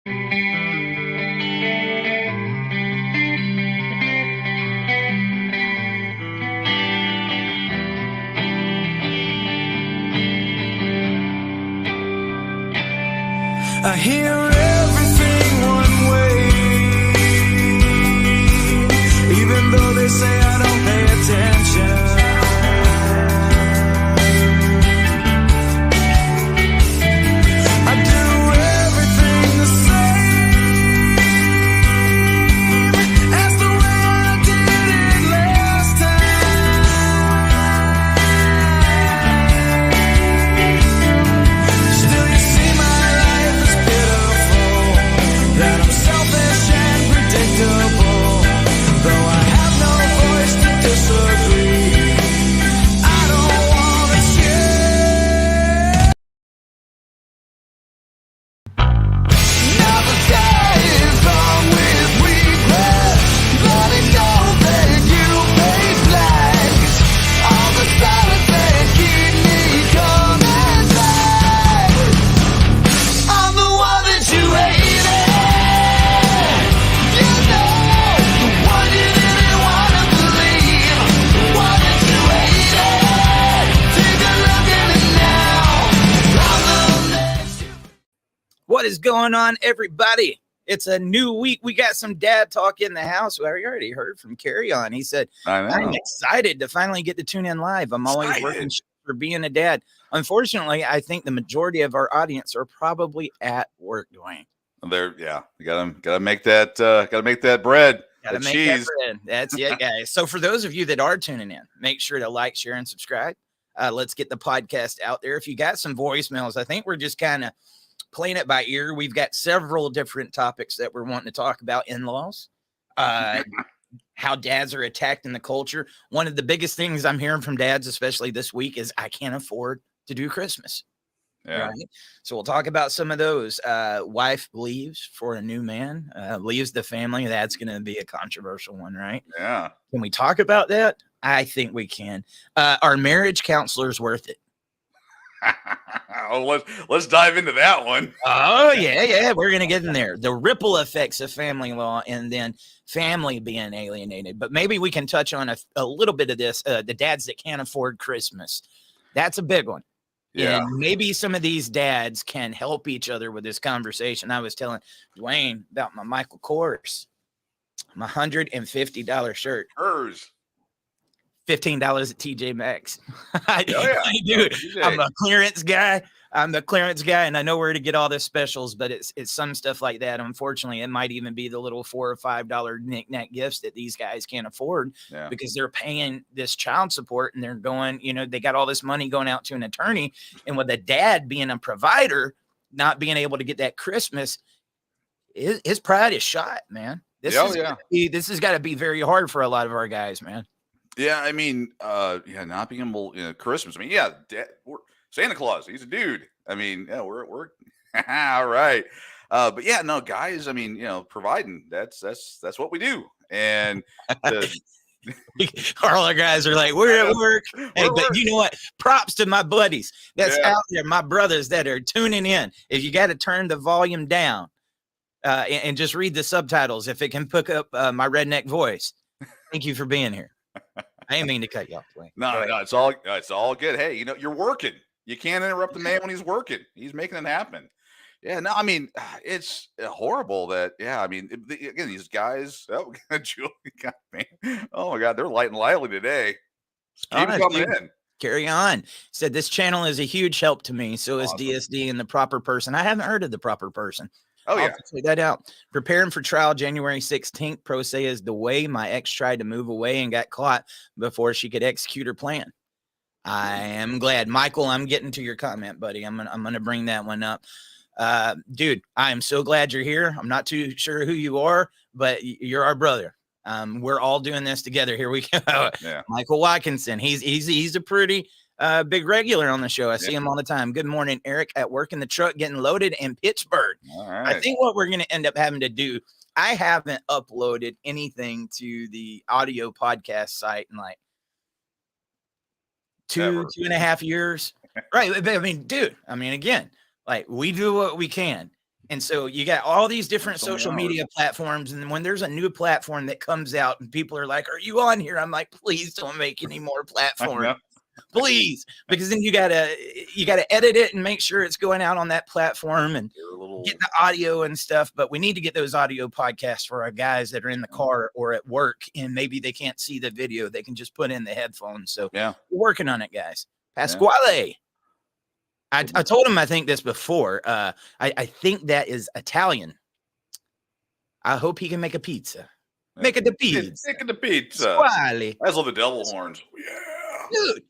I hear everything one way, even though they say I don't pay attention. I do everything the same as the way I did it last time. Still you see my life is pitiful, that I'm selfish and predictable. Though I have no voice to disagree, I don't wanna share. Now the day is on with regret, but I know that you pay flags. All the silence that keep me coming back. I'm the one that you hated. You know, the one you didn't want to believe. The one that you hated. Take a look at it now. I'm the one that you. What is going on, everybody? It's a new week. We got some dad talk in the house. We already heard from Carry On. He said, I know. I'm excited to finally get to tune in live. I'm always working Excited. for being a dad. Unfortunately, I think the majority of our audience are probably at work, Dwayne. Yeah, you gotta make that bread, Gotta that make cheese. that bread. That's it, guys. So for those of you that are tuning in, make sure to like, share, and subscribe. Let's get the podcast out there. If you got some voicemails, I think we're just kind of playing it by ear. We've got several different topics that we're wanting to talk about. In-laws, how dads are attacked in the culture. One of the biggest things I'm hearing from dads, especially this week, is I can't afford to do Christmas. Yeah, Right. So we'll talk about some of those. Wife leaves for a new man, leaves the family. That's going to be a controversial one, right? yeah. Can we talk about that? I think we can. Are marriage counselors worth it? Oh, let's dive into that one. Oh, yeah. We're going to get in there. The ripple effects of family law and then family being alienated. But maybe we can touch on a little bit of this. The dads that can't afford Christmas. That's a big one. Yeah, And maybe some of these dads can help each other with this conversation. I was telling Dwayne about my Michael Kors, my $150 shirt, hers. $15 at TJ Maxx. yeah. Dude, TJ. I'm a clearance guy. I'm the clearance guy, and I know where to get all the specials, but it's some stuff like that. Unfortunately, it might even be the little $4 or $5 knick-knack gifts that these guys can't afford Yeah. because they're paying this child support and they're going, they got all this money going out to an attorney. And with a dad being a provider, not being able to get that Christmas, his pride is shot, man. This has got to be very hard for a lot of our guys, man. Yeah, I mean, not being able, Christmas. I mean, Santa Claus, he's a dude. I mean, yeah, we're all right. But yeah, no, guys, I mean, providing, that's what we do. And all our guys are like, we're at work. Hey, but you know what? Props to my buddies that's out there, my brothers that are tuning in. If you got to turn the volume down and just read the subtitles, if it can pick up my redneck voice, thank you for being here. I didn't mean to cut you off. No, it's all good. Hey, you're working. You can't interrupt the man when he's working. He's making it happen. Yeah, no, I mean, it's horrible that, I mean, again, these guys, Julie, God, man, oh my God, they're light and lively today. Keep coming in. Carry On. Said this channel is a huge help to me. So is DSD and The Proper Person. I haven't heard of The Proper Person. Oh, yeah. Check that out. Preparing for trial January 16th. Pro se is the way my ex tried to move away and got caught before she could execute her plan. I am glad. Michael, I'm getting to your comment, buddy. I'm gonna bring that one up. Dude, I am so glad you're here. I'm not too sure who you are, but you're our brother. We're all doing this together. Here we go. Yeah. Michael Watkinson. He's a pretty big regular on the show. I see him all the time. Good morning, Eric. At work in the truck, getting loaded in Pittsburgh. All right. I think what we're going to end up having to do, I haven't uploaded anything to the audio podcast site in like two and a half years. Right. I mean, dude, again, like we do what we can. And so you got all these different So many social hours. media platforms. And when there's a new platform that comes out and people are like, are you on here? I'm like, please don't make any more I platforms. know. Please. Because then you gotta edit it and make sure it's going out on that platform and They're a little, get the audio and stuff. But we need to get those audio podcasts for our guys that are in the car or at work and maybe they can't see the video. They can just put in the headphones. So yeah. we're working on it, guys. Pasquale. I told him I think this before. I think that is Italian. I hope he can make a pizza. Make it the pizza. Making the pizza. Pasquale. I just love the devil horns. Yeah. Dude,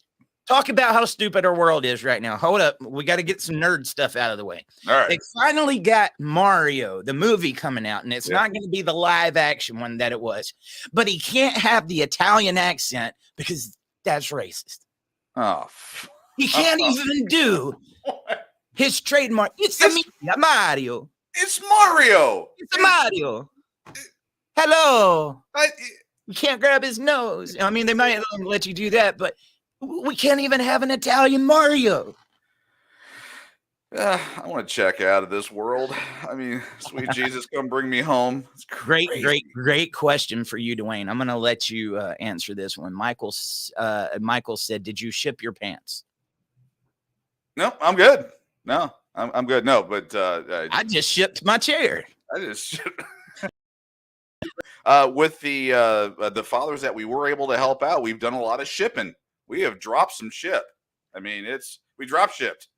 talk about how stupid our world is right now. Hold up. We got to get some nerd stuff out of the way. All right. They finally got Mario, the movie coming out, and it's Yeah. not going to be the live action one that it was. But he can't have the Italian accent because that's racist. Oh, He can't even do his trademark. It's a Mario. it's Mario. It's a Mario. Hello. I, You can't grab his nose. I mean, they might let you do that, but we can't even have an Italian Mario. I want to check out of this world. I mean, sweet Jesus, come bring me home. It's Great, crazy. great question for you, Dwayne. I'm going to let you answer this one. Michael said, "Did you ship your pants?" No, I'm good. No, I'm good. No, but I just shipped my chair. I just with the fathers that we were able to help out, we've done a lot of shipping. We have dropped some ship. I mean, we drop shipped.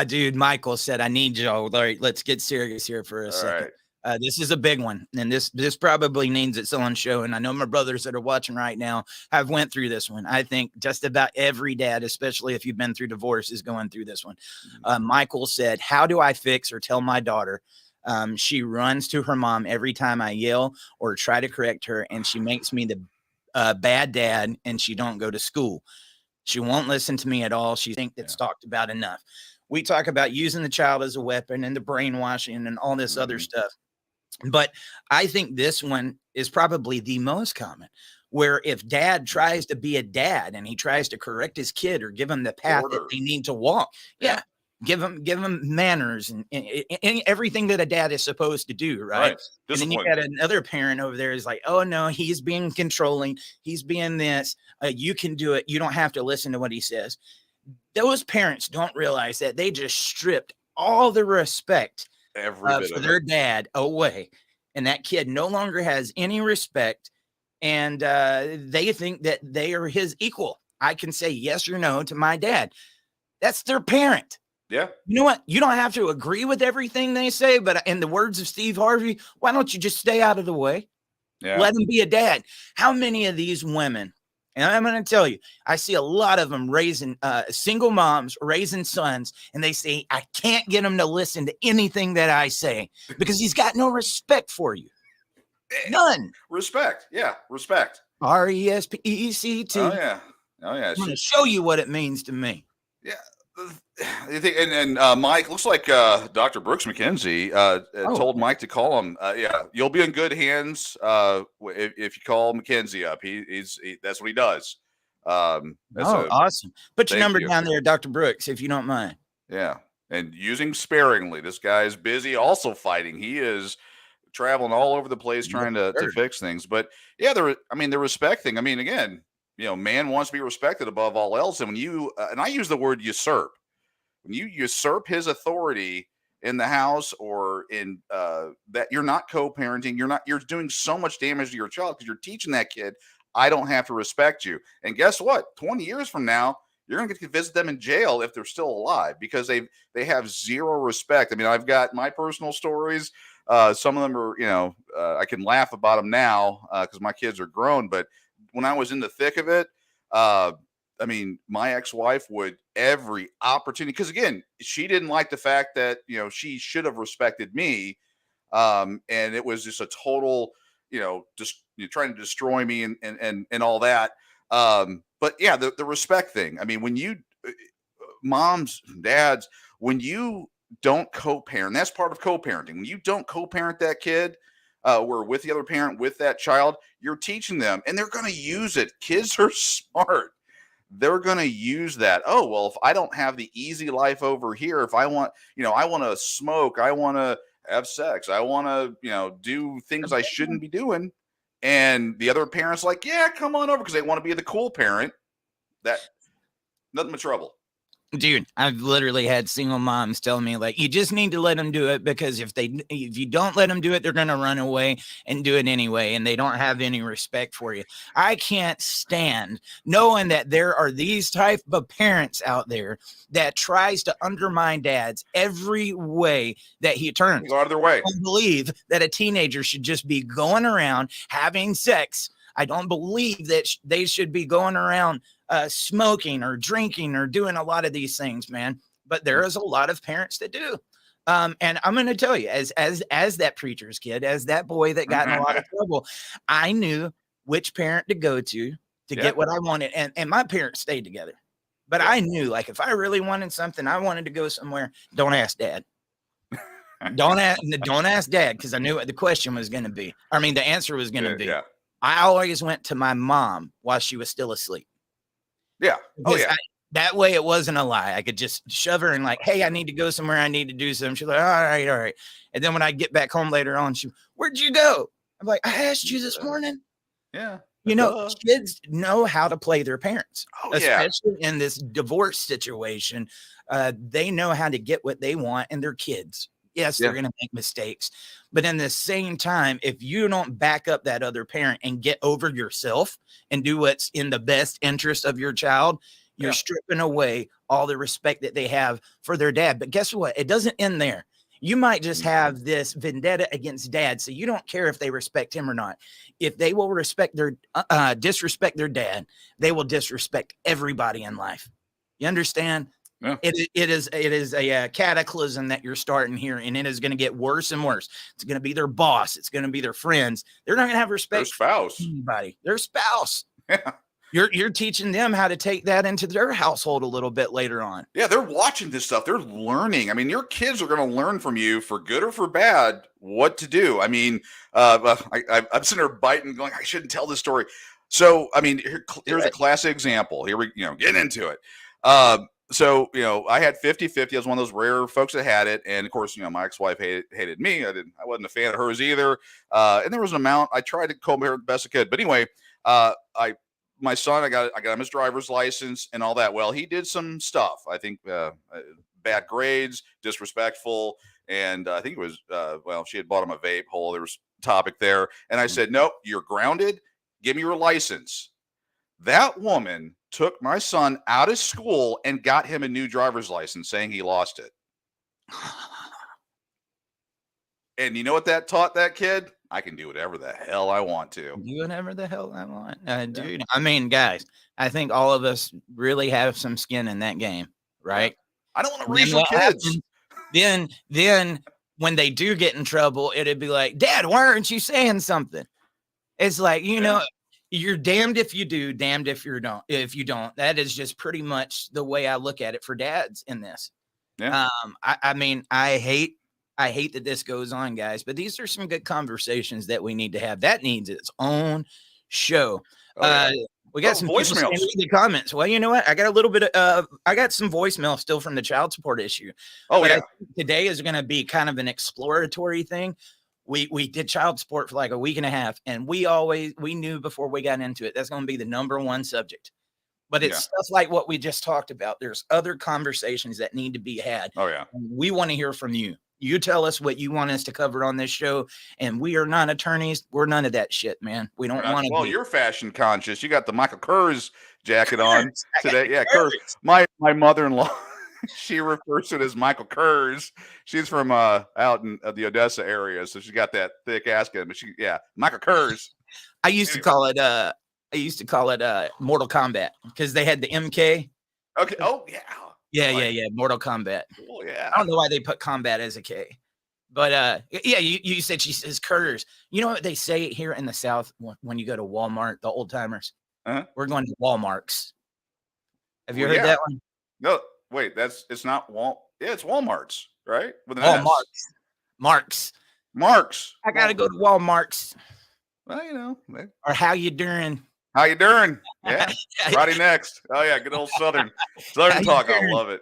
Dude, Michael said, "I need you." All right, let's get serious here for a All second. right. This is a big one, and this probably needs its own show. And I know my brothers that are watching right now have went through this one. I think just about every dad, especially if you've been through divorce, is going through this one. Michael said, "How do I fix or tell my daughter? She runs to her mom every time I yell or try to correct her, and she makes me the bad dad, and she don't go to school. She won't listen to me at all. She thinks it's talked about enough." We talk about using the child as a weapon and the brainwashing and all this other stuff. But I think this one is probably the most common, where if dad tries to be a dad and he tries to correct his kid or give him the path that they need to walk. Yeah. Give him manners and everything that a dad is supposed to do. Right. And then you got another parent over there is like, oh no, he's being controlling. He's being this, you can do it. You don't have to listen to what he says. Those parents don't realize that they just stripped all the respect for their dad away. And that kid no longer has any respect. And they think that they are his equal. I can say yes or no to my dad. That's their parent. Yeah. You know what? You don't have to agree with everything they say, but in the words of Steve Harvey, why don't you just stay out of the way? Yeah. Let him be a dad. How many of these women, and I'm going to tell you, I see a lot of them raising single moms, raising sons, and they say, I can't get him to listen to anything that I say because he's got no respect for you. None. Respect. Yeah. Respect. RESPECT. Oh, yeah. Oh, yeah. I'm going to show you what it means to me. Yeah. And Mike, looks like Dr. Brooks McKenzie told Mike to call him. Yeah, you'll be in good hands if you call McKenzie up. He's that's what he does. Awesome. Put your number down there, Dr. Brooks, if you don't mind. Yeah, and using sparingly. This guy is busy also fighting. He is traveling all over the place trying to fix things. But yeah, the respect thing. I mean, again, man wants to be respected above all else. And when you and I use the word usurp. When you usurp his authority in the house or in that you're not co-parenting, you're doing so much damage to your child because you're teaching that kid, I don't have to respect you. And guess what? 20 years from now, you're going to get to visit them in jail if they're still alive because they have zero respect. I mean, I've got my personal stories. Some of them are, I can laugh about them now because my kids are grown. But when I was in the thick of it, I mean, my ex-wife would every opportunity, because again, she didn't like the fact that, she should have respected me. And it was just a total, just trying to destroy me and all that. But yeah, the respect thing. I mean, when you moms, dads, when you don't co-parent, that's part of co-parenting. When you don't co-parent that kid, or with the other parent, with that child, you're teaching them and they're going to use it. Kids are smart. they're going to use that. Oh, well, if I don't have the easy life over here, if I want, I want to smoke, I want to have sex, I want to, do things I shouldn't be doing. And the other parent's like, yeah, come on over, because they want to be the cool parent. That nothing but trouble. Dude, I've literally had single moms tell me, like, you just need to let them do it, because if you don't let them do it, they're going to run away and do it anyway, and they don't have any respect for you. I can't stand knowing that there are these type of parents out there that tries to undermine dads every way that he turns. Go out of their way. I don't believe that a teenager should just be going around having sex. I don't believe that they should be going around smoking or drinking or doing a lot of these things, man. But there is a lot of parents that do. And I'm going to tell you, as that preacher's kid, as that boy that got in a lot of trouble, I knew which parent to go to get what I wanted. And my parents stayed together. But I knew, like, if I really wanted something, I wanted to go somewhere, don't ask dad. Don't ask dad, because I knew what the question was going to be. I mean, the answer was going to be. Yeah. I always went to my mom while she was still asleep. Yeah. Oh, yeah. That way it wasn't a lie. I could just shove her and, like, hey, I need to go somewhere. I need to do something. She's like, all right. And then when I get back home later on, where'd you go? I'm like, I asked you this morning. Yeah. Kids know how to play their parents, especially in this divorce situation. They know how to get what they want, and they're kids. Yes, they're going to make mistakes. But in the same time, if you don't back up that other parent and get over yourself and do what's in the best interest of your child, you're stripping away all the respect that they have for their dad. But guess what? It doesn't end there. You might just have this vendetta against dad, so you don't care if they respect him or not. If they will disrespect their dad, they will disrespect everybody in life. You understand? Yeah. It is a cataclysm that you're starting here, and it is going to get worse and worse. It's going to be their boss. It's going to be their friends. They're not going to have respect for anybody. Their spouse. Yeah. You're teaching them how to take that into their household a little bit later on. Yeah, they're watching this stuff. They're learning. I mean, your kids are going to learn from you, for good or for bad, what to do. I mean, I'm sitting there biting, going, I shouldn't tell this story. So, I mean, here's a classic example. Here we, get into it. So, I had 50-50. I was one of those rare folks that had it. And of course, my ex-wife hated me. I wasn't a fan of hers either. And there was an amount I tried to comb her the best I could. But anyway, my son, I got him his driver's license and all that. Well, he did some stuff. I think bad grades, disrespectful. And I think it was, she had bought him a vape hole. There was a topic there. And I said, nope, you're grounded. Give me your license. That woman took my son out of school and got him a new driver's license, saying he lost it. And you know what that taught that kid? I can do whatever the hell I want to. Do whatever the hell I want. Dude, I mean, guys, I think all of us really have some skin in that game, right? I don't want to raise your kids. Then when they do get in trouble, it'd be like, Dad, why aren't you saying something? It's like, you're damned if you do, damned if you don't. That is just pretty much the way I look at it for dads in this. Yeah. I mean, I hate that this goes on, guys, but these are some good conversations that we need to have. That needs its own show. We got some voicemails in the comments. Well, you know what? I got a little bit of I got some voicemail still from the child support issue. Oh, yeah. Today is going to be kind of an exploratory thing. We did child support for like a week and a half, and we knew before we got into it, that's going to be the number one subject. But it's stuff like what we just talked about. There's other conversations that need to be had. Oh, yeah. We want to hear from you. You tell us what you want us to cover on this show, and we are not attorneys. We're none of that shit, man. We don't want to. Well, you're fashion conscious. You got the Michael Kors jacket on today. Yeah, Kors. My mother-in-law, she refers to it as Michael Kors. She's from out in the Odessa area, so she got that thick ass. But Michael Kors. I used to call it Mortal Kombat, because they had the MK. Okay. Oh yeah. Yeah. Mortal Kombat. Oh, yeah. I don't know why they put combat as a K. But you said she says Kurs. You know what they say here in the South when you go to Walmart, the old timers? Uh-huh. We're going to Walmarts. Have you heard that one? No, wait, it's not it's Walmart's, right? With an S. Marks. I gotta go to Walmart's. Well, Or how you doing? How you doing? Yeah. Friday next. Oh yeah, good old Southern talk. I love it.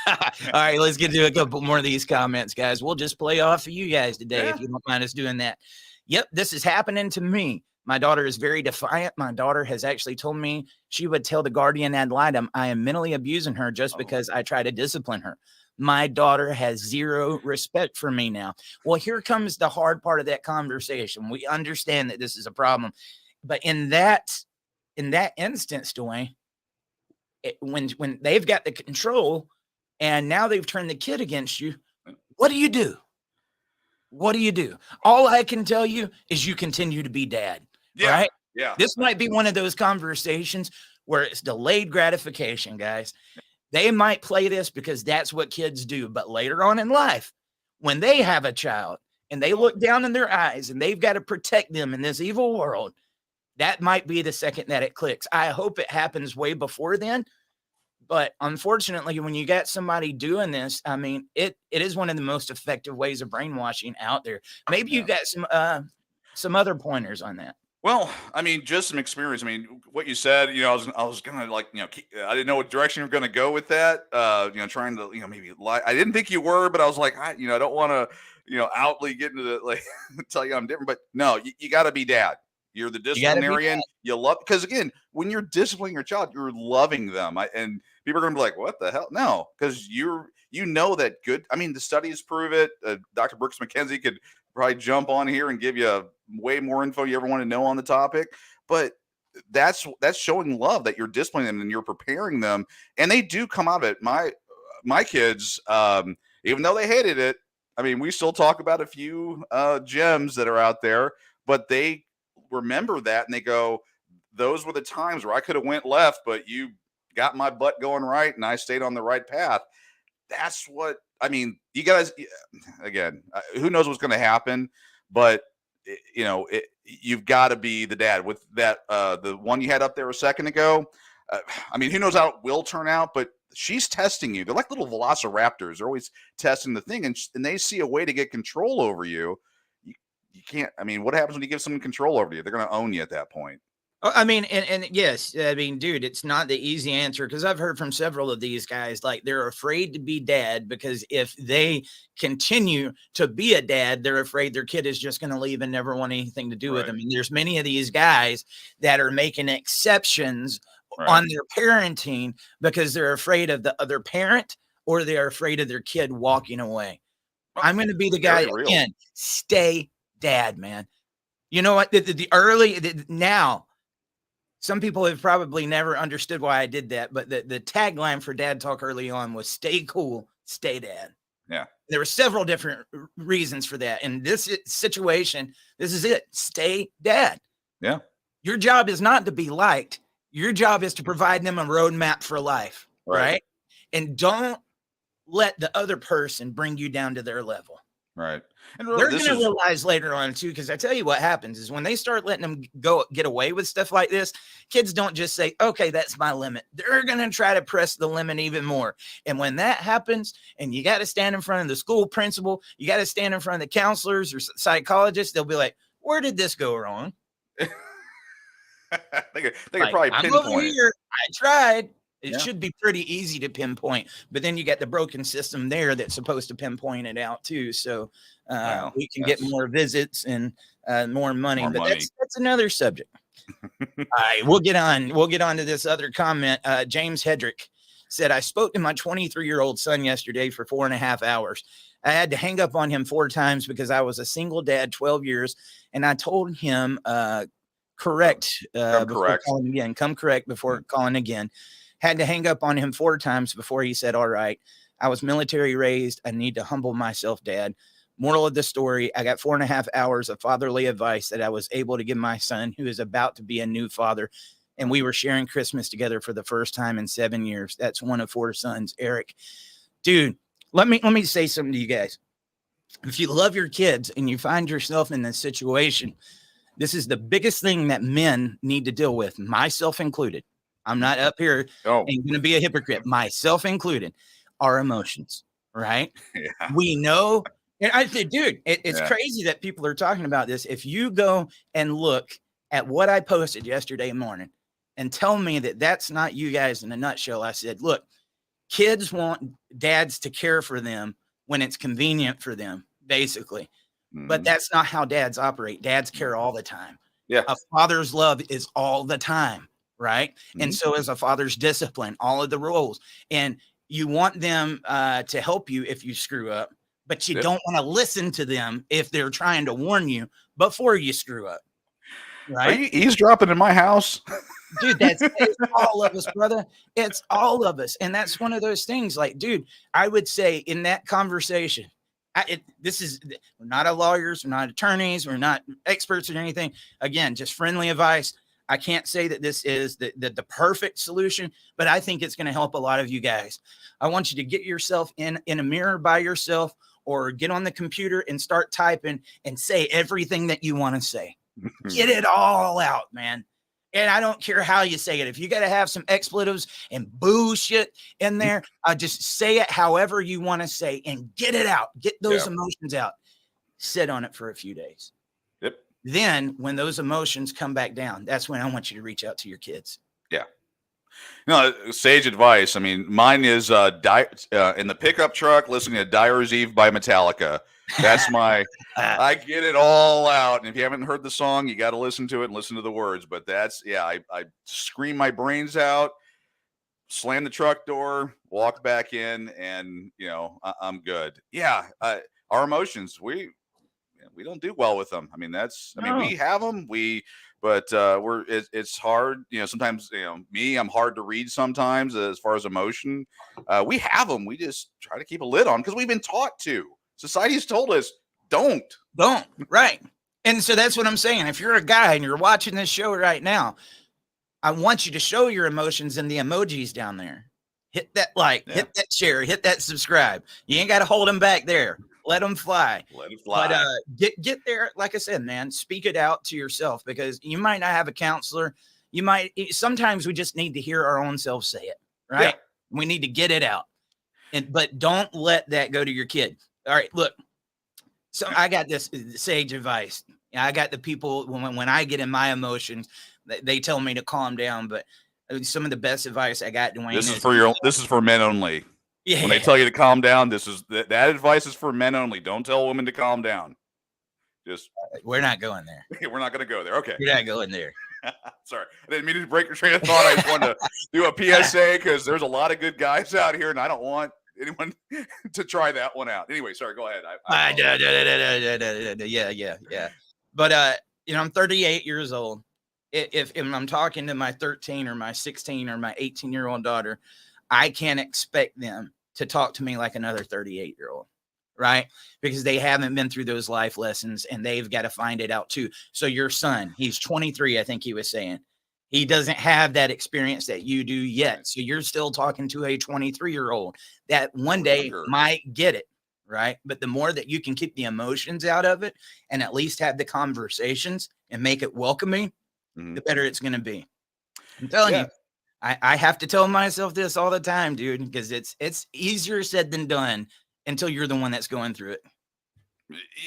All right, let's get to a couple more of these comments, guys. We'll just play off of you guys today Yeah. if you don't mind us doing that. Yep, this is happening to me. My daughter is very defiant. My daughter has actually told me she would tell the guardian ad litem I am mentally abusing her just because I try to discipline her. My daughter has zero respect for me now. Well, here comes the hard part of that conversation. We understand that this is a problem, but in that instance, Dwayne, when they've got the control and now they've turned the kid against you, what do you do? What do you do? All I can tell you is you continue to be dad. Yeah. Right? Yeah. This might be one of those conversations where it's delayed gratification, guys. They might play this because that's what kids do. But later on in life, when they have a child and they look down in their eyes and they've got to protect them in this evil world, that might be the second that it clicks. I hope it happens way before then. But unfortunately, when you got somebody doing this, I mean, it is one of the most effective ways of brainwashing out there. Maybe you got some other pointers on that. Well, I mean, just some experience. I mean, what you said, I was gonna I didn't know what direction you were gonna go with that. Trying to, maybe lie. I didn't think you were, but I was like, I don't want to, outly get into the tell you I'm different. But no, you got to be dad. You're the disciplinarian. You love, because again, when you're disciplining your child, you're loving them. And people are going to be like, what the hell? No, because you know that good. I mean, the studies prove it. Dr. Brooks McKenzie could probably jump on here and give you way more info you ever want to know on the topic. But that's showing love, that you're disciplining them and you're preparing them. And they do come out of it. My kids, even though they hated it, I mean, we still talk about a few gems that are out there, but they remember that and they go, those were the times where I could have went left, but you got my butt going right and I stayed on the right path. That's what, I mean, you guys, again, who knows what's going to happen, but you've got to be the dad with that. The one you had up there a second ago, I mean, who knows how it will turn out, but she's testing you. They're like little velociraptors. They're always testing the thing, and they see a way to get control over you. You can't, I mean, what happens when you give someone control over you? They're going to own you at that point. I mean, and yes, I mean, dude, it's not the easy answer, because I've heard from several of these guys, like, they're afraid to be dad because if they continue to be a dad, they're afraid their kid is just going to leave and never want anything to do with them. And there's many of these guys that are making exceptions on their parenting because they're afraid of the other parent, or they're afraid of their kid walking away. I'm going to be the guy again. Stay dad, man. You know what? Now, some people have probably never understood why I did that, but the tagline for Dad Talk early on was "Stay cool, stay dad." Yeah, there were several different reasons for that. In this situation, this is it: stay dad. Yeah, your job is not to be liked. Your job is to provide them a roadmap for life, right? And don't let the other person bring you down to their level. Right. And they're going to realize later on too, because I tell you what happens is when they start letting them get away with stuff like this, kids don't just say, okay, that's my limit. They're going to try to press the limit even more. And when that happens, and you got to stand in front of the school principal, you got to stand in front of the counselors or psychologists, they'll be like, where did this go wrong? they could probably pinpoint it. I tried. It should be pretty easy to pinpoint, but then you got the broken system there that's supposed to pinpoint it out too. So we can get more visits and more money, that's another subject. All right, we'll get on to this other comment. James Hedrick said, I spoke to my 23-year-old son yesterday for 4.5 hours. I had to hang up on him 4 times because I was a single dad, 12 years. And I told him, come correct before calling again. Had to hang up on him 4 times before he said, all right, I was military raised. I need to humble myself, Dad. Moral of the story, I got 4.5 hours of fatherly advice that I was able to give my son, who is about to be a new father. And we were sharing Christmas together for the first time in 7 years. That's one of 4 sons, Eric. Dude, let me say something to you guys. If you love your kids and you find yourself in this situation, this is the biggest thing that men need to deal with, myself included. I'm not up here and going to be a hypocrite, myself included, our emotions, right? Yeah. We know. And I said, dude, it's crazy that people are talking about this. If you go and look at what I posted yesterday morning and tell me that that's not you guys in a nutshell. I said, look, kids want dads to care for them when it's convenient for them, basically. But Mhm. that's not how dads operate. Dads care all the time. Yeah. A father's love is all the time, right? And Mhm. so is a father's discipline, all of the roles. And you want them to help you if you screw up, but you Yep. don't want to listen to them if they're trying to warn you before you screw up, Are right? you eavesdropping in my house? Dude, it's all of us, brother. It's all of us. And that's one of those things. Like, dude, I would say in that conversation, we're not lawyers, we're not attorneys, we're not experts or anything. Again, just friendly advice. I can't say that this is the perfect solution, but I think it's going to help a lot of you guys. I want you to get yourself in a mirror by yourself, or get on the computer and start typing and say everything that you want to say. Get it all out, man. And I don't care how you say it. If you got to have some expletives and bullshit in there, just say it however you want to say and get it out. Get those emotions out. Sit on it for a few days. Yep. Then when those emotions come back down, that's when I want you to reach out to your kids. Yeah. No, sage advice. I mean, mine is in the pickup truck listening to Dyer's Eve by Metallica. That's my, I get it all out. And if you haven't heard the song, you got to listen to it and listen to the words. But that's, I scream my brains out, slam the truck door, walk back in, and, I'm good. Yeah. Our emotions, we don't do well with them. I mean, we have them. But it's hard. Sometimes, I'm hard to read sometimes as far as emotion. We have them. We just try to keep a lid on because we've been taught to. Society's told us don't. Right. And so that's what I'm saying. If you're a guy and you're watching this show right now, I want you to show your emotions in the emojis down there. Hit that like, hit that share, hit that subscribe. You ain't got to hold them back there. Let them fly. Let it fly. But get there. Like I said, man, speak it out to yourself, because you might not have a counselor. Sometimes we just need to hear our own self say it, right? Yeah. We need to get it out. But don't let that go to your kid. All right, look. So I got this sage advice. I got the people when I get in my emotions, they tell me to calm down. But some of the best advice I got, Dwayne. This is for men only. Yeah. When they tell you to calm down, that advice is for men only. Don't tell women to calm down. We're not going there. We're not going to go there. Okay. We're not going there. Sorry, I didn't mean to break your train of thought. I just wanted to do a PSA because there's a lot of good guys out here, and I don't want anyone to try that one out. Anyway, sorry. Go ahead. Yeah. But I'm 38 years old. If I'm talking to my 13 or my 16 or my 18-year-old daughter, I can't expect them to talk to me like another 38-year-old, right? Because they haven't been through those life lessons and they've got to find it out too. So your son, he's 23, I think he was saying. He doesn't have that experience that you do yet. So you're still talking to a 23-year-old that one day might get it, right? But the more that you can keep the emotions out of it and at least have the conversations and make it welcoming, the better it's going to be. I'm telling you. I have to tell myself this all the time, dude, because it's easier said than done until you're the one that's going through it.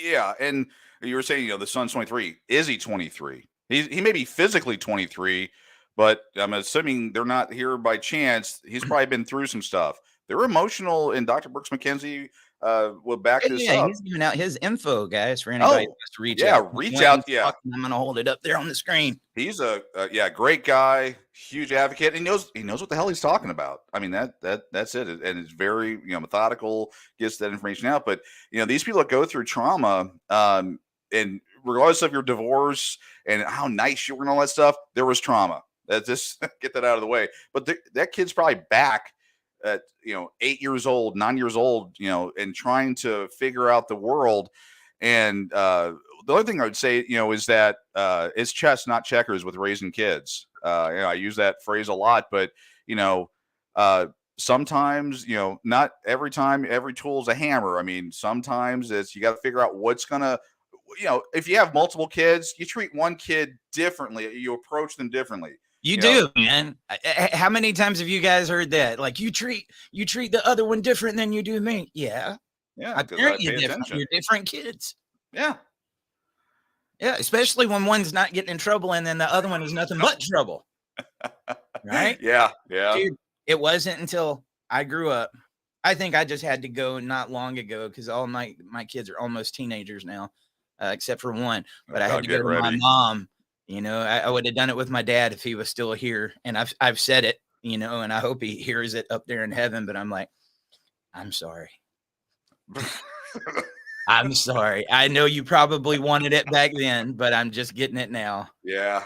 Yeah. And you were saying, the son's 23. Is he 23? He may be physically 23, but I'm assuming they're not here by chance. He's probably been through some stuff. They're emotional, and Dr. Brooks McKenzie will back this up. He's giving out his info, guys, for anybody who wants to reach out. Yeah, reach out. Yeah. I'm going to hold it up there on the screen. He's a great guy, huge advocate. He knows what the hell he's talking about. I mean, that's it. And it's very, methodical, gets that information out. But, these people that go through trauma, and regardless of your divorce and how nice you were and all that stuff, there was trauma. Just get that out of the way. But that kid's probably back at 8 years old, 9 years old, and trying to figure out the world. And the other thing I would say, is that it's chess, not checkers, with raising kids. I use that phrase a lot, but sometimes, not every time every tool is a hammer. I mean, sometimes you got to figure out what's gonna. If you have multiple kids, you treat one kid differently. You approach them differently. You do, man. How many times have you guys heard that? Like, you treat the other one different than you do me. Yeah. Yeah. I parent you different. You're different kids. Yeah. Yeah, especially when one's not getting in trouble and then the other one is nothing but trouble. Right? Yeah, yeah. Dude, it wasn't until I grew up. I think I just had to go not long ago because all my kids are almost teenagers now, except for one. But I I'll had to go get to my ready. mom. You know, I would have done it with my dad if he was still here. And I've said it, you know, and I hope he hears it up there in heaven. But I'm like, I'm sorry. I'm sorry. I know you probably wanted it back then, but I'm just getting it now. Yeah.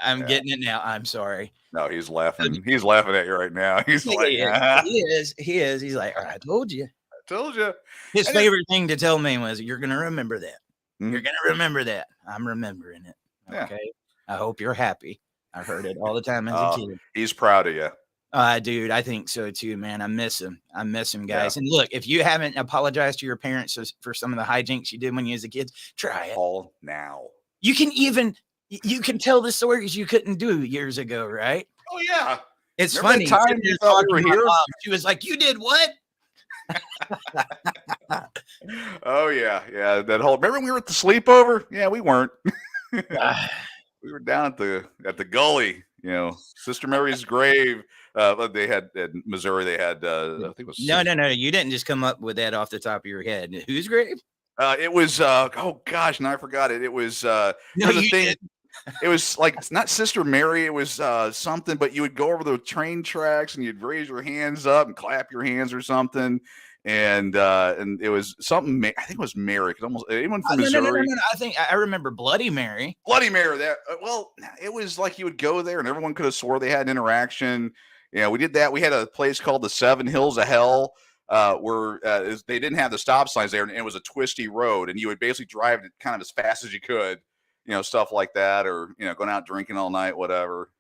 I'm Yeah. getting it now. I'm sorry. No, he's laughing. He's laughing at you right now. He's like, He is. "Ah, He is. He is. He's like, I told you. I told you. His And it- favorite thing to tell me was, "You're gonna remember that. Mhm. You're gonna remember that." I'm remembering it. Yeah. Okay. I hope you're happy. I heard it all the time as a Oh, kid. he's proud of you. Dude, I think so too, man. I miss him. I miss him, Yeah. guys. And look, if you haven't apologized to your parents for some of the hijinks you did when you was a kid, try it. All now. You can tell the stories you couldn't do years ago, right? Oh yeah. It's Remember funny. the time Sitting you there thought we talking were to my here? mom, she was like, "You did what?" Oh yeah, yeah. That whole. Remember when we were at the sleepover? Yeah, we weren't. We were down at the gully. You know, Sister Mary's grave. They had in Missouri. They had. I think it was. No. You didn't just come up with that off the top of your head. Whose grave? It was. Oh gosh, no, I forgot it. It was. No, the you thing. didn't. It was like it's not Sister Mary. It was something. But you would go over the train tracks and you'd raise your hands up and clap your hands or something. And it was something. I think it was Mary. Almost anyone from Missouri. No. I think I remember Bloody Mary. Bloody Mary. That well, it was like you would go there and everyone could have swore they had an interaction. Yeah, we did that. We had a place called the Seven Hills of Hell, where they didn't have the stop signs there, and it was a twisty road, and you would basically drive it kind of as fast as you could, you know, stuff like that, or you know, going out drinking all night, whatever.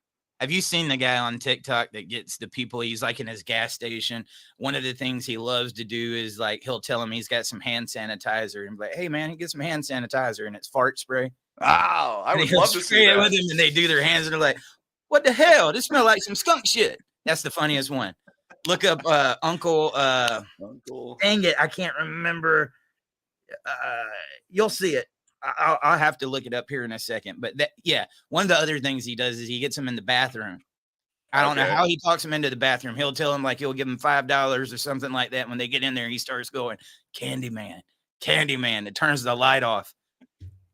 Have you seen the guy on TikTok that gets the people? He's like in his gas station. One of the things he loves to do is like he'll tell him he's got some hand sanitizer and be like, "Hey man, he gets some hand sanitizer," and it's fart spray. Oh, I And would he'll love to spray see it that. with him, and they do their hands, and they're like, "What the hell? This smells like some skunk shit." That's the funniest one. Look up Uncle. Uncle. Dang it, I can't remember. You'll see it. I'll have to look it up here in a second. But one of the other things he does is he gets them in the bathroom. I don't know Okay. how he talks them into the bathroom. He'll tell them like he'll give them $5 or something like that. When they get in there, he starts going, Candyman. It turns the light off.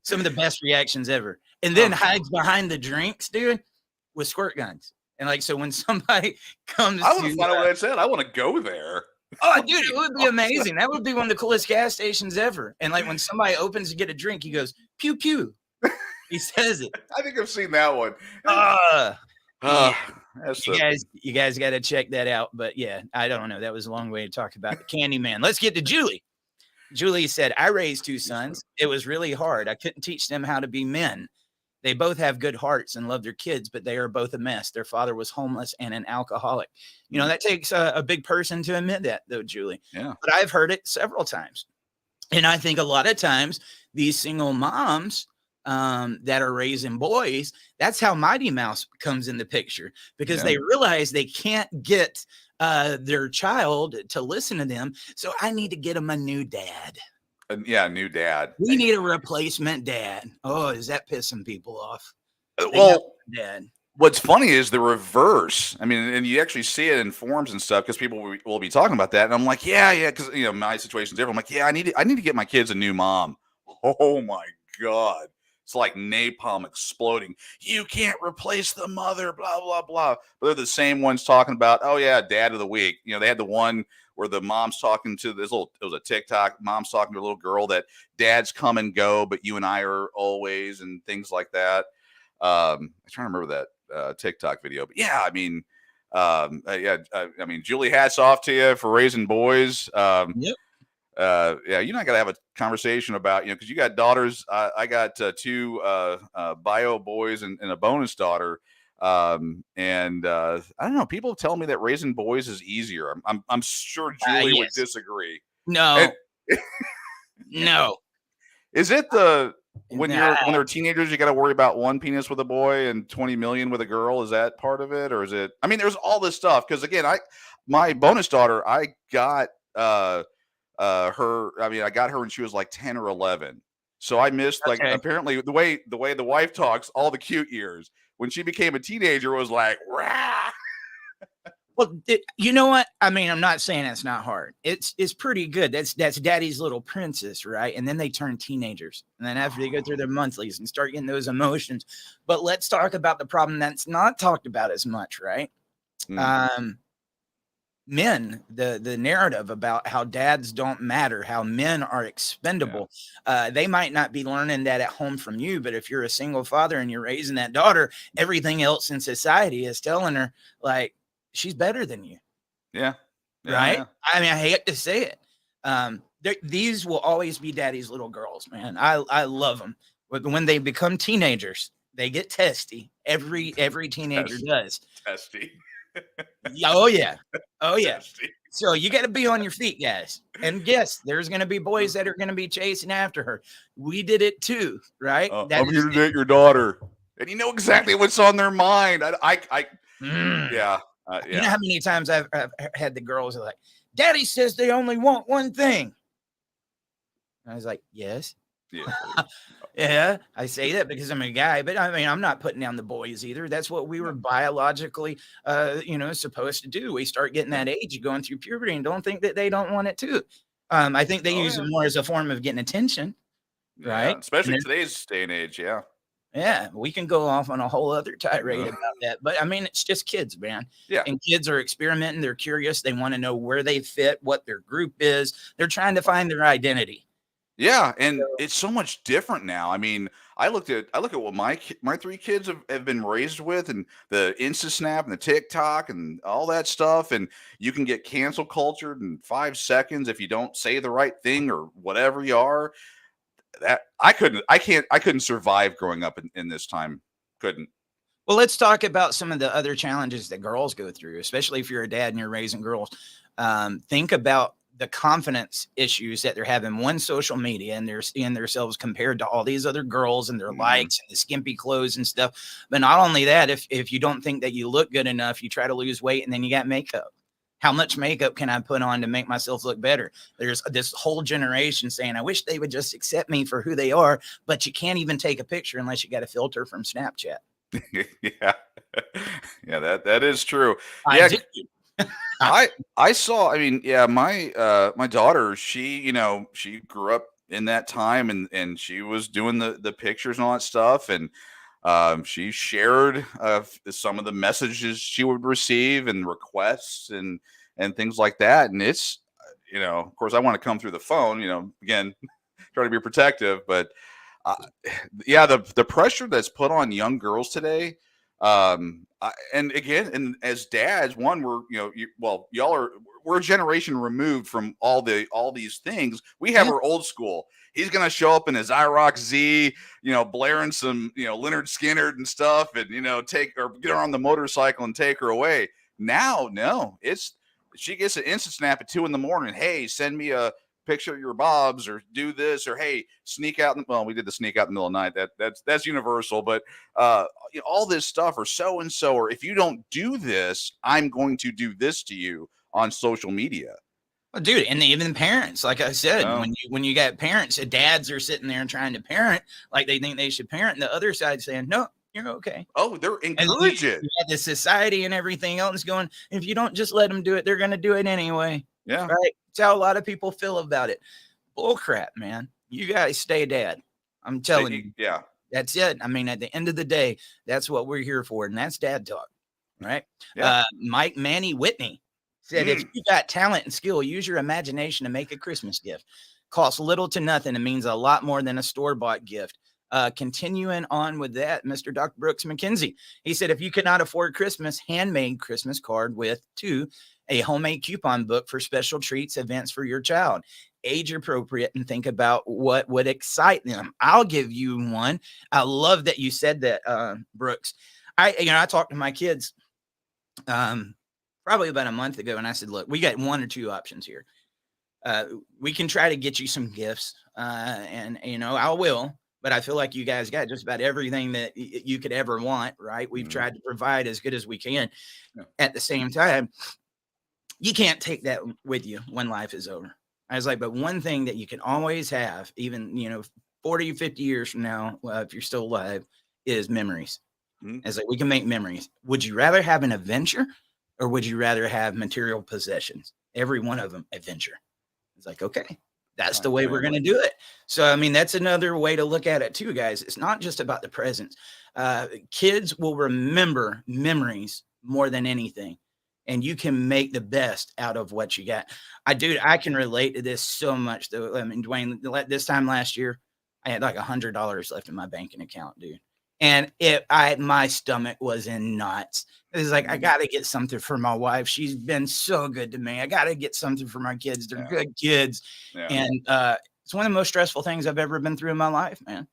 Some of the best reactions ever. And then hides behind the drinks, dude, with squirt guns. And like, so when somebody comes I want to to, find out what I said. I want to go there. oh, dude, it would be amazing. That would be one of the coolest gas stations ever. And like when somebody opens to get a drink, he goes, pew, pew. He says it. I think I've seen that one. That's You guys got to check that out. But yeah, I don't know. That was a long way to talk about the Candyman. Let's get to Julie. Julie said, I raised two sons. It was really hard. I couldn't teach them how to be men. They both have good hearts and love their kids, but they are both a mess. Their father was homeless and an alcoholic. You know, that takes a big person to admit that, though, Julie. Yeah. But I've heard it several times. And I think a lot of times these single moms that are raising boys, that's how Mighty Mouse comes in the picture, because they realize they can't get their child to listen to them. So I need to get them a new dad. New dad. We need a replacement dad. Oh, is that pissing people off? Well, Dad. what's funny is the reverse. I mean, and you actually see it in forums and stuff because people will be talking about that. And I'm like, yeah, because you know my situation's different. I'm like, yeah, I need to get my kids a new mom. Oh my god, it's like napalm exploding. You can't replace the mother, blah blah blah. But they're the same ones talking about, oh yeah, dad of the week. You know, they had the one where the mom's talking to it was a TikTok. Mom's talking to a little girl that dads come and go, but you and I are always, and things like that. I'm trying to remember that TikTok video, but yeah, I mean, I mean, Julie, hats off to you for raising boys. Yep. Yeah, you and I got to have a conversation about, you know, because you got daughters. I got two bio boys and a bonus daughter. And I don't know. People tell me that raising boys is easier. I'm sure Julie would Yes. disagree. No. No. Is it when they're teenagers, you got to worry about one penis with a boy and 20 million with a girl? Is that part of it, or is it? I mean, there's all this stuff because again, my bonus daughter, I got her. I mean, I got her when she was like 10 or 11. So I missed like Okay. apparently the way the wife talks, all the cute years. When she became a teenager, it was like, rah! Well, you know what? I mean, I'm not saying it's not hard. It's pretty good. That's Daddy's Little Princess, right? And then they turn teenagers, and then after they go through their monthlies and start getting those emotions. But let's talk about the problem that's not talked about as much, right? Mm, Men, the narrative about how dads don't matter, how men are expendable. They might not be learning that at home from you, but if you're a single father and you're raising that daughter, everything else in society is telling her like she's better than you, yeah. right? Yeah. I mean, I hate to say it. These will always be daddy's little girls, man. I love them. But when they become teenagers, they get testy. Every teenager Test- does. Testy. Yeah, oh yeah. Oh yeah. Testy. So you got to be on your feet, guys. And yes, there's going to be boys that are going to be chasing after her. We did it too, right? That I'm is here to date your daughter. And you know exactly what's on their mind. Mm. Yeah. You know Yeah. how many times I've had the girls are like, Daddy says they only want one thing. And I was like, yes. Yeah. Yeah, I say that because I'm a guy, but I mean, I'm not putting down the boys either. That's what we were biologically, supposed to do. We start getting that age, going through puberty, and don't think that they don't want it too. I think they Oh, use yeah. it more as a form of getting attention, Yeah. right? Especially And today's day and age. Yeah. yeah, we can go off on a whole other tirade Uh, about that, but I mean, it's just kids, man. Yeah. And kids are experimenting. They're curious. They want to know where they fit, what their group is. They're trying to find their identity. Yeah, and it's so much different now. I mean, I look at what my three kids have been raised with, and the Insta Snap and the TikTok and all that stuff, and you can get cancel cultured in 5 seconds if you don't say the right thing or whatever you are. That I couldn't survive growing up in this time. Couldn't. Well, let's talk about some of the other challenges that girls go through, especially if you're a dad and you're raising girls. Think about the confidence issues that they're having on social media, and they're seeing themselves compared to all these other girls and their Mhm. likes and the skimpy clothes and stuff. But not only that, if you don't think that you look good enough, you try to lose weight and then you got makeup. How much makeup can I put on to make myself look better? There's this whole generation saying, I wish they would just accept me for who they are, but you can't even take a picture unless you got a filter from Snapchat. Yeah. Yeah, that is true. I Yeah, do. I saw, I mean, yeah, my daughter, she grew up in that time, and she was doing the pictures and all that stuff, and she shared some of the messages she would receive and requests and things like that. And it's of course I want to come through the phone, again, try to be protective, but uh, yeah, the pressure that's put on young girls today. And again, and as dads, one, y'all are, we're a generation removed from all these things. We have Yeah. our old school. He's gonna show up in his IROC Z, blaring some, Leonard Skinner and stuff, and take or get her on the motorcycle and take her away. Now, no, she gets an instant snap at 2 a.m. Hey, send me a picture of your bobs, or do this, or hey, sneak out. Well, we did the sneak out in the middle of the night. That's universal, but all this stuff, or so and so, or if you don't do this, I'm going to do this to you on social media. Well, dude, and even parents, like I said, No. when you got parents, dads are sitting there and trying to parent like they think they should parent, and the other side saying, no, you're okay. Oh, they're And encourage it. you got the society and everything else going, if you don't just let them do it, they're going to do it anyway. Yeah. Right? That's how a lot of people feel about it. Bull crap, man. You guys stay dad. I'm telling you. Yeah. That's it. I mean, at the end of the day, that's what we're here for, and that's dad talk, right? Yeah. Mike Manny Whitney said, if you got talent and skill, use your imagination to make a Christmas gift. Costs little to nothing. It means a lot more than a store-bought gift. Continuing on with that, Mr. Dr. Brooks McKenzie, he said, if you cannot afford Christmas, handmade Christmas card with a homemade coupon book for special treats, events for your child, age appropriate, and think about what would excite them. I'll give you one. I love that you said that, Brooks. I talked to my kids probably about a month ago, and I said, look, we got one or two options here. We can try to get you some gifts, and I will. But I feel like you guys got just about everything that you could ever want, right? We've tried to provide as good as we can. Yeah. At the same time, you can't take that with you when life is over. I was like, but one thing that you can always have, even, 40, 50 years from now, if you're still alive, is memories. Mhm. It's like we can make memories. Would you rather have an adventure or would you rather have material possessions? Every one of them adventure. It's like, okay, that's the way we're going to do it. So, I mean, that's another way to look at it too, guys. It's not just about the presents. Kids will remember memories more than anything. And you can make the best out of what you got. I can relate to this so much though. I mean, Dwayne, this time last year, I had like $100 left in my banking account, dude. And my stomach was in knots. It was like, I got to get something for my wife. She's been so good to me. I got to get something for my kids. They're good kids. Yeah. And it's one of the most stressful things I've ever been through in my life, man.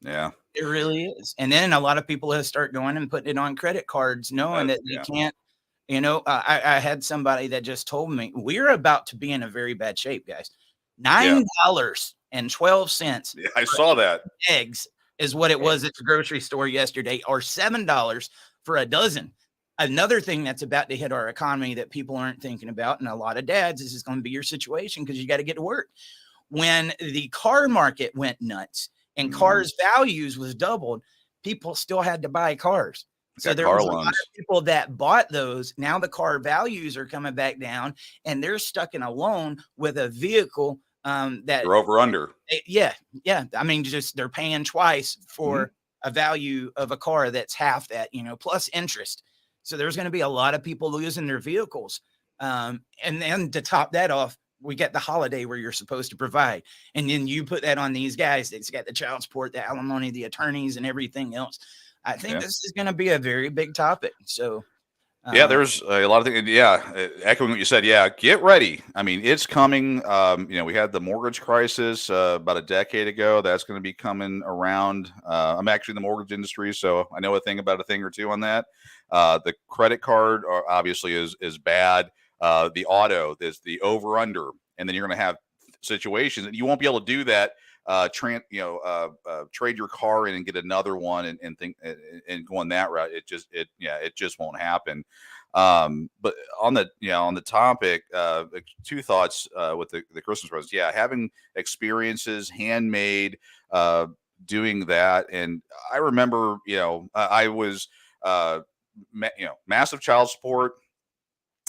Yeah. It really is. And then a lot of people have start going and putting it on credit cards, knowing that they can't, I had somebody that just told me we're about to be in a very bad shape, guys. $9.12. Yeah, I saw that. Eggs is what it was at the grocery store yesterday, or $7 for a dozen. Another thing that's about to hit our economy that people aren't thinking about, and a lot of dads, this is going to be your situation because you got to get to work. When the car market went nuts and cars' values was doubled, people still had to buy cars. So there was a lot of people that bought those. Now the car values are coming back down, and they're stuck in a loan with a vehicle that they're over under. Yeah. I mean, just they're paying twice for a value of a car that's half that, plus interest. So there's going to be a lot of people losing their vehicles. And then to top that off, we get the holiday where you're supposed to provide. And then you put that on these guys. It's got the child support, the alimony, the attorneys, and everything else. I think this is going to be a very big topic. So, there's a lot of things. Yeah, echoing what you said. Yeah, get ready. I mean, it's coming. We had the mortgage crisis about a decade ago. That's going to be coming around. I'm actually in the mortgage industry, so I know a thing or two on that. The credit card obviously is bad. The auto, there's the over under, and then you're going to have situations and you won't be able to do that. Trade your car in and get another one and go on that route. It just won't happen. But on the topic, two thoughts with the Christmas presents. Yeah, having experiences, handmade, doing that, and I remember, I was, massive child support.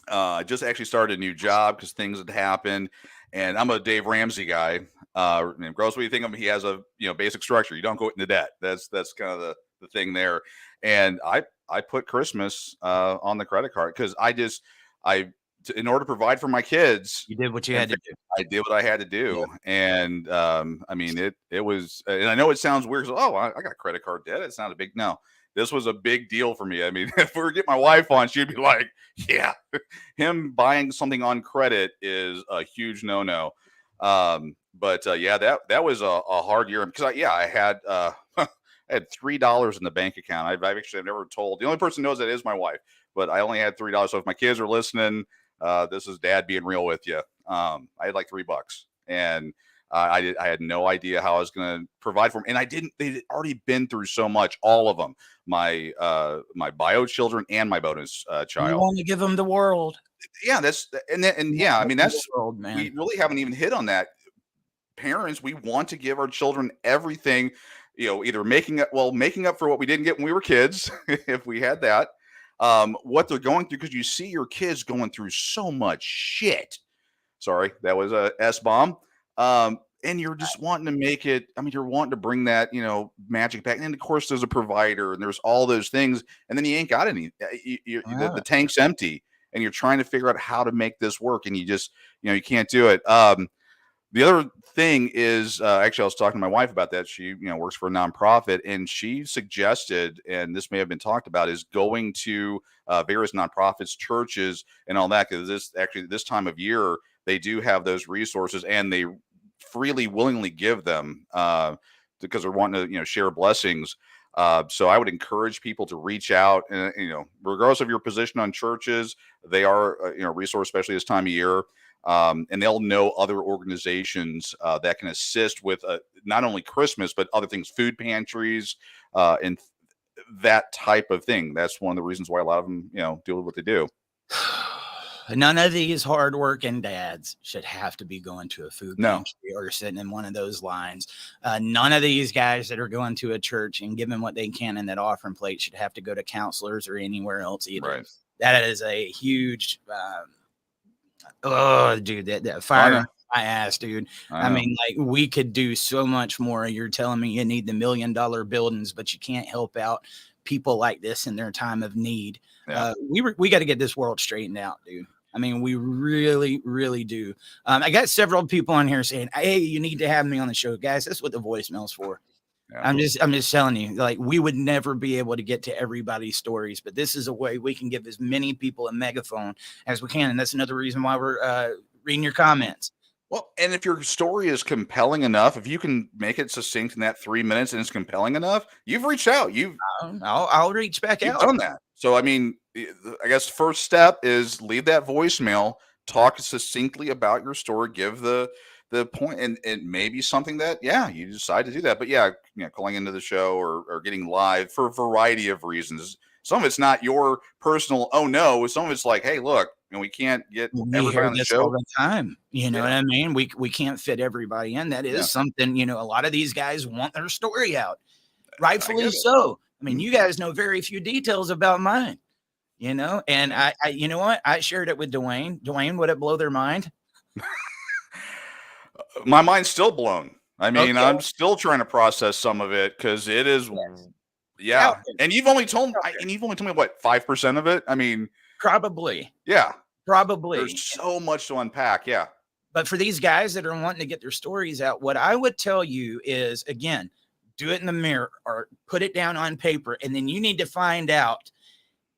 I just actually started a new job because things had happened, and I'm a Dave Ramsey guy. Gross, what do you think of him? He has a basic structure. You don't go into debt. That's kind of the thing there. And I put Christmas on the credit card because in order to provide for my kids, you did what you had to do. I did what I had to do. Yeah. And I mean it was, and I know it sounds weird. So, I got credit card debt. It's not a big no. This was a big deal for me. I mean, if we were to get my wife on, she'd be like, yeah, him buying something on credit is a huge no-no. But that was a hard year because I had I had $3 in the bank account. I've actually never told. The only person who knows that is my wife, but I only had $3. So if my kids are listening, this is Dad being real with you. I had like $3, and I had no idea how I was going to provide for them, and they'd already been through so much. All of them, my bio children and my bonus child. You want to give them the world. Yeah, I mean that's world, man. We really haven't even hit on that. Parents, we want to give our children everything, either making up for what we didn't get when we were kids, if we had that, what they're going through, because you see your kids going through so much shit. Sorry, that was a S-bomb. And you're just wanting to make it. I mean, you're wanting to bring that, magic back. And of course, there's a provider, and there's all those things, and then you ain't got any. The tank's empty, and you're trying to figure out how to make this work, and you just, you can't do it. The other thing is, actually, I was talking to my wife about that. She, works for a nonprofit, and she suggested, and this may have been talked about, is going to various nonprofits, churches, and all that. Because this time of year, they do have those resources, and they freely, willingly give them because they're wanting to, share blessings. So I would encourage people to reach out, and regardless of your position on churches, they are a resource, especially this time of year. And they'll know other organizations that can assist with not only Christmas, but other things, food pantries, and that type of thing. That's one of the reasons why a lot of them, do what they do. None of these hardworking dads should have to be going to a food No. pantry or sitting in one of those lines. None of these guys that are going to a church and giving what they can in that offering plate should have to go to counselors or anywhere else either. Right. That is a huge, oh, dude, that fire in my ass, dude. I know. mean, like, we could do so much more. You're telling me you need the $1 million buildings, but you can't help out people like this in their time of need. Yeah. We got to get this world straightened out, dude. I mean, we really, really do. I got several people on here saying, "Hey, you need to have me on the show, guys." That's what the voicemail's for. Yeah. I'm just telling you, like, we would never be able to get to everybody's stories, but this is a way we can give as many people a megaphone as we can, and that's another reason why we're reading your comments. Well, and if your story is compelling enough, if you can make it succinct in that 3 minutes and it's compelling enough, you've reached out. I'll reach back You've out. done that. So, I mean, I guess first step is leave that voicemail, talk succinctly about your story, give the point, and maybe something that, yeah, you decide to do that. But yeah, calling into the show or getting live for a variety of reasons. Some of it's not your personal, oh no, some of it's like, hey, look, we can't get We everybody hear on the this show. all the time. You know Yeah. what I mean? We can't fit everybody in. That is Yeah. something, a lot of these guys want their story out. I Rightfully get it. so. I mean, Mhm. you guys know very few details about mine, and I you know what? I shared it with Dwayne. Dwayne, would it blow their mind? My mind's still blown. I mean, Okay. I'm still trying to process some of it because it is, Yes. yeah. Out there. And you've only told me, Out there. and you've only told me what, 5% of it. I mean, Probably. yeah, Probably. there's so much to unpack. Yeah, But for these guys that are wanting to get their stories out, what I would tell you is, again, do it in the mirror or put it down on paper. And then you need to find out.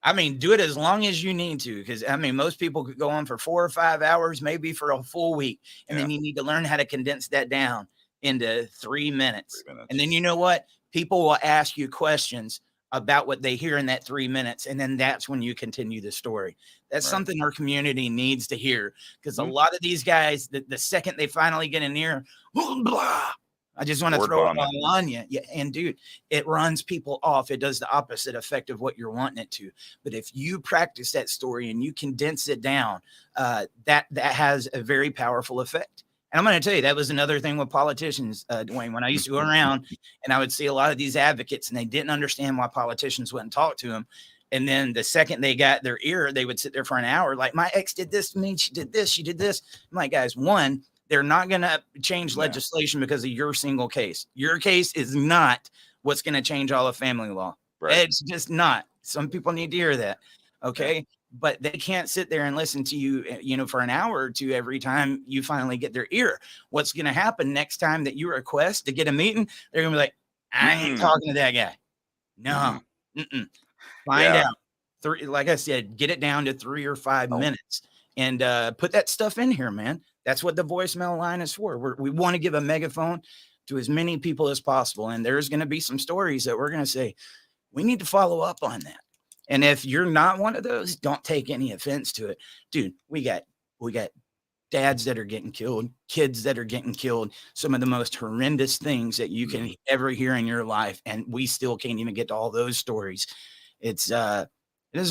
I mean, do it as long as you need to, because I mean, most people could go on for 4 or 5 hours, maybe for a full week. And then you need to learn how to condense that down into 3 minutes. 3 minutes. And then you know what? People will ask you questions about what they hear in that 3 minutes. And then that's when you continue the story. That's Right. something our community needs to hear, because Mhm. a lot of these guys, the second they finally get in here, blah, I just want to Word throw it vomit. all on you. Yeah, and dude, it runs people off. It does the opposite effect of what you're wanting it to. But if you practice that story and you condense it down, that has a very powerful effect. And I'm going to tell you, that was another thing with politicians, Dwayne. When I used to go around and I would see a lot of these advocates, and they didn't understand why politicians wouldn't talk to them. And then the second they got their ear, they would sit there for an hour, like, my ex did this to me. She did this. She did this. I'm like, guys, one, they're not going to change Yeah. legislation because of your single case. Your case is not what's going to change all of family law. Right. It's just not. Some people need to hear that. Okay. But they can't sit there and listen to you, for an hour or two every time you finally get their ear. What's going to happen next time that you request to get a meeting? They're going to be like, I ain't Mm. talking to that guy. No. Mm-mm. Find Yeah. out. Like I said, get it down to 3 or 5 Oh. minutes and put that stuff in here, man. That's what the voicemail line is for. We want to give a megaphone to as many people as possible. And there's going to be some stories that we're going to say, we need to follow up on that. And if you're not one of those, don't take any offense to it. Dude, we got dads that are getting killed, kids that are getting killed, some of the most horrendous things that you can ever hear in your life. And we still can't even get to all those stories. It is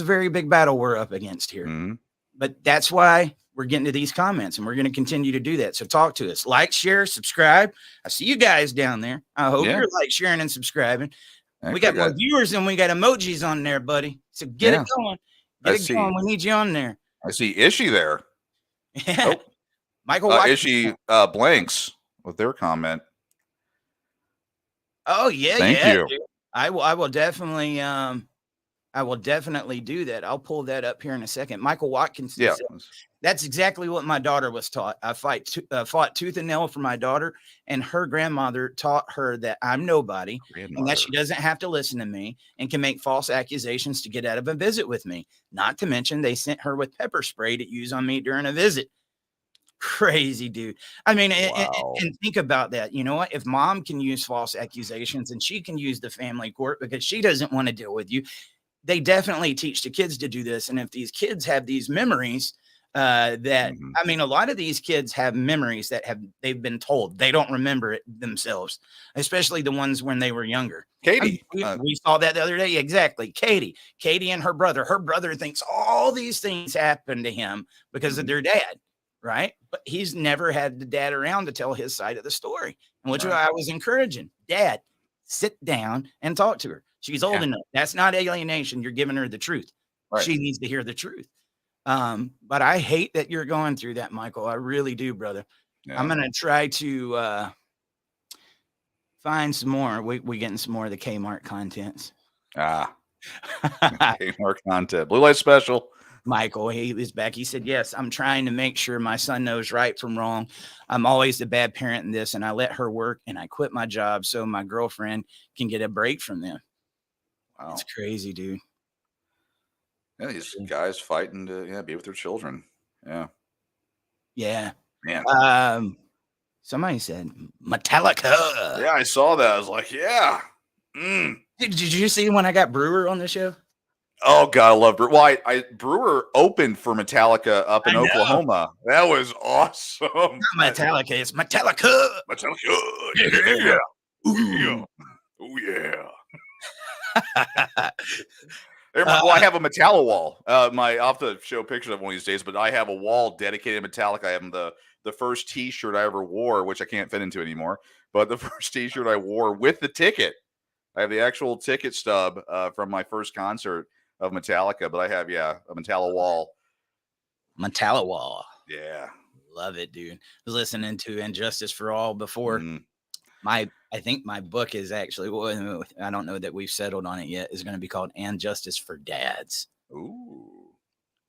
a very big battle we're up against here. Mhm. But that's why we're getting to these comments, and we're going to continue to do that. So talk to us, like, share, subscribe. I see you guys down there. I hope Yeah. you're like, sharing, and subscribing. We Actually, got more viewers than we got emojis on there, buddy. So get Yeah. it going. I Get it see. going. We need you on there. I see Ishi there. Yeah. Nope. Michael Watkins. Ishi blanks with their comment. Oh yeah, Thank yeah. you. Dude. I will definitely do that. I'll pull that up here in a second. Michael Watkins. Yeah. That's exactly what my daughter was taught. I fought tooth and nail for my daughter, and her grandmother taught her that I'm nobody and that she doesn't have to listen to me and can make false accusations to get out of a visit with me. Not to mention they sent her with pepper spray to use on me during a visit. Crazy, dude. I mean, Wow. and think about that. You know what? If mom can use false accusations and she can use the family court because she doesn't want to deal with you, they definitely teach the kids to do this. And if these kids have these memories That Mhm. I mean, a lot of these kids have memories that they've been told. They don't remember it themselves, especially the ones when they were younger. I mean, Katie. we saw that the other day. Exactly. Katie and her brother. Her brother thinks all these things happened to him because of Mhm. their dad, right? But he's never had the dad around to tell his side of the story, and which Right. I was encouraging. Dad, sit down and talk to her. She's old Yeah. enough. That's not alienation. You're giving her the truth. Right. She needs to hear the truth. But I hate that you're going through that, Michael. I really do, brother. I'm Yeah. gonna try to find some more. We getting some more of the Kmart contents. Ah, Kmart content. Blue light special. Michael, he was back. He said, "Yes, I'm trying to make sure my son knows right from wrong. I'm always the bad parent in this, and I let her work and I quit my job so my girlfriend can get a break from them." Wow. It's crazy, dude. Yeah, these guys fighting to be with their children. Yeah. Yeah. Man. Somebody said Metallica. Yeah, I saw that. I was like, yeah. Mm. Did you see when I got Brewer on the show? Oh God, I love Brewer. Well, Brewer opened for Metallica up in I know. Oklahoma. That was awesome. Not Metallica, it's Metallica. Metallica. Yeah. Yeah. Oh yeah. Well, I have a Metallica wall. I'll have to show pictures of one of these days, but I have a wall dedicated to Metallica. I have the first T-shirt I ever wore, which I can't fit into anymore. But the first T-shirt I wore with the ticket. I have the actual ticket stub from my first concert of Metallica. But I have a Metallica wall. Metallica wall. Yeah, love it, dude. Was listening to Injustice for All before. I think my book is actually, well, I don't know that we've settled on it yet, is going to be called And Justice for Dads. Ooh.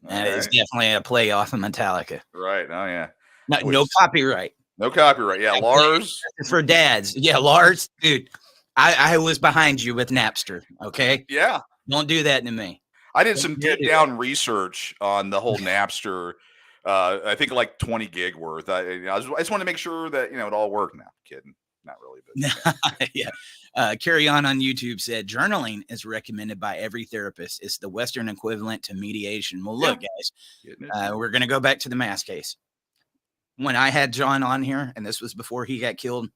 And it's definitely a play off of Metallica. Right. Oh, yeah. No copyright. No copyright. Yeah, Lars. For dads. Yeah, Lars, dude, I was behind you with Napster, okay? Yeah. Don't do that to me. I did some deep down research on the whole Napster. I think like 20 gig worth. I just wanted to make sure that, it all worked. No, kidding. Not really, but yeah. Carry on YouTube said journaling is recommended by every therapist. It's the Western equivalent to mediation. Well, look, guys, we're going to go back to the mass case. When I had John on here, and this was before he got killed,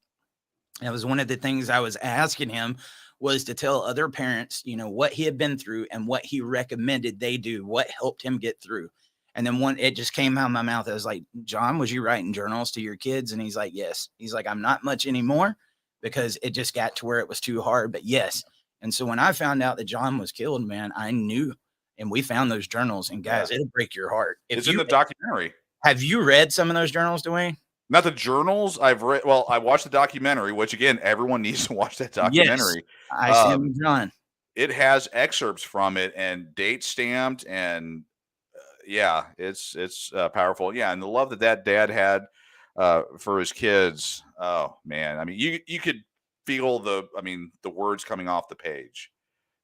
that was one of the things I was asking him was to tell other parents, what he had been through and what he recommended they do, what helped him get through. And then it just came out of my mouth. I was like, John, was you writing journals to your kids? And he's like, yes. He's like, I'm not much anymore because it just got to where it was too hard, but yes. And so when I found out that John was killed, man, I knew, and we found those journals, and guys, it'll break your heart. It's in the documentary. Have you read some of those journals, Dwayne? Not the journals I've read. Well, I watched the documentary, which again, everyone needs to watch that documentary. Yes, I see him, John. It has excerpts from it and date stamped, and it's powerful. Yeah, and the love that dad had for his kids. Oh man, I mean, you could feel the words coming off the page.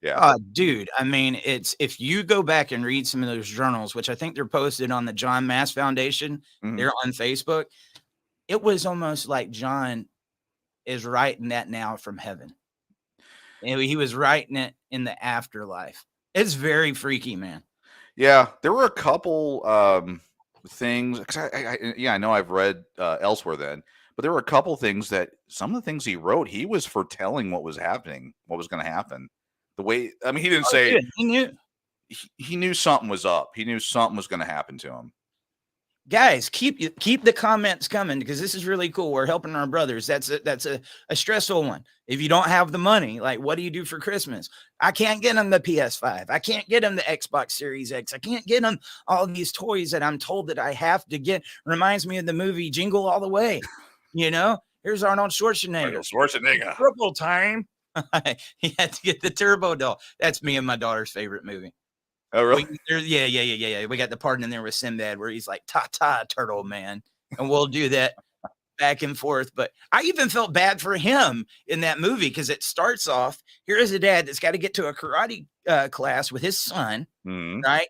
Yeah. Dude, I mean, if you go back and read some of those journals, which I think they're posted on the John Mass Foundation, they're on Facebook. It was almost like John is writing that now from heaven. And he was writing it in the afterlife. It's very freaky, man. Yeah, there were a couple things because I know I've read elsewhere then, but there were a couple things that some of the things he wrote, he was foretelling what was happening, what was going to happen. The way, he didn't say dude, he knew. He knew something was up. He knew something was going to happen to him. Guys, keep the comments coming because this is really cool. We're helping our brothers. That's a stressful one. If you don't have the money, like what do you do for Christmas? I can't get them the PS5. I can't get them the Xbox Series X. I can't get them all these toys that I'm told that I have to get. Reminds me of the movie Jingle All the Way. Here's Arnold Schwarzenegger. Purple time. He had to get the turbo doll. That's me and my daughter's favorite movie. Oh, really? Yeah. We got the part in there with Sinbad where he's like, ta, turtle man. And we'll do that back and forth. But I even felt bad for him in that movie because it starts off, here is a dad that's got to get to a karate class with his son, right?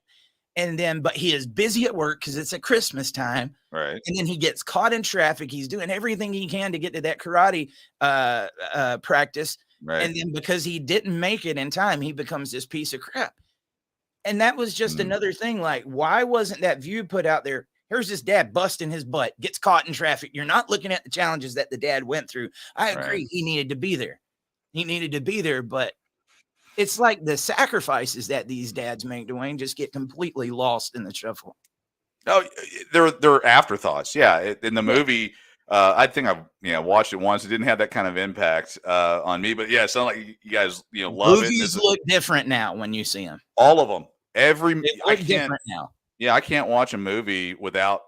And then, but he is busy at work because it's at Christmas time. Right. And then he gets caught in traffic. He's doing everything he can to get to that karate practice. Right. And then because he didn't make it in time, he becomes this piece of crap. And that was just another thing. Like, why wasn't that view put out there? Here's this dad busting his butt, gets caught in traffic. You're not looking at the challenges that the dad went through. I agree. Right. He needed to be there. He needed to be there. But it's like the sacrifices that these dads make, Dwayne, just get completely lost in the shuffle. Oh, they're afterthoughts. Yeah. In the movie, I think I've watched it once. It didn't have that kind of impact on me. But yeah, it sounds like you guys love it. Movies look different now when you see them. All of them. They I look can't. different now. Yeah, I can't watch a movie without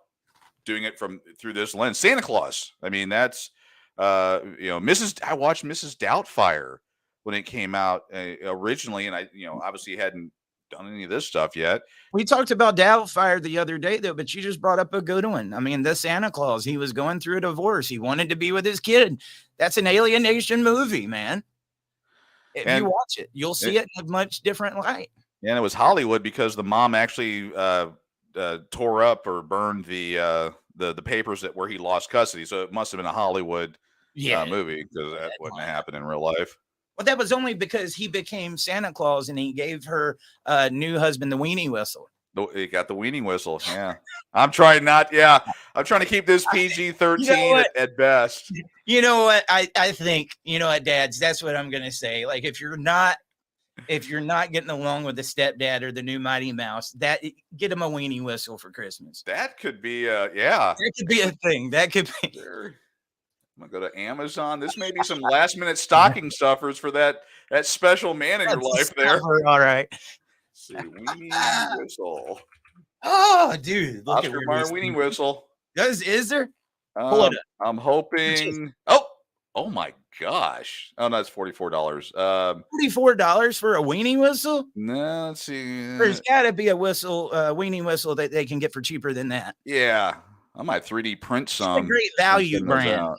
doing it through this lens. Santa Claus. I mean, that's I watched Mrs. Doubtfire when it came out originally, and I obviously hadn't done any of this stuff yet. We talked about Doubtfire the other day, though, but you just brought up a good one. I mean, the Santa Claus, he was going through a divorce. He wanted to be with his kid. That's an alienation movie, man. If you watch it, you'll see it in a much different light. And it was Hollywood because the mom actually tore up or burned the papers where he lost custody. So it must have been a Hollywood movie because that wouldn't have happened in real life. Well, that was only because he became Santa Claus and he gave her new husband the weenie whistle. He got the weenie whistle. Yeah. I'm trying to keep this PG-13 at best. You know what? I think, dads, that's what I'm going to say. Like, if you're not getting along with the stepdad or the new Mighty Mouse, get him a weenie whistle for Christmas. That could be That could be a thing. That could be. Sure. I'm gonna go to Amazon. This may be some last minute stocking stuffers for that special man in your life there. All right. Let's see, weenie whistle. Oh, dude. Look Oscar Mayer weenie whistle. Is there? Pull it up. I'm hoping. Oh my gosh. Oh, no, it's $44. $44 for a weenie whistle? No, let's see. There's got to be a weenie whistle that they can get for cheaper than that. Yeah, I might 3D print some. It's a great value brand.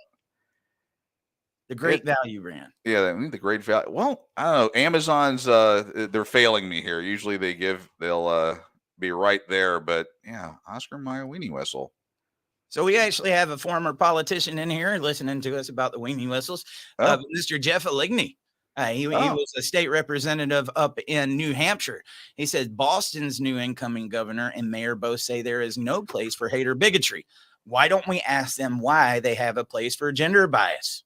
The great value brand. Yeah, the great value. Well, I don't know. Amazon's they're failing me here. Usually they'll be right there, but yeah, Oscar Mayer weenie whistle. So we actually have a former politician in here listening to us about the weenie whistles. Mr. Jeff Aligny. He was a state representative up in New Hampshire. He said Boston's new incoming governor and mayor both say there is no place for hate or bigotry. Why don't we ask them why they have a place for gender bias?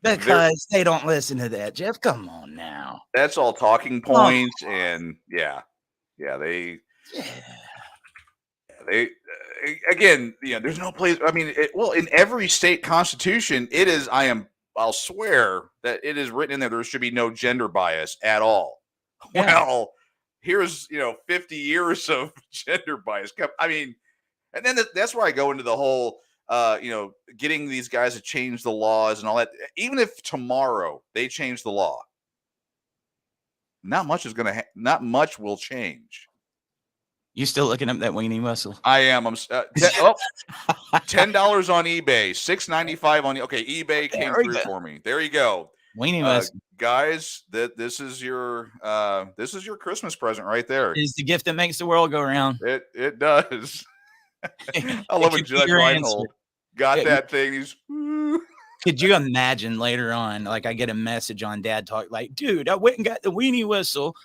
Because they don't listen to that, Jeff. Come on now. That's all talking points, and they again, there's no place. I mean, in every state constitution, it is. I'll swear that it is written in there should be no gender bias at all. Yeah. Well, here's 50 years of gender bias. I mean, and then that's where I go into the whole. Getting these guys to change the laws and all that. Even if tomorrow they change the law, not much will change. You still looking up that weenie whistle? I am. I'm $10 on eBay, $6.95 on eBay came through for me. There you go. Weenie whistle. Guys, this is your Christmas present right there. It's the gift that makes the world go round. It does. I love when Judge Reinhold got that thing. He's could you imagine later on, like I get a message on Dad Talk, like, dude, I went and got the weenie whistle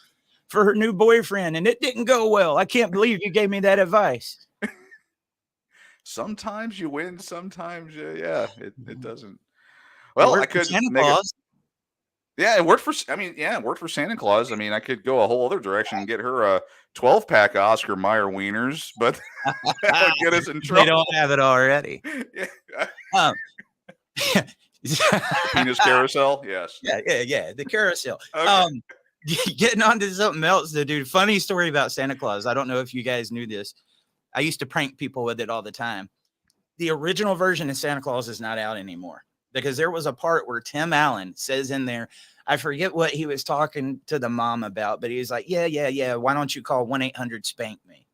for her new boyfriend and it didn't go well. I can't believe you gave me that advice. Sometimes you win, sometimes it doesn't. Well, I could Santa Claus. Yeah, it worked for Santa Claus. I mean, I could go a whole other direction and get her a 12-pack of Oscar Mayer wieners, but that would get us in trouble. They don't have it already. Penis carousel? Yes. Yeah, the carousel. Okay. Getting on to something else, though, dude. Funny story about Santa Claus. I don't know if you guys knew this. I used to prank people with it all the time. The original version of Santa Claus is not out anymore. Because there was a part where Tim Allen says in there, I forget what he was talking to the mom about, but he was like, yeah. Why don't you call 1-800-SPANK-ME?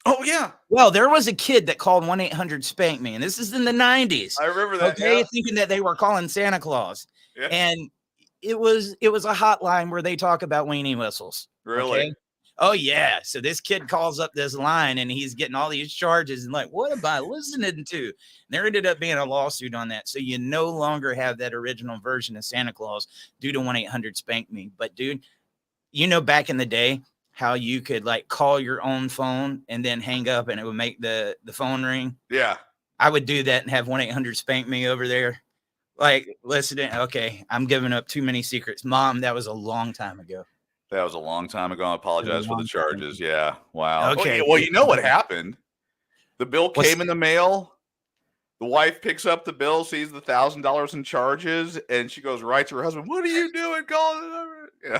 Oh, yeah. Well, there was a kid that called 1-800-SPANK-ME, and this is in the 90s. I remember that. Okay, thinking that they were calling Santa Claus. Yeah. And it was a hotline where they talk about weenie whistles. Really? Okay? Oh, yeah. So this kid calls up this line and he's getting all these charges and like, what am I listening to? And there ended up being a lawsuit on that. So you no longer have that original version of Santa Claus due to 1-800-SPANK-ME. But dude, You know, back in the day, how you could like call your own phone and then hang up and it would make the phone ring. Yeah. I would do that and have 1-800 spank me over there. Like, listening. Okay, I'm giving up too many secrets. Mom, that was a long time ago. That was a long time ago. I apologize for the long time charges. Yeah. Wow. Okay. Well, you know what happened? The bill What's- came in the mail. The wife picks up the bill, sees the $1,000 in charges, and she goes right to her husband. What are you doing? Calling the number? Yeah.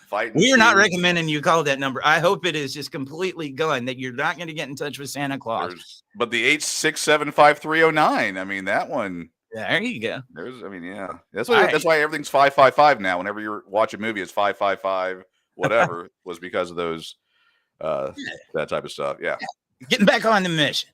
Fighting. We are not sues. recommending you call that number. I hope it is just completely gone, that you're not going to get in touch with Santa Claus. But the 8675309. I mean, that one. There you go. I mean, yeah. That's Right. why everything's 555 now. Whenever you watch a movie, it's 555, whatever, was because of those that type of stuff. Yeah. Getting back on the mission.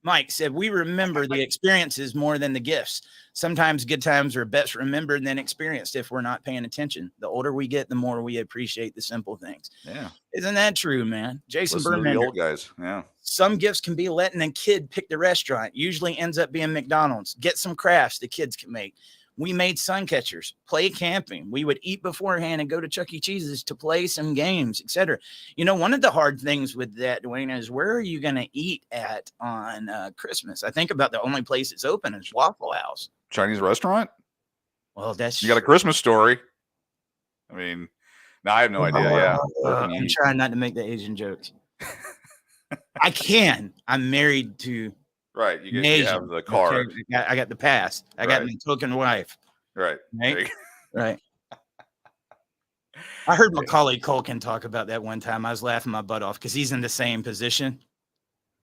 Mike said, we remember the experiences more than the gifts. Sometimes good times are best remembered than experienced if we're not paying attention. The older we get, the more we appreciate the simple things. Yeah. Isn't that true, man? Jason Listen to the Berman. old guys. Yeah. Some gifts can be letting a kid pick the restaurant. Usually ends up being McDonald's. Get some crafts the kids can make. We made sun catchers, play camping. We would eat beforehand and go to Chuck E. Cheese's to play some games, etc. You know, one of the hard things with that, Dwayne, is where are you going to eat at on Christmas? I think about the only place it's open is Waffle House. Chinese restaurant? Well, that's You got a Christmas story. I mean, no, I have no idea. Yeah. I'm trying not to make the Asian jokes. I can. I'm married to Right. You Asian. have the card. Okay, I got the pass. I got Right. my token wife. Right. Right. There you- Right. I heard Macaulay Culkin talk about that one time. I was laughing my butt off because he's in the same position.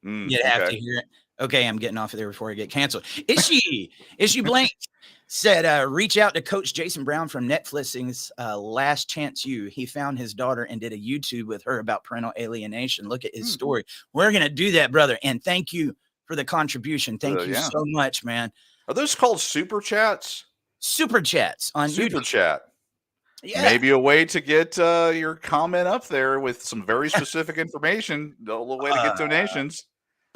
You'd have to okay. hear it. Okay, I'm getting off of there before I get canceled. Is she Blank said, reach out to Coach Jason Brown from Netflix's Last Chance U. He found his daughter and did a YouTube with her about parental alienation. Look at his story. We're going to do that, brother. And thank you for the contribution. Thank you yeah. so much, man. Are those called super chats? Super chats on Super YouTube. chat. Yeah. Maybe a way to get your comment up there with some very specific information. A little way to get donations.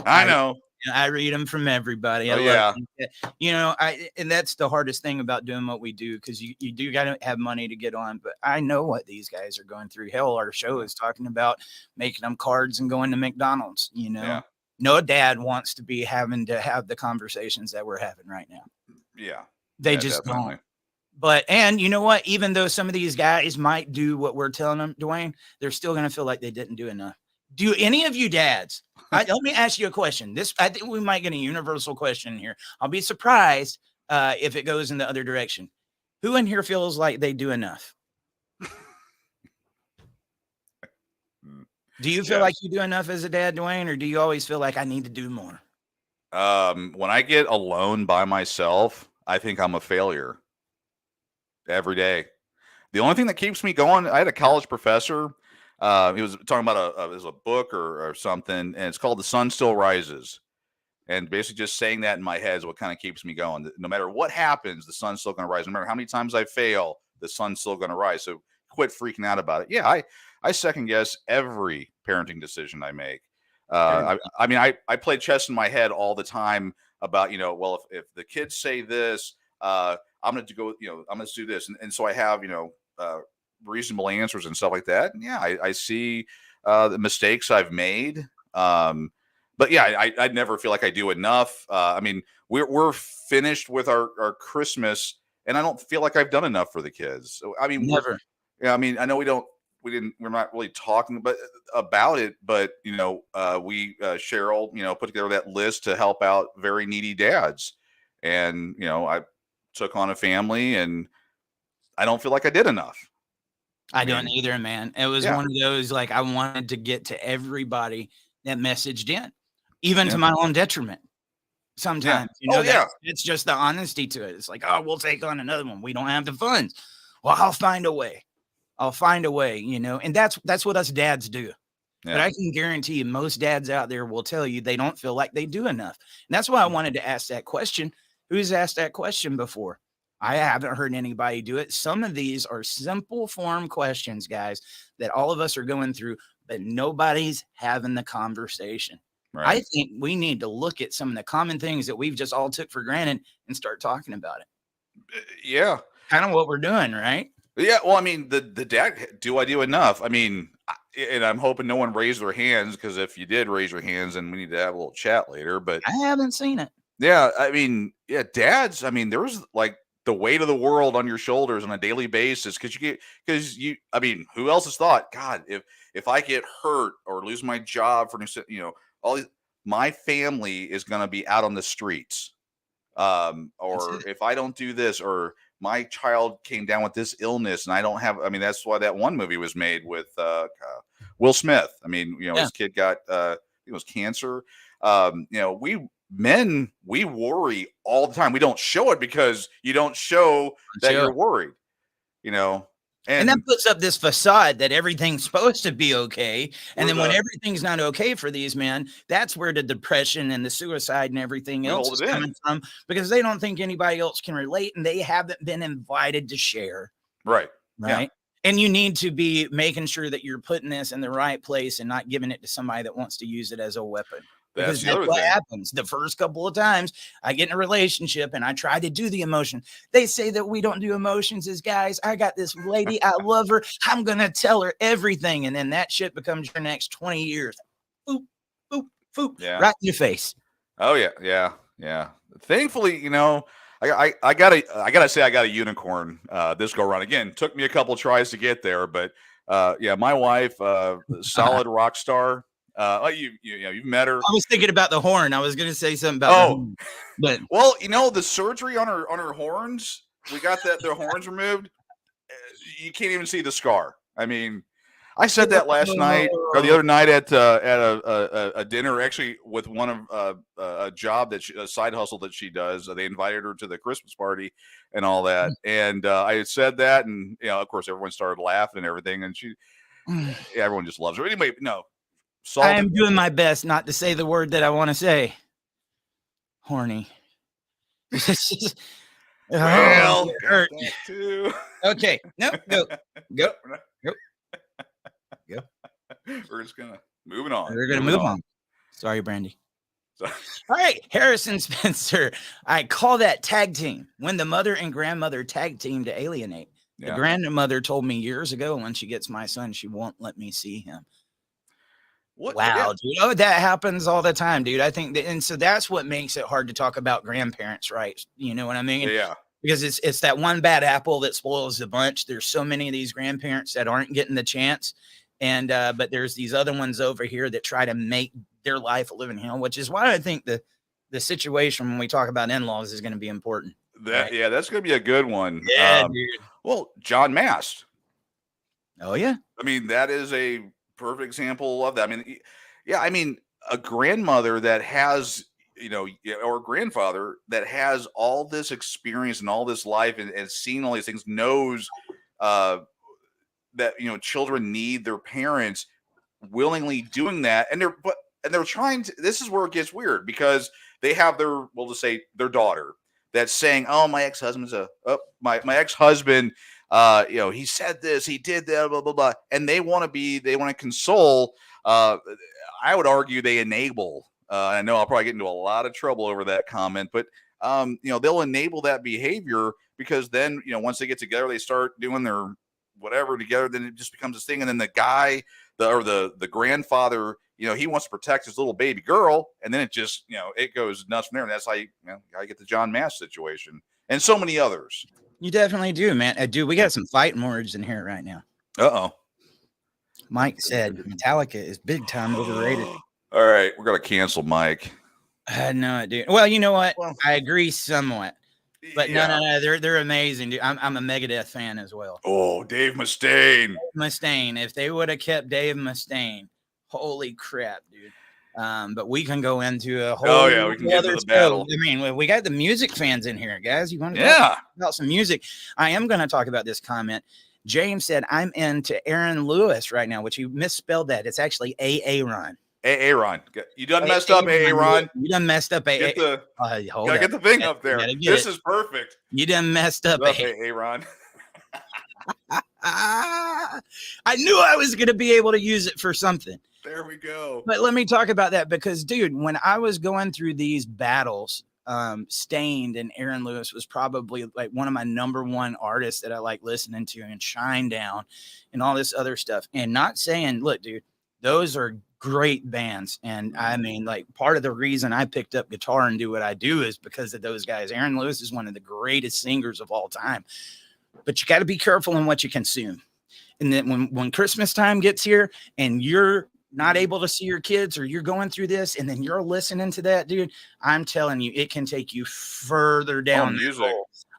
I know. I read them from everybody. I Oh, love them. You know, and that's the hardest thing about doing what we do, because you do got to have money to get on. But I know what these guys are going through. Hell, our show is talking about making them cards and going to McDonald's. You know, Yeah. no dad wants to be having to have the conversations that we're having right now. Yeah. They Yeah, just definitely. don't. But, and you know what? Even though some of these guys might do what we're telling them, Dwayne, they're still going to feel like they didn't do enough. Do any of you dads, let me ask you a question. I think we might get a universal question here. I'll be surprised if it goes in the other direction. Who in here feels like they do enough? Do you feel Yes. like you do enough as a dad, Dwayne, or do you always feel like I need to do more? When I get alone by myself, I think I'm a failure every day. The only thing that keeps me going, I had a college professor. He was talking about it was a book or something, and it's called The Sun Still Rises. And basically just saying that in my head is what kind of keeps me going. No matter what happens, the sun's still going to rise. No matter how many times I fail, the sun's still going to rise. So quit freaking out about it. Yeah, I second guess every parenting decision I make. I mean, I play chess in my head all the time about, well, if the kids say this, I'm going to go, I'm going to do this. And so I have, reasonable answers and stuff like that. And yeah, I see the mistakes I've made. But yeah, I never feel like I do enough. I mean, we're finished with our Christmas, and I don't feel like I've done enough for the kids. So, I mean, Never. yeah, I mean, I know we're not really talking about it, but we Cheryl, put together that list to help out very needy dads, and I took on a family, and I don't feel like I did enough. I don't either, man. It was one of those, like, I wanted to get to everybody that messaged in, even to my own detriment. Sometimes, it's just the honesty to it. It's like, oh, we'll take on another one. We don't have the funds. Well, I'll find a way. And that's what us dads do. Yeah. But I can guarantee you, most dads out there will tell you they don't feel like they do enough. And that's why I wanted to ask that question. Who's asked that question before? I haven't heard anybody do it. Some of these are simple form questions, guys, that all of us are going through, but nobody's having the conversation. Right. I think we need to look at some of the common things that we've just all took for granted and start talking about it. Yeah. Kind of what we're doing, right? Yeah, well, I mean, the dad. Do I do enough? I mean, and I'm hoping no one raised their hands, because if you did raise your hands, then we need to have a little chat later. But I haven't seen it. yeah, I mean, yeah, dads. I mean, there's like the weight of the world on your shoulders on a daily basis, I mean, who else has thought, God, if I get hurt or lose my job for all these, my family is going to be out on the streets, or if I don't do this, or my child came down with this illness and I don't have. I mean, that's why that one movie was made with Will Smith. I mean, his kid got it was cancer. We worry all the time. We don't show it because you don't show that you're worried, and that puts up this facade that everything's supposed to be okay. And then when everything's not okay for these men, that's where the depression and the suicide and everything else is coming from, because they don't think anybody else can relate and they haven't been invited to share. Right. Yeah. And you need to be making sure that you're putting this in the right place and not giving it to somebody that wants to use it as a weapon. Because that's what happens. The first couple of times I get in a relationship and I try to do the emotion. They say that we don't do emotions as guys. I got this lady. I love her. I'm going to tell her everything. And then that shit becomes your next 20 years. Boop, boop, boop. Yeah. Right in your face. Oh, yeah. Yeah. Yeah. Thankfully, I gotta say I got a unicorn this go around. Again, took me a couple tries to get there, but my wife, solid rock star. You've met her. I was thinking about the horn. I was going to say something about but well, the surgery on her horns, we got their horns removed. You can't even see the scar. I mean, I said that last night or the other night at a dinner, actually, with one of a job a side hustle that she does. They invited her to the Christmas party and all that, and I had said that, and of course, everyone started laughing and everything, and everyone just loves her. Anyway, no. I am doing my best not to say the word that I want to say. Horny. Well, hurt. Okay. No, go. We're just moving on. We're gonna move on. Sorry, Brandy. All right, Harrison Spencer. I call that tag team. When the mother and grandmother tag team to alienate. The grandmother told me years ago, when she gets my son, she won't let me see him. Wow, dude. That happens all the time, dude. I think and so that's what makes it hard to talk about grandparents' rights. You know what I mean? Yeah. Because it's that one bad apple that spoils the bunch. There's so many of these grandparents that aren't getting the chance. And but there's these other ones over here that try to make their life a living hell, which is why I think the situation when we talk about in-laws is going to be important. That's going to be a good one. Yeah, dude. Well, John Mast. Oh, yeah. I mean, that is a perfect example of that. I mean, a grandmother that has, or a grandfather that has all this experience and all this life and seen all these things, knows that children need their parents, willingly doing that, and they're trying to. This is where it gets weird, because they have we'll just say their daughter that's saying, "Oh, my ex-husband's my ex-husband. He said this, he did that, blah blah blah," and they want to console. I would argue they enable. I know I'll probably get into a lot of trouble over that comment, but they'll enable that behavior, because then once they get together, they start doing their whatever together. Then it just becomes this thing, and then the guy, the grandfather, he wants to protect his little baby girl, and then it just it goes nuts from there. And that's how you get the John Mast situation, and so many others. You definitely do, man. Dude, we got some fighting words in here right now. Uh-oh. Mike said Metallica is big time overrated. All right, we're gonna cancel Mike. No, dude. Well, you know what? I agree somewhat. But no, they're amazing, dude. I'm a Megadeth fan as well. Oh, Dave Mustaine. If they would have kept Dave Mustaine, holy crap, dude. But we can go into a whole we can get into the battle. I mean, we got the music fans in here, guys. You want to talk about some music? I am going to talk about this comment. James said, I'm into Aaron Lewis right now, which you misspelled that. It's actually Aaron. Aaron. You done messed up, Aaron. You done messed up, Aaron. Gotta get the thing up there. This is perfect. You done messed up, Aaron. I knew I was going to be able to use it for something. There we go. But let me talk about that, because, dude, when I was going through these battles Stained and Aaron Lewis was probably like one of my number one artists that I like listening to, and Shinedown and all this other stuff. And not saying, look, dude, those are great bands. And I mean, like, part of the reason I picked up guitar and do what I do is because of those guys. Aaron Lewis is one of the greatest singers of all time, but you got to be careful in what you consume. And then when Christmas time gets here and you're not able to see your kids, or you're going through this and then you're listening to that, dude, I'm telling you, it can take you further down. Music.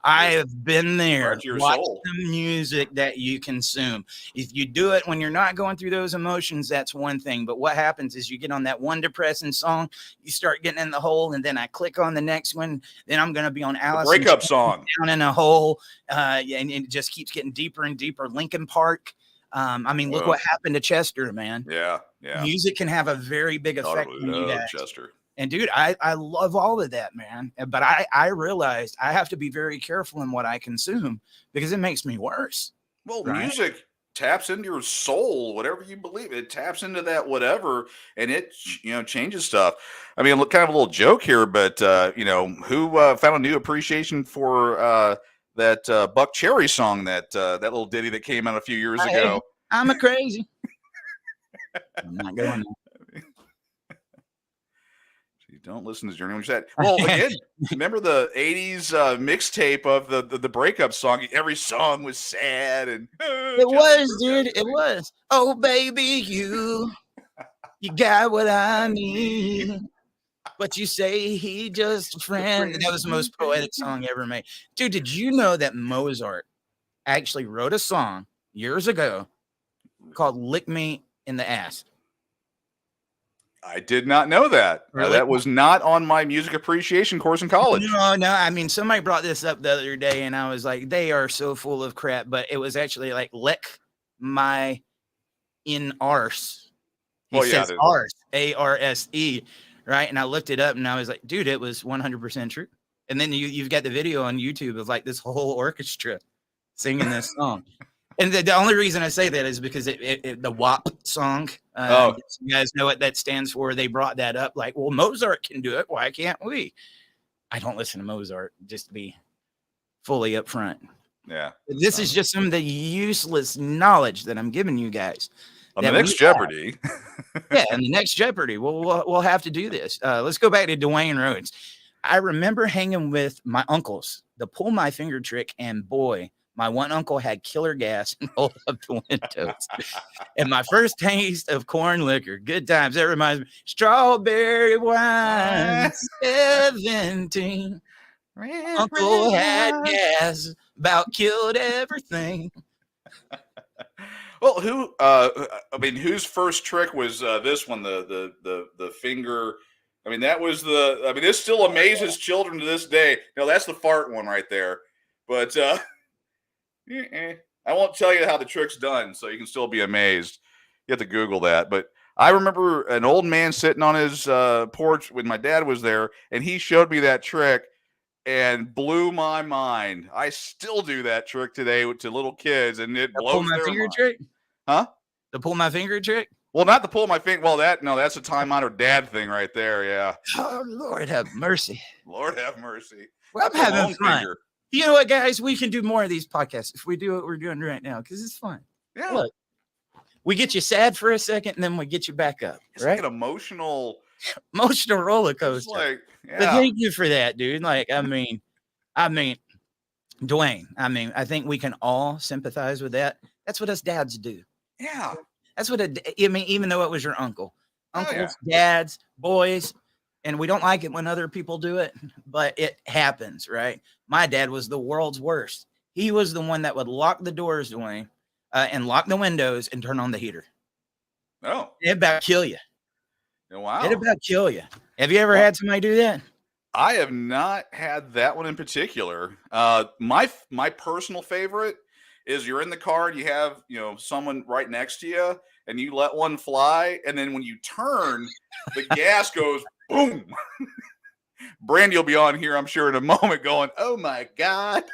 I have been there. Right to your Watch soul. the music that you consume. If you do it when you're not going through those emotions, that's one thing. But what happens is you get on that one depressing song, you start getting in the hole, and then I click on the next one. Then I'm going to be on Alice Breakup song. down in a hole, and it just keeps getting deeper and deeper. Linkin Park. I mean, look what happened to Chester, man. Yeah. Music can have a very big effect on you guys. Chester. And dude, I love all of that, man. But I realized I have to be very careful in what I consume because it makes me worse. Well, Right. music taps into your soul, whatever you believe. It taps into that whatever, and it changes stuff. I mean, kind of a little joke here, but who found a new appreciation for that Buck Cherry song, that little ditty that came out a few years ago? I'm a crazy. I'm not going there. Don't listen to Journey when you said. Well, again, remember the '80s mixtape of the breakup song? Every song was sad, and It was, dude. It was. Oh, baby, you got what I need. But you say he just a friend. That was the most poetic song ever made. Dude, did you know that Mozart actually wrote a song years ago called Lick Me in the Ass? I did not know that. Really? That was not on my music appreciation course in college. No. I mean, somebody brought this up the other day, and I was like, they are so full of crap. But it was actually like lick my in arse. He says arse, A-R-S-E, right? And I looked it up, and I was like, dude, it was 100% true. And then you've got the video on YouTube of like this whole orchestra singing this song. And the only reason I say that is because the WAP song, you guys know what that stands for. They brought that up like, well, Mozart can do it. Why can't we? I don't listen to Mozart, just to be fully upfront. Yeah. This is just some of the useless knowledge that I'm giving you guys. On the next Jeopardy. Yeah, and the next Jeopardy, we'll have to do this. Let's go back to Dwayne Rhodes. I remember hanging with my uncles, the pull my finger trick, and boy, my one uncle had killer gas and rolled up the windows. And my first taste of corn liquor, good times. That reminds me, strawberry wine, 17. Uncle had gas, about killed everything. Well, whose first trick was this one? The finger. I mean, that was this still amazes children to this day. No, that's the fart one right there. But I won't tell you how the trick's done, so you can still be amazed. You have to Google that. But I remember an old man sitting on his porch when my dad was there, and he showed me that trick and blew my mind. I still do that trick today to little kids, and it blows their mind. Trick? Huh? The pull my finger trick? Well, not the pull my finger. Well, that's a time-honored dad thing right there. Yeah. Oh, Lord have mercy. Lord have mercy. Well, I'm That's a having long fun. finger. You know what, guys? We can do more of these podcasts if we do what we're doing right now because it's fun. Yeah. Look, we get you sad for a second and then we get you back up. It's right? like an emotional roller it's coaster. like, But yeah. thank you for that, dude. Like, I mean, Dwayne, I think we can all sympathize with that. That's what us dads do. Yeah. That's what even though it was your uncles, yeah. dads, boys, and we don't like it when other people do it, but it happens, right? My dad was the world's worst. He was the one that would lock the doors, Dwayne, and lock the windows and turn on the heater. Oh. It about kill you. Wow. It about kill you. Have you ever had somebody do that? I have not had that one in particular. My personal favorite is you're in the car and you have, someone right next to you and you let one fly. And then when you turn, the gas goes boom. Brandy will be on here, I'm sure, in a moment going, oh my God.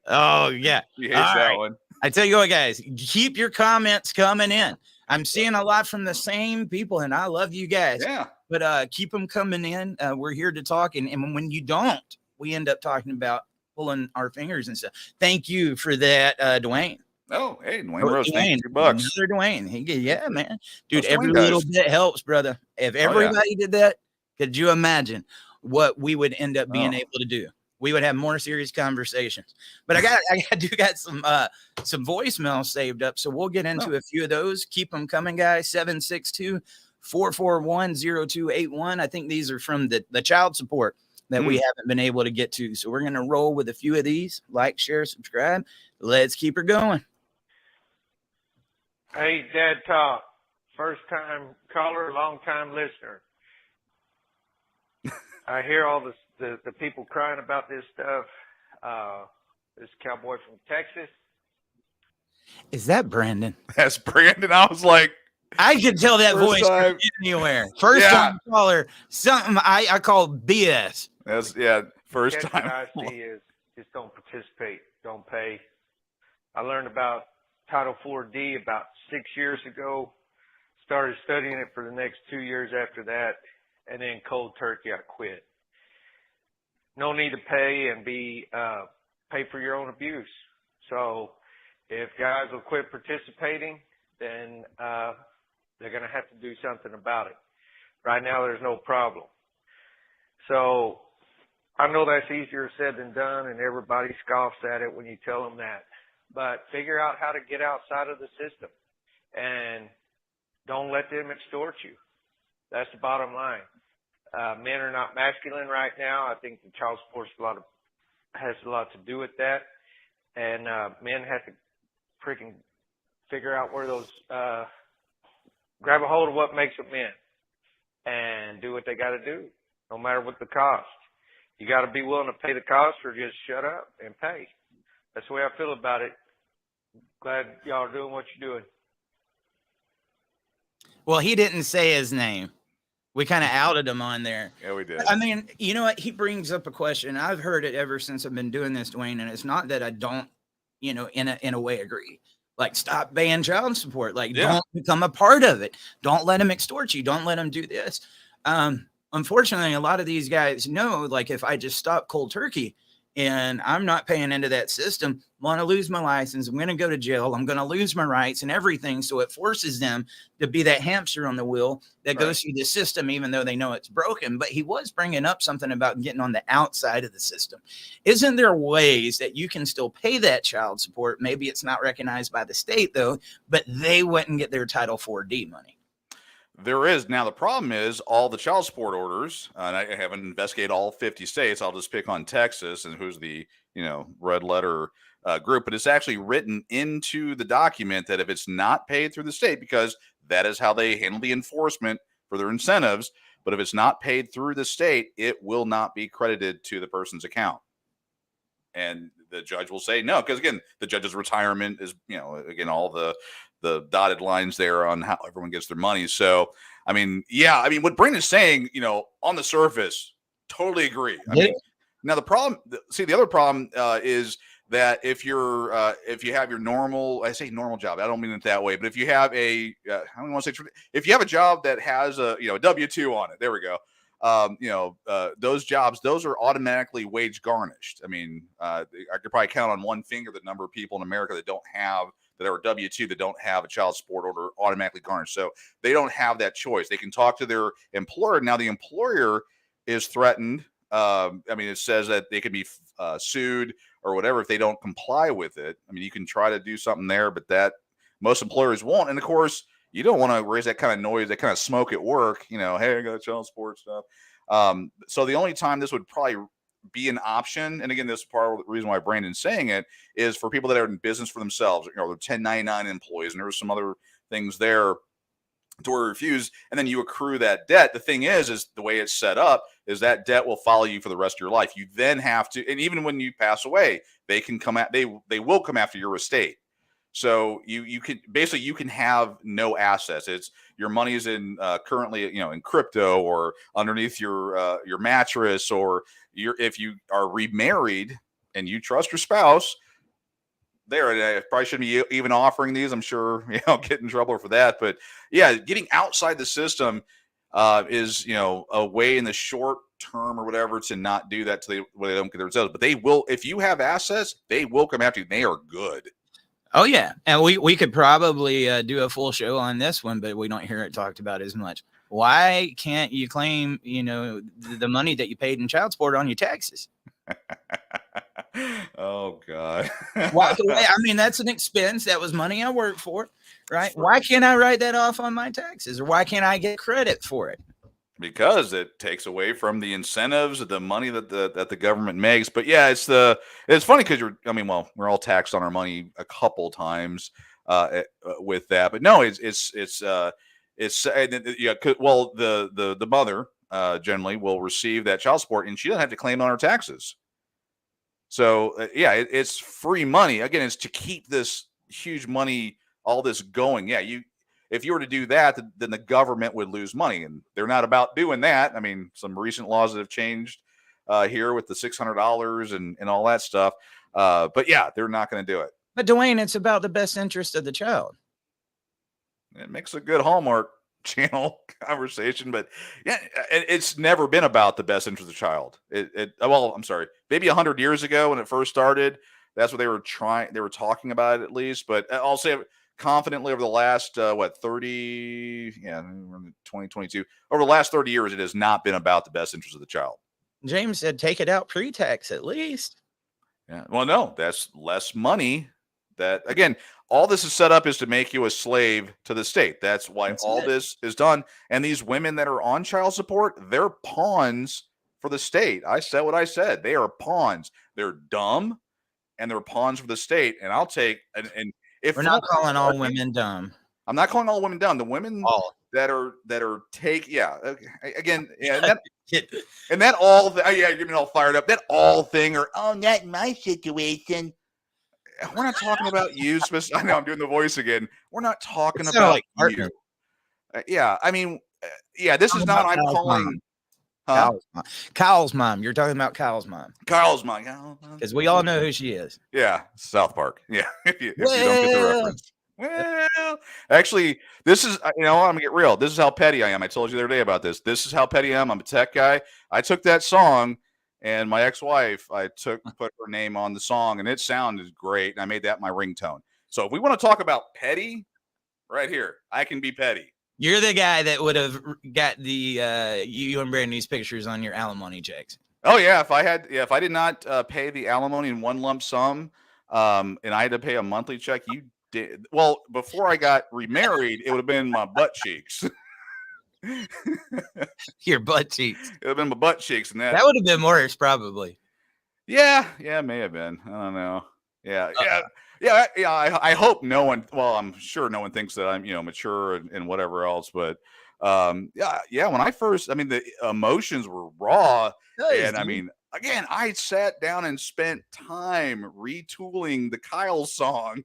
Oh, yeah. She hates that one. I tell you what, guys, keep your comments coming in. I'm seeing a lot from the same people, and I love you guys. Yeah. But keep them coming in. We're here to talk. And when you don't, we end up talking about pulling our fingers and stuff. Thank you for that, Dwayne. Oh, hey, Dwayne Rose, thank you, $2. Another Dwayne. Yeah, man. Dude, Those every Dwayne little guys. bit helps, brother. If everybody did that, could you imagine what we would end up being able to do? We would have more serious conversations. But I do got some voicemails saved up, so we'll get into a few of those. Keep them coming, guys. 762-441-0281. I think these are from the child support that we haven't been able to get to. So we're going to roll with a few of these. Like, share, subscribe. Let's keep her going. Hey, Dad Talk. First time caller, long time listener. I hear all the people crying about this stuff. This cowboy from Texas. Is that Brandon? That's Brandon. I was like, I could tell that First voice time. from anywhere. First time caller, something I call BS. That's first Catch time. What I see is just don't participate, don't pay. I learned about Title 4D about 6 years ago. Started studying it for the next 2 years after that, and then cold turkey, I quit. No need to pay and pay for your own abuse. So if guys will quit participating, then they're going to have to do something about it. Right now, there's no problem. So I know that's easier said than done, and everybody scoffs at it when you tell them that. But figure out how to get outside of the system and don't let them extort you. That's the bottom line. Men are not masculine right now. I think the child support has a lot to do with that. And men have to freaking figure out where those, grab a hold of what makes them men and do what they got to do, no matter what the cost. You got to be willing to pay the cost or just shut up and pay. That's the way I feel about it. Glad y'all are doing what you're doing. Well, he didn't say his name. We kind of outed him on there. Yeah, we did. I mean, you know what? He brings up a question. I've heard it ever since I've been doing this, Dwayne, and it's not that I don't, in a way agree. Like, stop paying child support. Like, don't become a part of it. Don't let him extort you. Don't let him do this. Unfortunately, a lot of these guys know, like, if I just stop cold turkey and I'm not paying into that system, I'm going to lose my license. I'm going to go to jail. I'm going to lose my rights and everything. So it forces them to be that hamster on the wheel that goes through the system, even though they know it's broken. But he was bringing up something about getting on the outside of the system. Isn't there ways that you can still pay that child support? Maybe it's not recognized by the state, though, but they wouldn't get their Title 4D money. There is. Now, the problem is all the child support orders, and I haven't investigated all 50 states. I'll just pick on Texas and who's the, red letter group. But it's actually written into the document that if it's not paid through the state, because that is how they handle the enforcement for their incentives. But if it's not paid through the state, it will not be credited to the person's account. And the judge will say no, because, again, the judge's retirement is, all the dotted lines there on how everyone gets their money. So, what Brandon's saying, on the surface, totally agree. Now the other problem is that if you have your normal, I say normal job, I don't mean it that way, but if you have if you have a job that has a W-2 on it, there we go. Those jobs, those are automatically wage garnished. I could probably count on one finger the number of people in America that are W-2 that don't have a child support order automatically garnished. So they don't have that choice. They can talk to their employer. Now the employer is threatened. It says that they could be sued or whatever if they don't comply with it. You can try to do something there, but that most employers won't. And of course, you don't want to raise that kind of noise, that kind of smoke at work. Hey, I got child support stuff. So the only time this would probably be an option, and again, this is part of the reason why Brandon's saying it, is for people that are in business for themselves, they're 1099 employees, and there were some other things there to where refuse, and then you accrue that debt. The thing is the way it's set up is that debt will follow you for the rest of your life. You then have to, and even when you pass away, they will come after your estate. So you can have no assets. It's your money is in currently in crypto or underneath your mattress, or if you are remarried and you trust your spouse. I probably shouldn't be even offering these. I'm sure get in trouble for that. But yeah, getting outside the system, is, a way in the short term or whatever to not do that till they don't get their results. But they will, if you have assets, they will come after you. They are good. Oh yeah, and we could probably do a full show on this one, but we don't hear it talked about as much. Why can't you claim, the money that you paid in child support on your taxes? Oh God. Why? I mean, that's an expense. That was money I worked for, right? Why can't I write that off on my taxes, or why can't I get credit for it? Because it takes away from the incentives of the money that the government makes. But yeah, it's funny because we're all taxed on our money a couple times with that. But no, the mother generally will receive that child support, and she doesn't have to claim it on her taxes. So it's free money. Again, it's to keep this huge money, all this going. Yeah, if you were to do that, then the government would lose money, and they're not about doing that. I mean, some recent laws that have changed here with the $600 and all that stuff. But yeah, they're not going to do it. But Dwayne, it's about the best interest of the child. It makes a good Hallmark Channel conversation, but yeah, it's never been about the best interest of the child. I'm sorry, maybe 100 years ago when it first started, that's what they were talking about it at least. But I'll say confidently over the last 2022, over the last 30 years, it has not been about the best interest of the child. James said take it out pre-tax at least. Yeah, well, no, that's less money. That, again, all this is set up is to make you a slave to the state. That's why this is done. And these women that are on child support, they're pawns for the state. I said what I said. They are pawns. They're dumb, and they're pawns for the state. And I'll take and if we're not calling all women dumb. I'm not calling all women dumb. The women that are again, yeah, and that all you're getting all fired up. That all thing or not in my situation. We're not talking about you. I know I'm doing the voice again. We're not talking about you. This is not. I'm calling. Kyle's mom. You're talking about Kyle's mom. Kyle's mom. Because we all know who she is. Yeah, South Park. Yeah, if you don't get the reference. Well, actually, this is, I'm going to get real. This is how petty I am. I told you the other day about this. This is how petty I am. I'm a tech guy. I took that song, and my ex-wife, put her name on the song, and it sounded great, and I made that my ringtone. So if we want to talk about petty, right here, I can be petty. You're the guy that would have got the you and Brandy's pictures on your alimony checks. Oh yeah, if I did not pay the alimony in one lump sum, and I had to pay a monthly check, you did. Well, before I got remarried, it would have been my butt cheeks. Your butt cheeks. It would have been my butt cheeks, and that would have been worse, probably. Yeah, it may have been. I don't know. Yeah. I hope no one. Well, I'm sure no one thinks that I'm, mature and whatever else. But when I first, the emotions were raw, and again, I sat down and spent time retooling the Kyle song,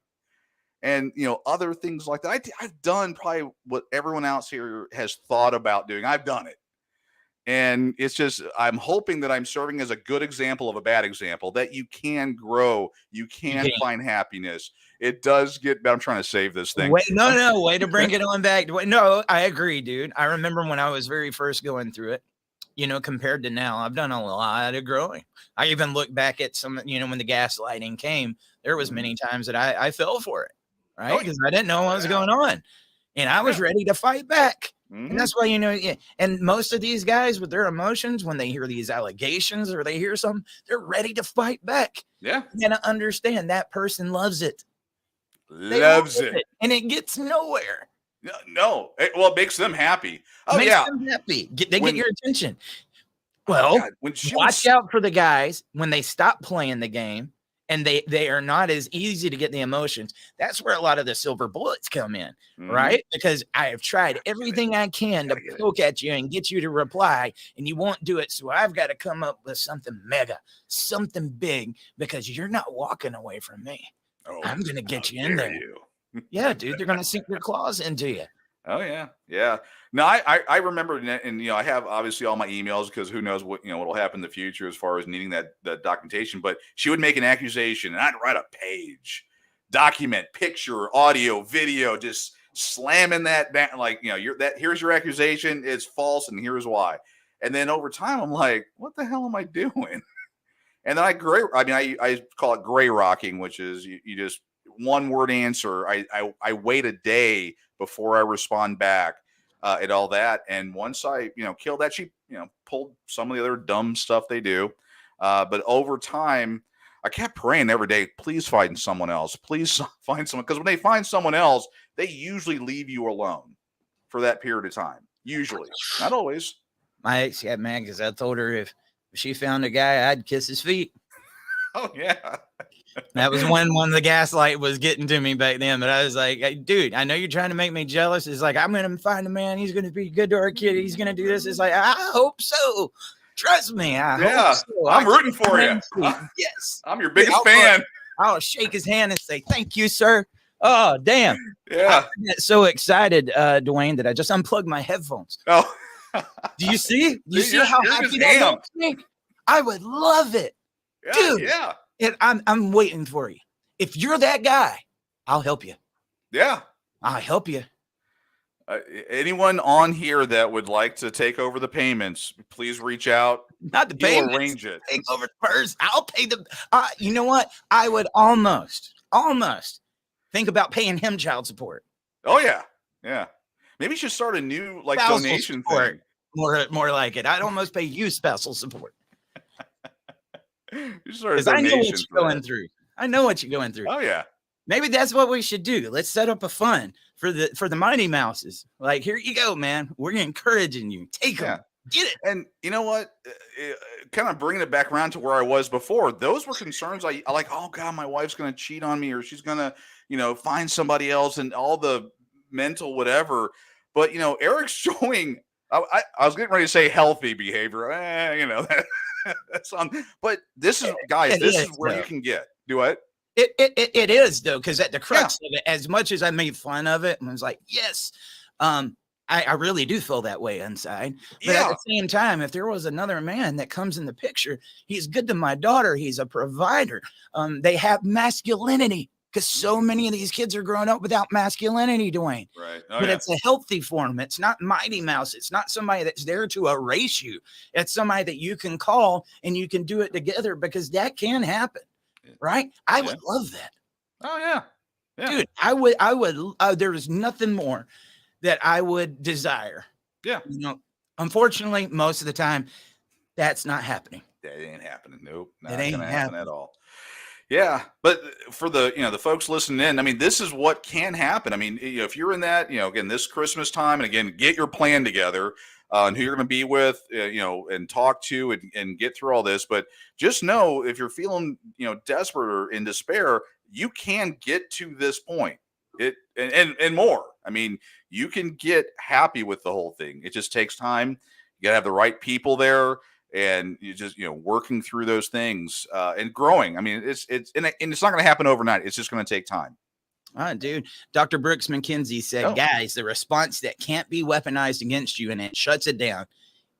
and other things like that. I've done probably what everyone else here has thought about doing. I've done it. And it's just, I'm hoping that I'm serving as a good example of a bad example, that you can grow, you can find happiness. It does get, I'm trying to save this thing. Way to bring it on back. No, I agree, dude. I remember when I was very first going through it, compared to now, I've done a lot of growing. I even look back at some, when the gaslighting came, there was many times that I fell for it, right? Because I didn't know what was going on. And I was ready to fight back. Mm-hmm. And that's why, and most of these guys with their emotions, when they hear these allegations or they hear something, they're ready to fight back. Yeah. You gotta understand that person loves it. Loves it. And it gets nowhere. No. It makes them happy. Oh, makes them happy. They get your attention. Well, watch out for the guys when they stop playing the game and they are not as easy to get the emotions. That's where a lot of the silver bullets come in, right? Because I have tried everything I can to poke at you and get you to reply, and you won't do it. So I've got to come up with something mega, something big, because you're not walking away from me. Oh, I'm going to get you in there. Yeah, dude, they're going to sink their claws into you. Oh, yeah. Yeah. No, I remember, and, I have obviously all my emails because who knows what will happen in the future as far as needing that documentation. But she would make an accusation and I'd write a page, document, picture, audio, video, just slamming that down, like, here's your accusation, it's false, and here's why. And then over time, I'm like, what the hell am I doing? And then I call it gray rocking, which is you just one word answer. I wait a day before I respond back, and all that. And once I, killed that, she, pulled some of the other dumb stuff they do. But over time, I kept praying every day, please find someone else. Please find someone. Because when they find someone else, they usually leave you alone for that period of time. Usually. Not always. My ex got mad because I told her if she found a guy, I'd kiss his feet. Oh, yeah. That was when the gaslight was getting to me back then. But I was like, hey, dude, I know you're trying to make me jealous. It's like, I'm going to find a man. He's going to be good to our kid. He's going to do this. It's like, I hope so. Trust me. I hope so. I'm rooting for you. Yes. I'm your biggest fan. I'll shake his hand and say, thank you, sir. Oh, damn. Yeah. I get so excited, Dwayne, that I just unplugged my headphones. Oh. Do you see? You see how you're happy just that amped. makes me? I would love it. Yeah, Dude. Yeah. And I'm waiting for you. If you're that guy, I'll help you. Yeah. I'll help you. Anyone on here that would like to take over the payments, please reach out. Not the You'll payments. arrange it. Take over first. I'll pay the. You know what? I would almost think about paying him child support. Oh yeah, yeah. Maybe you should start a new Spousal donation support. thing. More like it. I'd almost pay you spousal support You should start a because I know donation what for you're going that. through. I know what you're going through. Oh yeah. Maybe that's what we should do. Let's set up a fund for the Mighty Mouses. Like, here you go, man. We're encouraging you. Take them. Get it. And you know what? Kind of bringing it back around to where I was before. Those were concerns. I like, oh God, my wife's going to cheat on me, or she's going to, find somebody else, and all the mental whatever. But Eric's showing. I was getting ready to say healthy behavior. That's on. But this is, guys. This is where you can get. Do what? It is though, because at the crux of it, as much as I made fun of it and was like, yes, I really do feel that way inside. But at the same time, if there was another man that comes in the picture, he's good to my daughter. He's a provider. They have masculinity, because so many of these kids are growing up without masculinity, Dwayne. Right. But it's a healthy form. It's not Mighty Mouse. It's not somebody that's there to erase you. It's somebody that you can call and you can do it together, because that can happen. Right? I would love that. Oh yeah. Dude, I would, there is nothing more that I would desire. Yeah. Unfortunately, most of the time, that's not happening. That ain't happening. Nope. It ain't gonna happen happening at all. Yeah. But for the, the folks listening in, I mean, this is what can happen. I mean, if you're in that, again, this Christmas time, and again, get your plan together. And who you're going to be with, and talk to, and get through all this. But just know, if you're feeling, desperate or in despair, you can get to this point. And more. I mean, you can get happy with the whole thing. It just takes time. You got to have the right people there, and you just, working through those things, and growing. I mean, it's not going to happen overnight. It's just going to take time. Dude, Dr. Brooks McKenzie said, guys, the response that can't be weaponized against you, and it shuts it down.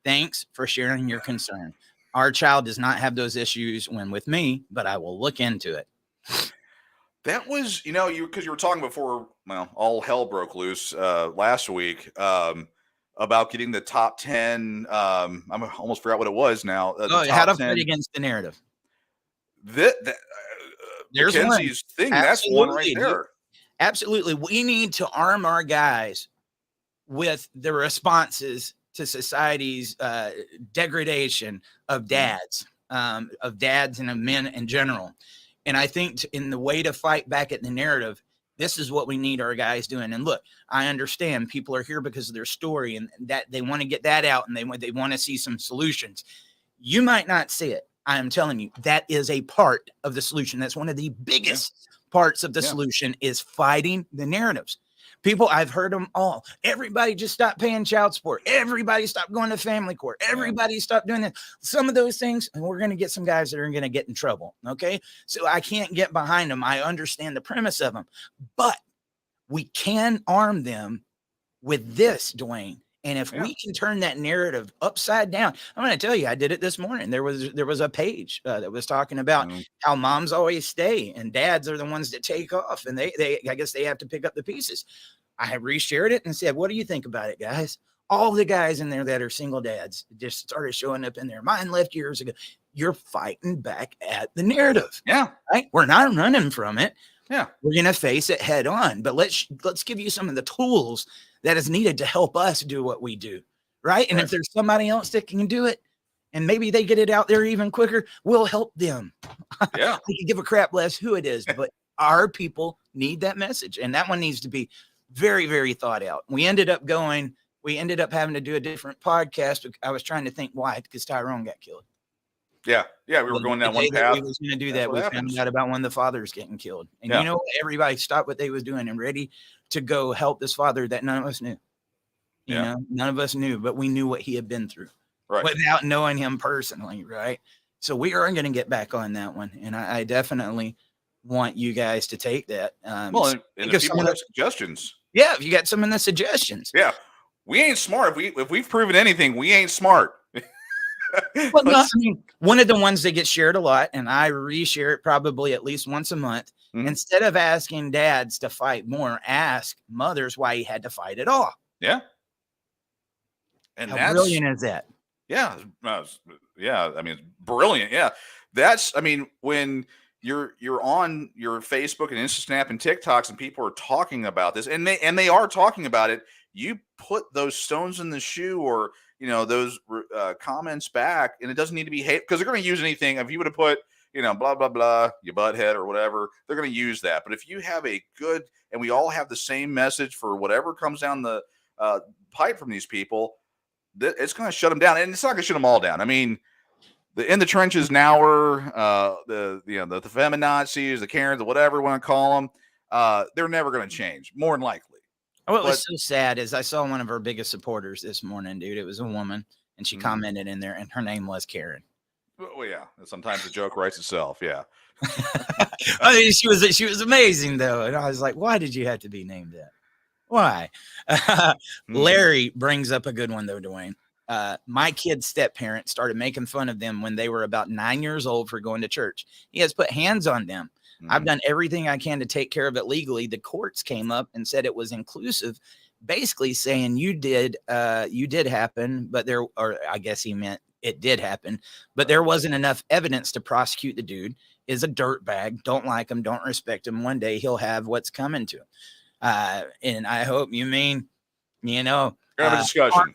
Thanks for sharing your concern. Our child does not have those issues when with me, but I will look into it. That was, because you were talking before, well, all hell broke loose last week, about getting the top 10. I almost forgot what it was now. How to fight against the narrative. There's Mackenzie's thing. That's one right there. Absolutely. We need to arm our guys with the responses to society's degradation of dads and of men in general. And I think in the way to fight back at the narrative, this is what we need our guys doing. And look, I understand people are here because of their story, and that they want to get that out, and they want to see some solutions. You might not see it. I am telling you, that is a part of the solution. That's one of the biggest parts of the solution, is fighting the narratives. People, I've heard them all. Everybody just stopped paying child support. Everybody stopped going to family court. Everybody stopped doing that. Some of those things, and we're going to get some guys that are going to get in trouble. Okay. So I can't get behind them. I understand the premise of them, but we can arm them with this, Dwayne. And if we can turn that narrative upside down, I'm going to tell you, I did it this morning. There was a page that was talking about how moms always stay and dads are the ones that take off, and they I guess they have to pick up the pieces. I reshared it and said, what do you think about it, guys? All the guys in there that are single dads just started showing up in there. Mine left years ago. You're fighting back at the narrative. Yeah. Right? We're not running from it. Yeah. We're going to face it head on, but let's give you some of the tools that is needed to help us do what we do. Right. And if there's somebody else that can do it, and maybe they get it out there even quicker, we'll help them. Yeah. We can give a crap less who it is, but our people need that message. And that one needs to be very, very thought out. We ended up having to do a different podcast. I was trying to think why, because Tyrone got killed. Yeah. Yeah. We were going down one The day that path. we was going to do That's that. what We happens. found out about one of the fathers getting killed. And Yeah. you know, everybody stopped what they was doing and ready to go help this father that none of us knew. You Yeah. know, none of us knew, but we knew what he had been through Right. without knowing him personally. Right. So we are going to get back on that one. And I definitely want you guys to take that. Well, and think if of people some of have the- suggestions. yeah, if you got some of the suggestions. Yeah. We ain't smart. If we've proven anything, we ain't smart. Well, no, I mean, one of the ones that gets shared a lot, and I reshare it probably at least once a month. Mhm. Instead of asking dads to fight more, ask mothers why he had to fight at all. Yeah. And How that's brilliant is that? yeah. Yeah. I mean, it's brilliant. Yeah. I mean, when you're on your Facebook and Instasnap and TikToks and people are talking about this and they are talking about it, you put those stones in the shoe or, you know, those comments back, and it doesn't need to be hate because they're going to use anything. If you would have put, you know, blah, blah, blah, you butthead or whatever, they're going to use that. But if you have a good, and we all have the same message for whatever comes down the pipe from these people, it's going to shut them down. And it's not going to shut them all down. I mean, the in the trenches now are the feminazis, the Karens, the whatever you want to call them. They're never going to change, more than likely. What was so sad is I saw one of our biggest supporters this morning, dude. It was a woman, and she commented in there, and her name was Karen. Well, yeah. Sometimes the joke writes itself. Yeah. I mean, she was amazing though, and I was like, why did you have to be named that? Why? Larry brings up a good one though, Dwayne. My kid's step parents started making fun of them when they were about 9 years old for going to church. He has put hands on them. I've done everything I can to take care of it legally. The courts came up and said it was inclusive, basically saying you did happen, but I guess he meant it did happen, but there wasn't enough evidence to prosecute the dude. Is a dirtbag. Don't like him. Don't respect him. One day he'll have what's coming to him. And I hope you mean, you know, Have a discussion.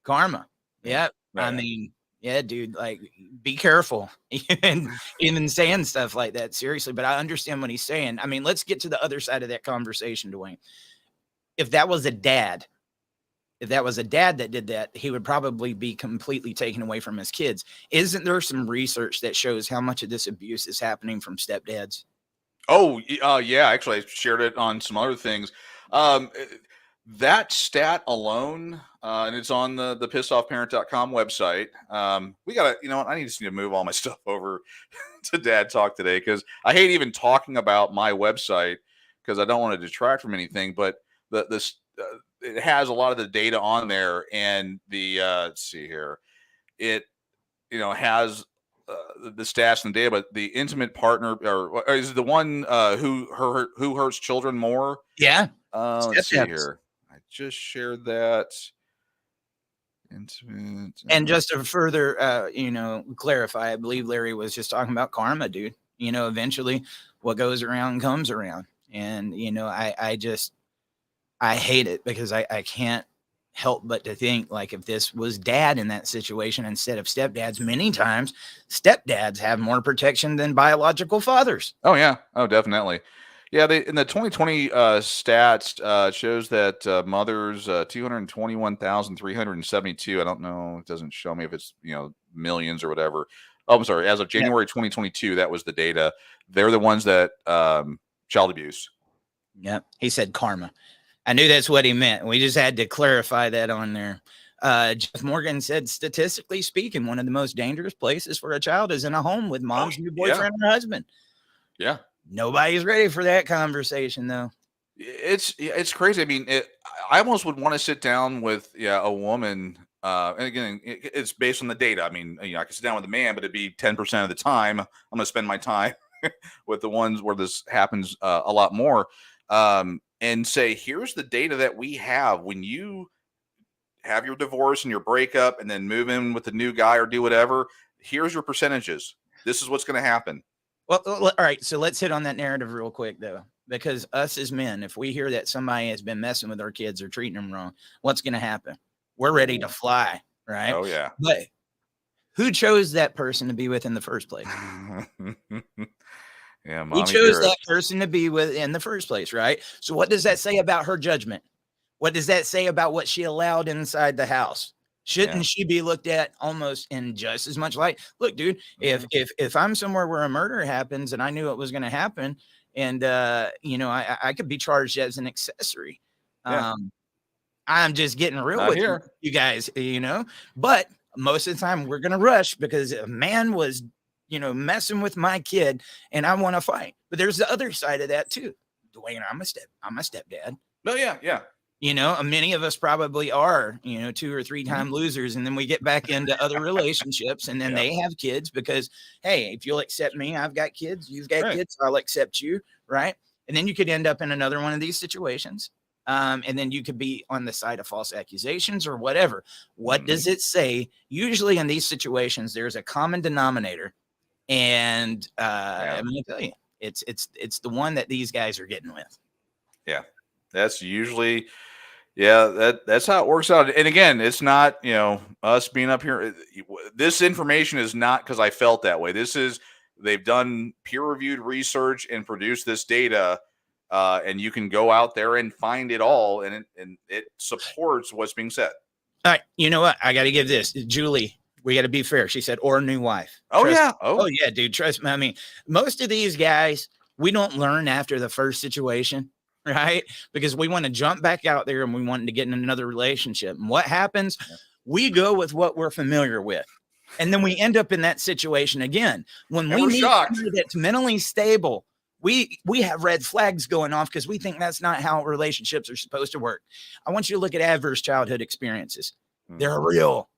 Karma. Yeah. I mean, yeah, dude, like be careful even saying stuff like that. Seriously. But I understand what he's saying. I mean, let's get to the other side of that conversation, Dwayne. If that was a dad that did that, he would probably be completely taken away from his kids. Isn't there some research that shows how much of this abuse is happening from stepdads? Oh, yeah. Actually, I shared it on some other things. That stat alone, and it's on the pissoffparent.com website. We got to, you know what? I just need to move all my stuff over to Dad Talk today because I hate even talking about my website because I don't want to detract from anything. But it has a lot of the data on there, and let's see here, it has the stats and data, but the intimate partner or is the one who hurts children more. Yeah. Let's see here. I just shared that. Intimate. And just to further, clarify, I believe Larry was just talking about karma, dude. You know, eventually what goes around comes around. And, you know, I hate it because I can't help but to think like if this was dad in that situation instead of stepdads, many times stepdads have more protection than biological fathers. Oh, yeah. Oh, definitely. Yeah, in the 2020 stats shows that mothers 221,372. I don't know. It doesn't show me if it's millions or whatever. Oh, I'm sorry. As of January 2022, that was the data. They're the ones that child abuse. Yep. He said karma. I knew that's what he meant. We just had to clarify that on there. Jeff Morgan said, statistically speaking, one of the most dangerous places for a child is in a home with mom's new boyfriend or husband. Yeah. Nobody's ready for that conversation, though. It's crazy. I mean, I almost would want to sit down with a woman. And again, it's based on the data. I mean, I could sit down with a man, but it'd be 10% of the time. I'm going to spend my time with the ones where this happens a lot more. and say, here's the data that we have when you have your divorce and your breakup and then move in with the new guy or do whatever. Here's your percentages. This is what's going to happen. Well, all right. So let's hit on that narrative real quick, though, because us as men, if we hear that somebody has been messing with our kids or treating them wrong, what's going to happen? We're ready to fly, right? Oh, yeah. But who chose that person to be with in the first place? Yeah, Who Mommy chose Dearest. that person to be with in the first place, right? So what does that say about her judgment? What does that say about what she allowed inside the house? Shouldn't she be looked at almost in just as much light? Look, dude, if I'm somewhere where a murder happens and I knew it was going to happen, and I could be charged as an accessory. Yeah. I'm just getting real Not with here. you guys, but most of the time we're going to rush because a man was, messing with my kid and I want to fight. But there's the other side of that too. Dwayne, I'm a stepdad. No, yeah. Many of us probably are, 2 or 3 time losers. And then we get back into other relationships and then they have kids because, hey, if you'll accept me, I've got kids, you've got kids, I'll accept you. Right. And then you could end up in another one of these situations. And then you could be on the side of false accusations or whatever. What does it say? Usually in these situations, there's a common denominator. And I'm going to tell you, it's the one that these guys are getting with. Yeah. That's usually, that's how it works out. And again, it's not, us being up here. This information is not because I felt that way. They've done peer-reviewed research and produced this data, and you can go out there and find it all, and it supports what's being said. All right, you know what? I got to give this, Julie. We got to be fair. She said, or new wife. Oh, Trust yeah. me. Oh, yeah, dude. Trust me. I mean, most of these guys, we don't learn after the first situation, right? Because we want to jump back out there and we want to get in another relationship. And what happens? We go with what we're familiar with. And then we end up in that situation again. When we meet somebody that's mentally stable, we have red flags going off because we think that's not how relationships are supposed to work. I want you to look at adverse childhood experiences. They're real.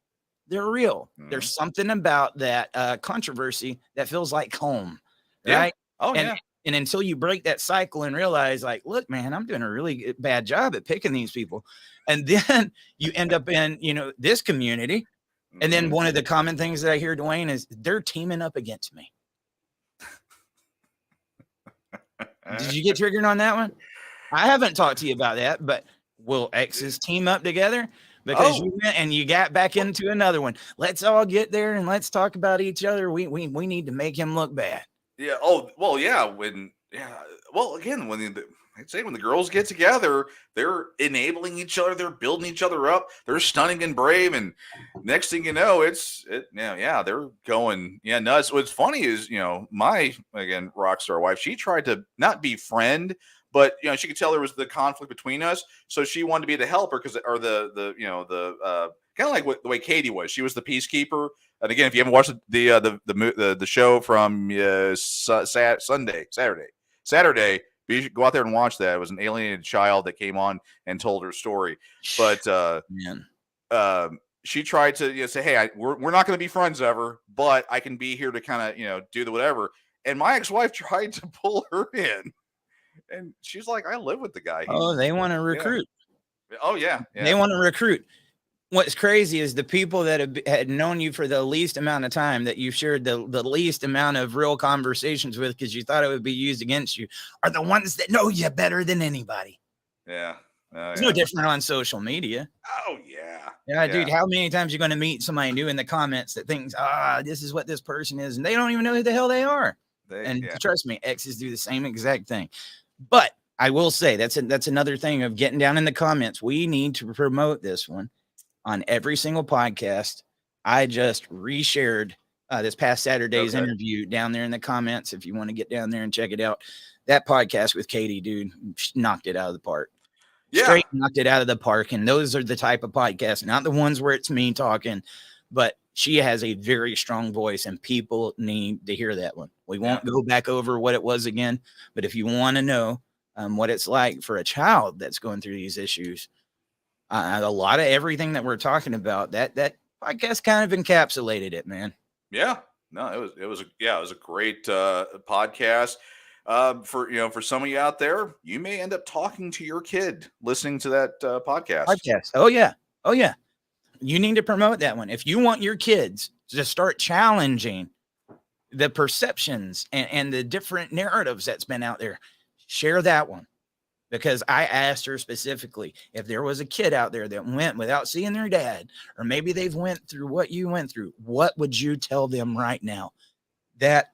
They're real. There's something about that controversy that feels like home, right? Oh, And until you break that cycle and realize, like, look, man, I'm doing a really bad job at picking these people. And then you end up in, this community. And then one of the common things that I hear, Dwayne, is they're teaming up against me. Did you get triggered on that one? I haven't talked to you about that, but will exes team up together? Because you went and you got back into another one. Let's all get there and let's talk about each other. We need to make him look bad. Yeah. Oh, well, yeah. Well, again, I'd say when the girls get together, they're enabling each other, they're building each other up, they're stunning and brave, and next thing you know, they're going nuts. What's funny is, my rock star wife, she tried to not befriend, but she could tell there was the conflict between us, so she wanted to be the helper kind of like the way Katie was. She was the peacekeeper. And again, if you haven't watched the show from Saturday, you should go out there and watch that. It was an alienated child that came on and told her story. But she tried to say, "Hey, we're not going to be friends ever, but I can be here to kind of do the whatever." And my ex-wife tried to pull her in, and she's like, "I live with the guy." They want to recruit. Yeah. Oh yeah, they want to recruit. What's crazy is the people that had known you for the least amount of time, that you shared the least amount of real conversations with because you thought it would be used against you, are the ones that know you better than anybody. Yeah. It's no different on social media. Oh, yeah. Yeah, dude, how many times are you going to meet somebody new in the comments that thinks, this is what this person is, and they don't even know who the hell they are. Trust me, exes do the same exact thing. But I will say that's another thing of getting down in the comments. We need to promote this one on every single podcast. I just reshared this past Saturday's interview down there in the comments. If you want to get down there and check it out, that podcast with Katie, dude, knocked it out of the park. Yeah. Straight knocked it out of the park. And those are the type of podcasts, not the ones where it's me talking, but she has a very strong voice and people need to hear that one. We won't go back over what it was again, but if you want to know what it's like for a child that's going through these issues, a lot of everything that we're talking about, that podcast kind of encapsulated it, man. Yeah, no, it was a great podcast. For some of you out there, you may end up talking to your kid listening to that podcast. Podcast. Oh yeah. Oh yeah. You need to promote that one. If you want your kids to start challenging the perceptions and the different narratives that's been out there, share that one. Because I asked her specifically if there was a kid out there that went without seeing their dad, or maybe they've went through what you went through, what would you tell them right now? That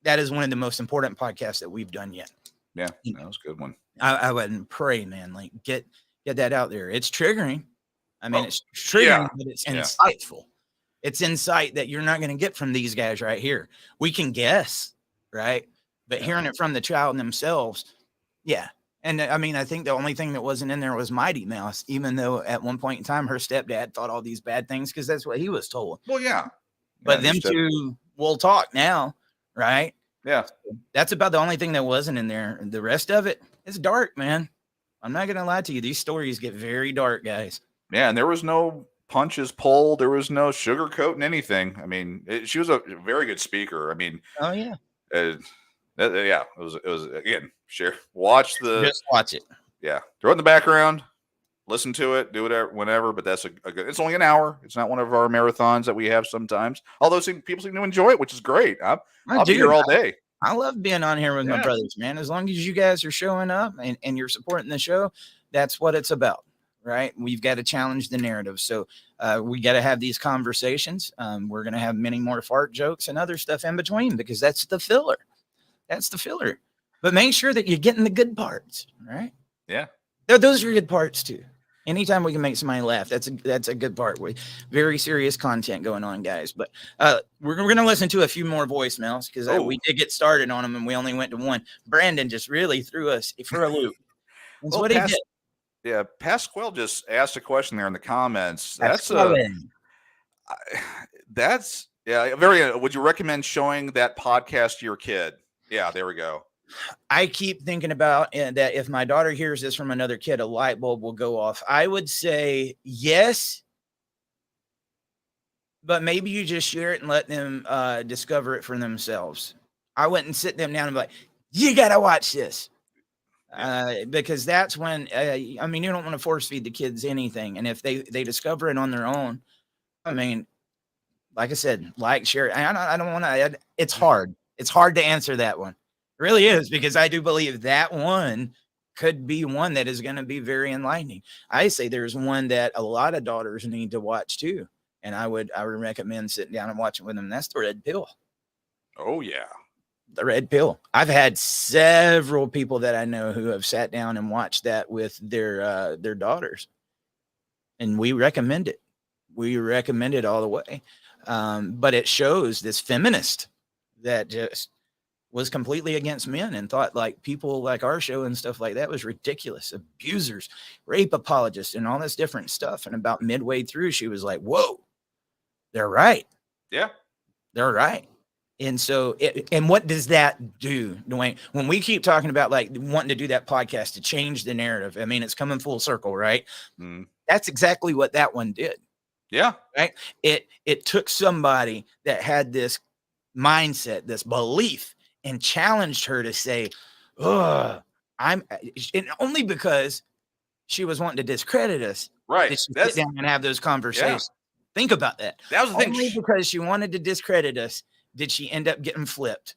is one of the most important podcasts that we've done yet. Yeah, that was a good one. I wouldn't pray, man. Like get that out there. It's triggering. I mean, it's triggering, but it's insightful. It's insight that you're not going to get from these guys right here. We can guess, right? But hearing it from the child themselves, yeah. And I mean, I think the only thing that wasn't in there was Mighty Mouse, even though at one point in time her stepdad thought all these bad things because that's what he was told. Well, yeah. But them two will talk now, right? Yeah. So that's about the only thing that wasn't in there. The rest of it is dark, man. I'm not going to lie to you. These stories get very dark, guys. Yeah, and there was no punches pulled. There was no sugarcoating anything. I mean, she was a very good speaker. I mean, oh, yeah. It was again, watch it. Yeah. Throw it in the background, listen to it, do whatever, whenever, but that's a good, it's only an hour. It's not one of our marathons that we have sometimes, although people seem to enjoy it, which is great. I'll be here all day. I love being on here with my brothers, man. As long as you guys are showing up and you're supporting the show, that's what it's about, right? We've got to challenge the narrative. So we got to have these conversations. We're going to have many more fart jokes and other stuff in between because that's the filler. That's the filler. But make sure that you're getting the good parts, right? Yeah. Those are good parts too. Anytime we can make somebody laugh, that's a good part. Very serious content going on, guys. But we're going to listen to a few more voicemails because we did get started on them and we only went to one. Brandon just really threw us for a loop. That's what he did. Yeah, Pasquale just asked a question there in the comments. That's very. Would you recommend showing that podcast to your kid? Yeah, there we go. I keep thinking about that if my daughter hears this from another kid, a light bulb will go off. I would say yes, but maybe you just share it and let them discover it for themselves. I wouldn't sit them down and be like, you got to watch this. Because that's when, I mean, you don't want to force feed the kids anything. And if they discover it on their own, I mean, like I said, share. I don't want to, it's hard. It's hard to answer that one. It really is, because I do believe that one could be one that is going to be very enlightening. I say there's one that a lot of daughters need to watch too. And I would recommend sitting down and watching with them. That's The Red Pill. Oh yeah. The Red Pill. I've had several people that I know who have sat down and watched that with their daughters. And we recommend it. We recommend it all the way. But it shows this feminist that just was completely against men and thought like people like our show and stuff like that was ridiculous. Abusers, rape apologists, and all this different stuff. And about midway through, she was like, whoa, they're right. Yeah. They're right. And so, and what does that do, Dwayne? When we keep talking about like wanting to do that podcast to change the narrative, I mean, it's coming full circle, right? Mm. That's exactly what that one did. Yeah. Right. It took somebody that had this mindset, this belief, and challenged her to say, and only because she was wanting to discredit us. Right. Did she sit down and have those conversations. Yeah. Think about that. That was the thing. Only because she wanted to discredit us did she end up getting flipped.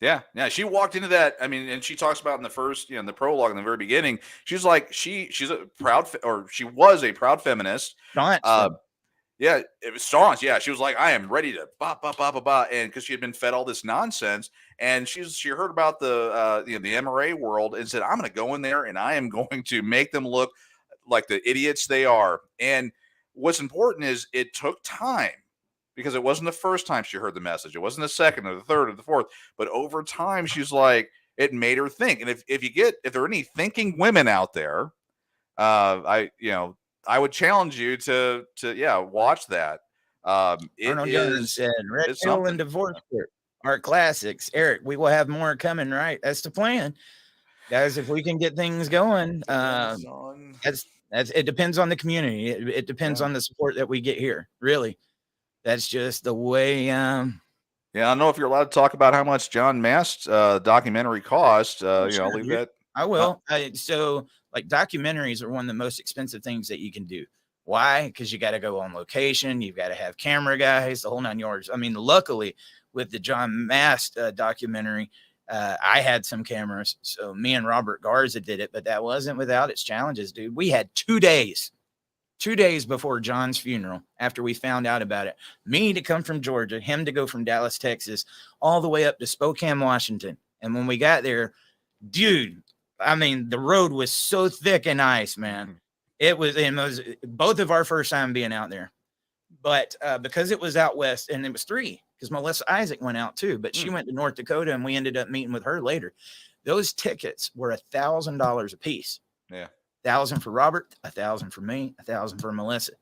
Yeah. Yeah. She walked into that. I mean, and she talks about in the first, in the prologue in the very beginning, she's like, she's a proud, or she was a proud feminist. Yeah, it was staunch. Yeah, she was like, I am ready to and because she had been fed all this nonsense, and she heard about the MRA world and said, I'm going to go in there and I am going to make them look like the idiots they are. And what's important is it took time, because it wasn't the first time she heard the message. It wasn't the second or the third or the fourth, but over time she's like, it made her think. And if there are any thinking women out there, I would challenge you to watch that. Arnold Jones said, Red Pill and Divorce Court are classics. Eric, we will have more coming, right? That's the plan. Guys, if we can get things going, it depends on the community. It depends on the support that we get here. Really. That's just the way Yeah, I don't know if you're allowed to talk about how much John Mast documentary cost. I'll Sure, leave dude. that. I will. So, like, documentaries are one of the most expensive things that you can do. Why? Because you got to go on location. You've got to have camera guys, the whole 9 yards. I mean, luckily, with the John Mast documentary, I had some cameras. So me and Robert Garza did it, but that wasn't without its challenges, dude. We had 2 days before John's funeral, after we found out about it, me to come from Georgia, him to go from Dallas, Texas, all the way up to Spokane, Washington. And when we got there, dude, I mean, the road was so thick and ice, man. It was both of our first time being out there. But because it was out west, and it was 3, because Melissa Isaac went out too, but she went to North Dakota, and we ended up meeting with her later. Those tickets were $1,000 a piece. Yeah. 1,000 for Robert, 1,000 for me, 1,000 for Melissa.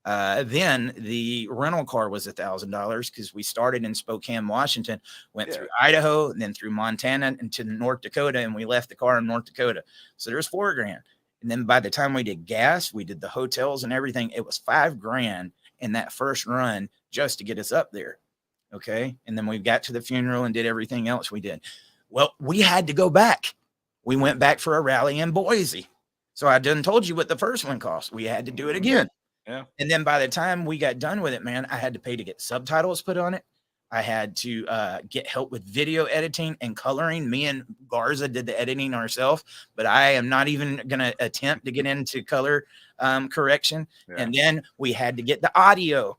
Then the rental car was $1,000 because we started in Spokane, Washington, went through Idaho, and then through Montana and to North Dakota, and we left the car in North Dakota. So there's $4,000. And then by the time we did gas, we did the hotels and everything, it was $5,000 in that first run just to get us up there. Okay. And then we got to the funeral and did everything else we did. Well, we had to go back. We went back for a rally in Boise. So I done told you what the first one cost. We had to do it again. Yeah. And then by the time we got done with it, man, I had to pay to get subtitles put on it. I had to get help with video editing and coloring. Me and Garza did the editing ourselves, but I am not even going to attempt to get into color correction. Yeah. And then we had to get the audio.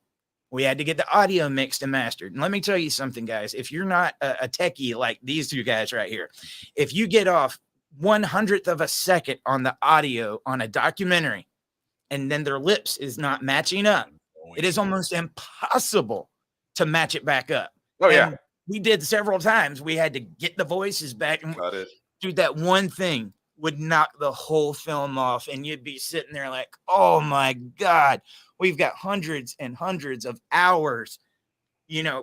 We had to get the audio mixed and mastered. And let me tell you something, guys. If you're not a techie like these two guys right here, if you get off 1/100th of a second on the audio on a documentary, and then their lips is not matching up, it is almost impossible to match it back up. Oh, yeah. And we did several times. We had to get the voices back, and Got it. dude, that one thing would knock the whole film off, and you'd be sitting there like, oh my God, we've got hundreds and hundreds of hours,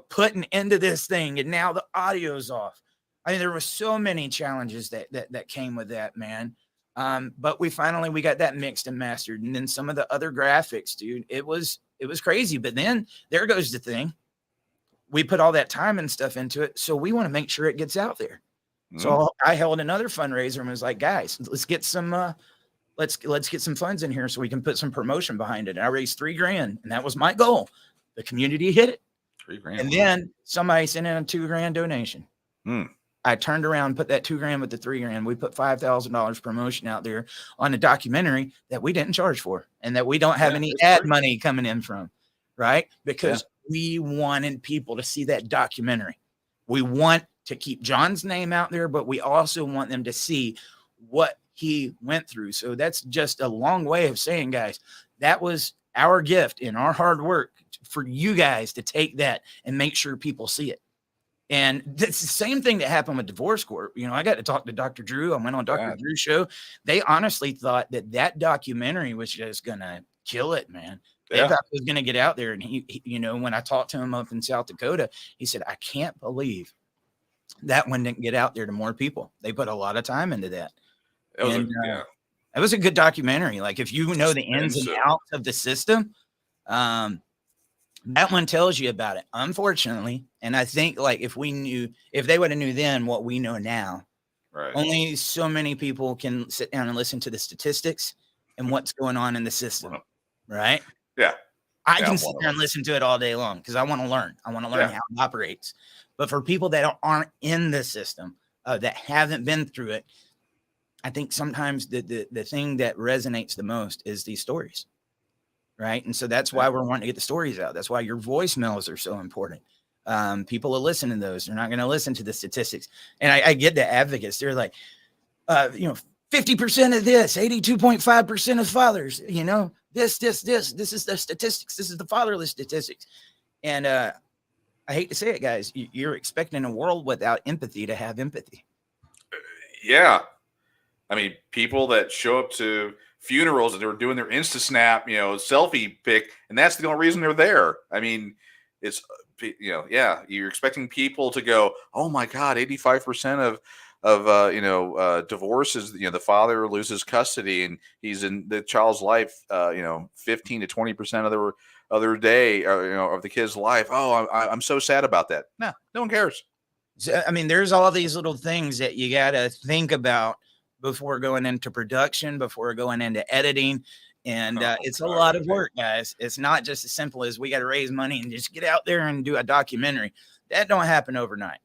putting into this thing, and now the audio's off. I mean, there were so many challenges that came with that, man. But we got that mixed and mastered. And then some of the other graphics, dude, it was crazy. But then there goes the thing. We put all that time and stuff into it. So we want to make sure it gets out there. Mm-hmm. So I held another fundraiser and was like, guys, let's get some, let's get some funds in here so we can put some promotion behind it. And I raised $3,000, and that was my goal. The community hit it. $3,000. And then somebody sent in a $2,000 donation. Mm. I turned around and put that $2,000 with the $3,000. We put $5,000 promotion out there on a documentary that we didn't charge for, and that we don't have any ad money coming in from, right? Because we wanted people to see that documentary. We want to keep John's name out there, but we also want them to see what he went through. So that's just a long way of saying, guys, that was our gift and our hard work for you guys to take that and make sure people see it. And that's the same thing that happened with Divorce Court. I got to talk to Dr. Drew. I went on Dr. Drew's show. They honestly thought that documentary was just going to kill it, man. They thought it was going to get out there. And he, when I talked to him up in South Dakota, he said, I can't believe that one didn't get out there to more people. They put a lot of time into that. It was a good documentary. Like, if you know the ins and outs of the system, that one tells you about it, unfortunately. And I think, like, if they would have knew then what we know now, right? Only so many people can sit down and listen to the statistics and what's going on in the system, right? Yeah. I can sit there and listen to it all day long because I want to learn. I want to learn how it operates. But for people that aren't in the system, that haven't been through it, I think sometimes the thing that resonates the most is these stories. Right. And so that's why we're wanting to get the stories out. That's why your voicemails are so important. People will listen to those. They're not going to listen to the statistics. And I get the advocates. They're like, 50% of this, 82.5% of fathers, this is the statistics. This is the fatherless statistics. And I hate to say it, guys, you're expecting a world without empathy to have empathy. Yeah. I mean, people that show up to funerals and they're doing their Insta Snap, selfie pic, and that's the only reason they're there. I mean, it's, you're expecting people to go, oh my God, 85% divorces. The father loses custody, and he's in the child's life. 15 to 20% of their other day, of the kid's life. Oh, I'm so sad about that. No one cares. So, I mean, there's all these little things that you got to think about before going into production, before going into editing. And it's a lot of work, guys. It's not just as simple as we got to raise money and just get out there and do a documentary. That don't happen overnight.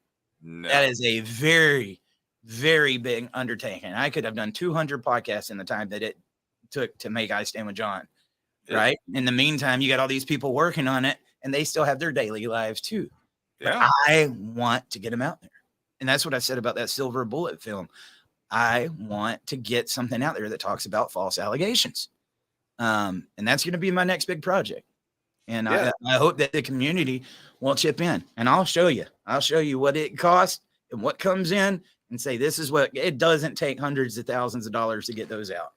No. That is a very, very big undertaking. I could have done 200 podcasts in the time that it took to make I Stand with John. Yeah. Right. In the meantime, you got all these people working on it, and they still have their daily lives too. Yeah. But I want to get them out there. And that's what I said about that Silver Bullet film. I want to get something out there that talks about false allegations. And that's going to be my next big project. And I hope that the community will chip in, and I'll show you what it costs and what comes in, and say, this is what it doesn't take hundreds of thousands of dollars to get those out.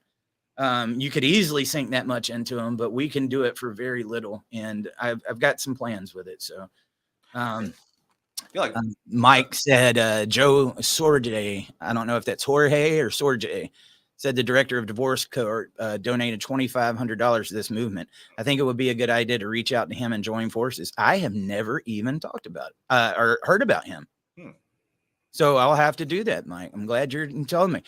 You could easily sink that much into them, but we can do it for very little. And I've got some plans with it. So, Mike said, Joe Sorge, I don't know if that's Jorge or Sorge, said the director of Divorce Court donated $2,500 to this movement. I think it would be a good idea to reach out to him and join forces. I have never even talked about it or heard about him. So I'll have to do that, Mike. I'm glad you're telling me.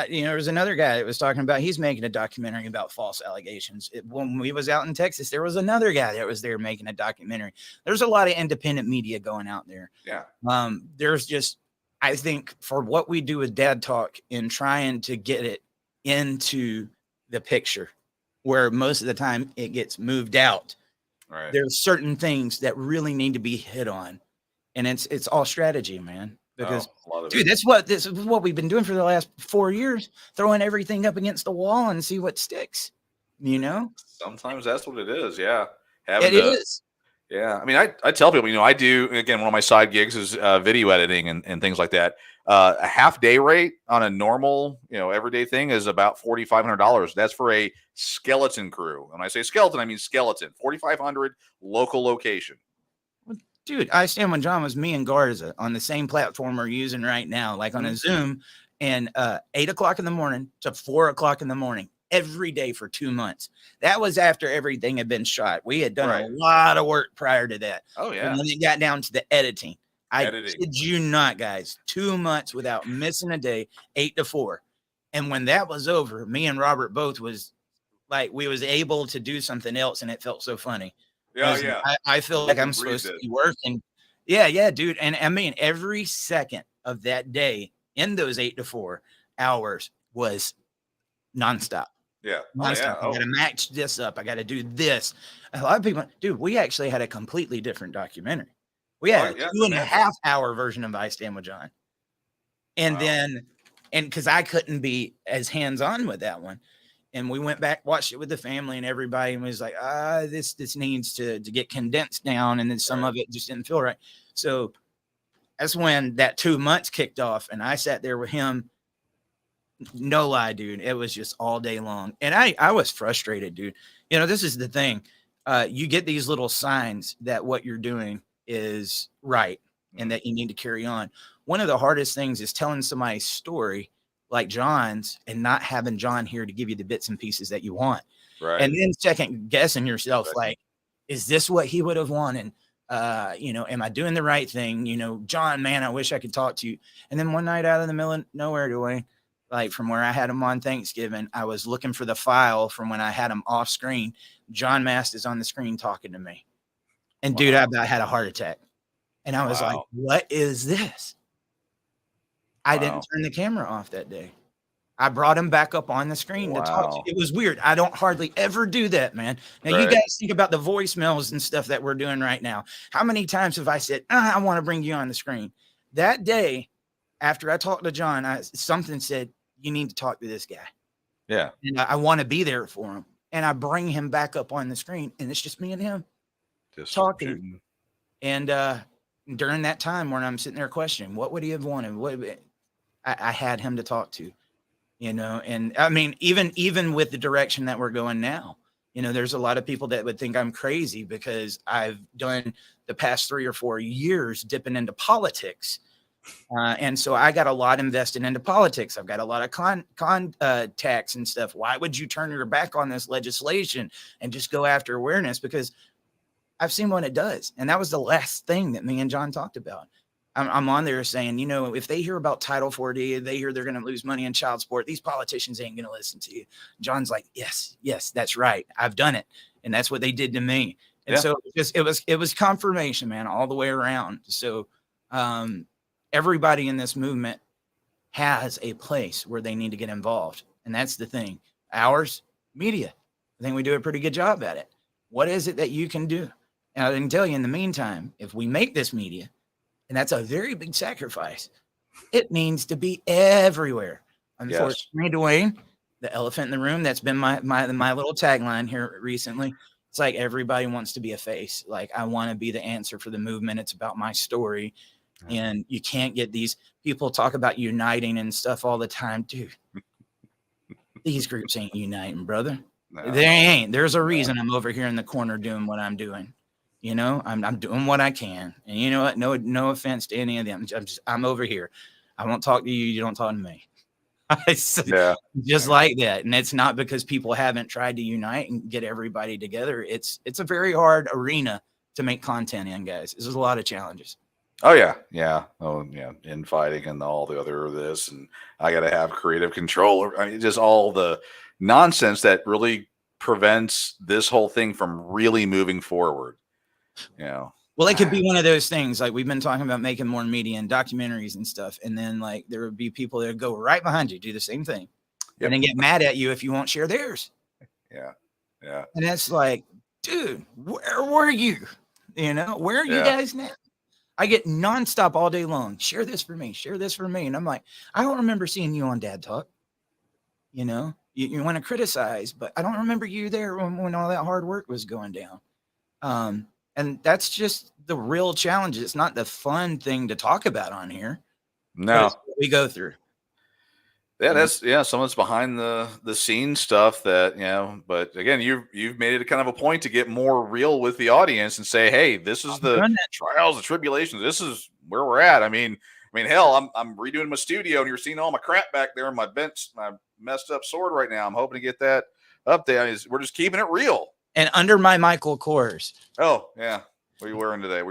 There's another guy that was talking about, he's making a documentary about false allegations. When we was out in Texas, there was another guy that was there making a documentary. There's a lot of independent media going out there. Yeah. There's just, I think for what we do with Dad Talk and trying to get it into the picture where most of the time it gets moved out. Right. There's certain things that really need to be hit on. And it's all strategy, man. Because dude, this is what we've been doing for the last 4 years, throwing everything up against the wall and see what sticks. Sometimes that's what it is. Yeah. It is. Yeah. I mean, I tell people, I do, again, one of my side gigs is video editing and things like that. A half day rate on a normal, everyday thing is about $4,500. That's for a skeleton crew. When I say skeleton, I mean skeleton. 4,500 local location. Dude, I Stand with John was me and Garza on the same platform we're using right now, like on a Zoom, and 8 o'clock in the morning to 4 o'clock in the morning every day for 2 months. That was after everything had been shot. We had done a lot of work prior to that. Oh, yeah. And when it got down to the editing, I kid you not, guys, 2 months without missing a day, 8 to 4. And when that was over, me and Robert both was like, we was able to do something else, and it felt so funny. Yeah. I feel like I'm supposed to be working. Yeah, dude. And I mean, every second of that day in those 8 to 4 hours was nonstop. Yeah. Nonstop. I got to match this up. I got to do this. A lot of people, dude, we actually had a completely different documentary. We had a 2.5 hour version of I Stand with John. And then, because I couldn't be as hands-on with that one. And we went back, watched it with the family and everybody, and was like, this needs to get condensed down. And then some of it just didn't feel right. So that's when that 2 months kicked off. And I sat there with him. No lie, dude. It was just all day long. And I was frustrated, dude. This is the thing. You get these little signs that what you're doing is right and that you need to carry on. One of the hardest things is telling somebody's story like John's and not having John here to give you the bits and pieces that you want. Right. And then second guessing yourself, like, is this what he would have wanted? Am I doing the right thing? John, man, I wish I could talk to you. And then one night out of the middle of nowhere, Dwayne, like from where I had him on Thanksgiving, I was looking for the file from when I had him off screen. John Mast is on the screen talking to me. And dude, I about had a heart attack. And I was like, what is this? I didn't turn the camera off that day. I brought him back up on the screen to talk to. It was weird. I don't hardly ever do that, man. Now you guys think about the voicemails and stuff that we're doing right now. How many times have I said, I want to bring you on the screen? That day, after I talked to John, something said, you need to talk to this guy. Yeah. And I want to be there for him. And I bring him back up on the screen, and it's just me and him just talking. Shooting. And during that time when I'm sitting there questioning, what would he have wanted? I had him to talk to, and I mean, even with the direction that we're going now, there's a lot of people that would think I'm crazy because I've done the past 3 or 4 years dipping into politics. And so I got a lot invested into politics. I've got a lot of contacts and stuff. Why would you turn your back on this legislation and just go after awareness? Because I've seen what it does. And that was the last thing that me and John talked about. I'm on there saying, you know, if they hear about Title 40, they hear they're going to lose money in child support, these politicians ain't going to listen to you. John's like, yes, that's right. I've done it. And that's what they did to me. And so it was confirmation, man, all the way around. So everybody in this movement has a place where they need to get involved. And that's the thing. Ours, media. I think we do a pretty good job at it. What is it that you can do? And I can tell you in the meantime, if we make this media, and that's a very big sacrifice, it needs to be everywhere. Unfortunately, Dwayne, the elephant in the room, that's been my little tagline here recently. It's like everybody wants to be a face. Like, I want to be the answer for the movement. It's about my story. And you can't get these people talk about uniting and stuff all the time. Dude, these groups ain't uniting, brother. No. They ain't. There's a reason I'm over here in the corner doing what I'm doing. You know, I'm doing what I can. And you know what? No offense to any of them. I'm over here. I won't talk to you. You don't talk to me. Just like that. And it's not because people haven't tried to unite and get everybody together. It's a very hard arena to make content in, guys. There's a lot of challenges. Oh yeah. Oh yeah. Infighting and all the other this, and I got to have creative control. I mean, just all the nonsense that really prevents this whole thing from really moving forward. You know, well, it could be one of those things. Like, we've been talking about making more media and documentaries and stuff, and then like there would be people that would go right behind you, do the same thing, and then get mad at you if you won't share theirs. Yeah. And that's like, dude, where were you? You know, where are you guys now? I get nonstop all day long. Share this for me. Share this for me. And I'm like, I don't remember seeing you on Dad Talk. You know, you want to criticize, but I don't remember you there when all that hard work was going down. And that's just the real challenge. It's not the fun thing to talk about on here. No, we go through. Yeah, that's someone's behind the scenes stuff that, you know, but again, you've made it kind of a point to get more real with the audience and say, hey, this is the trials, the tribulations. This is where we're at. I mean, hell, I'm redoing my studio and you're seeing all my crap back there and my messed up sword right now. I'm hoping to get that up there. We're just keeping it real. And under my Michael Kors. Oh, yeah. What are you wearing today?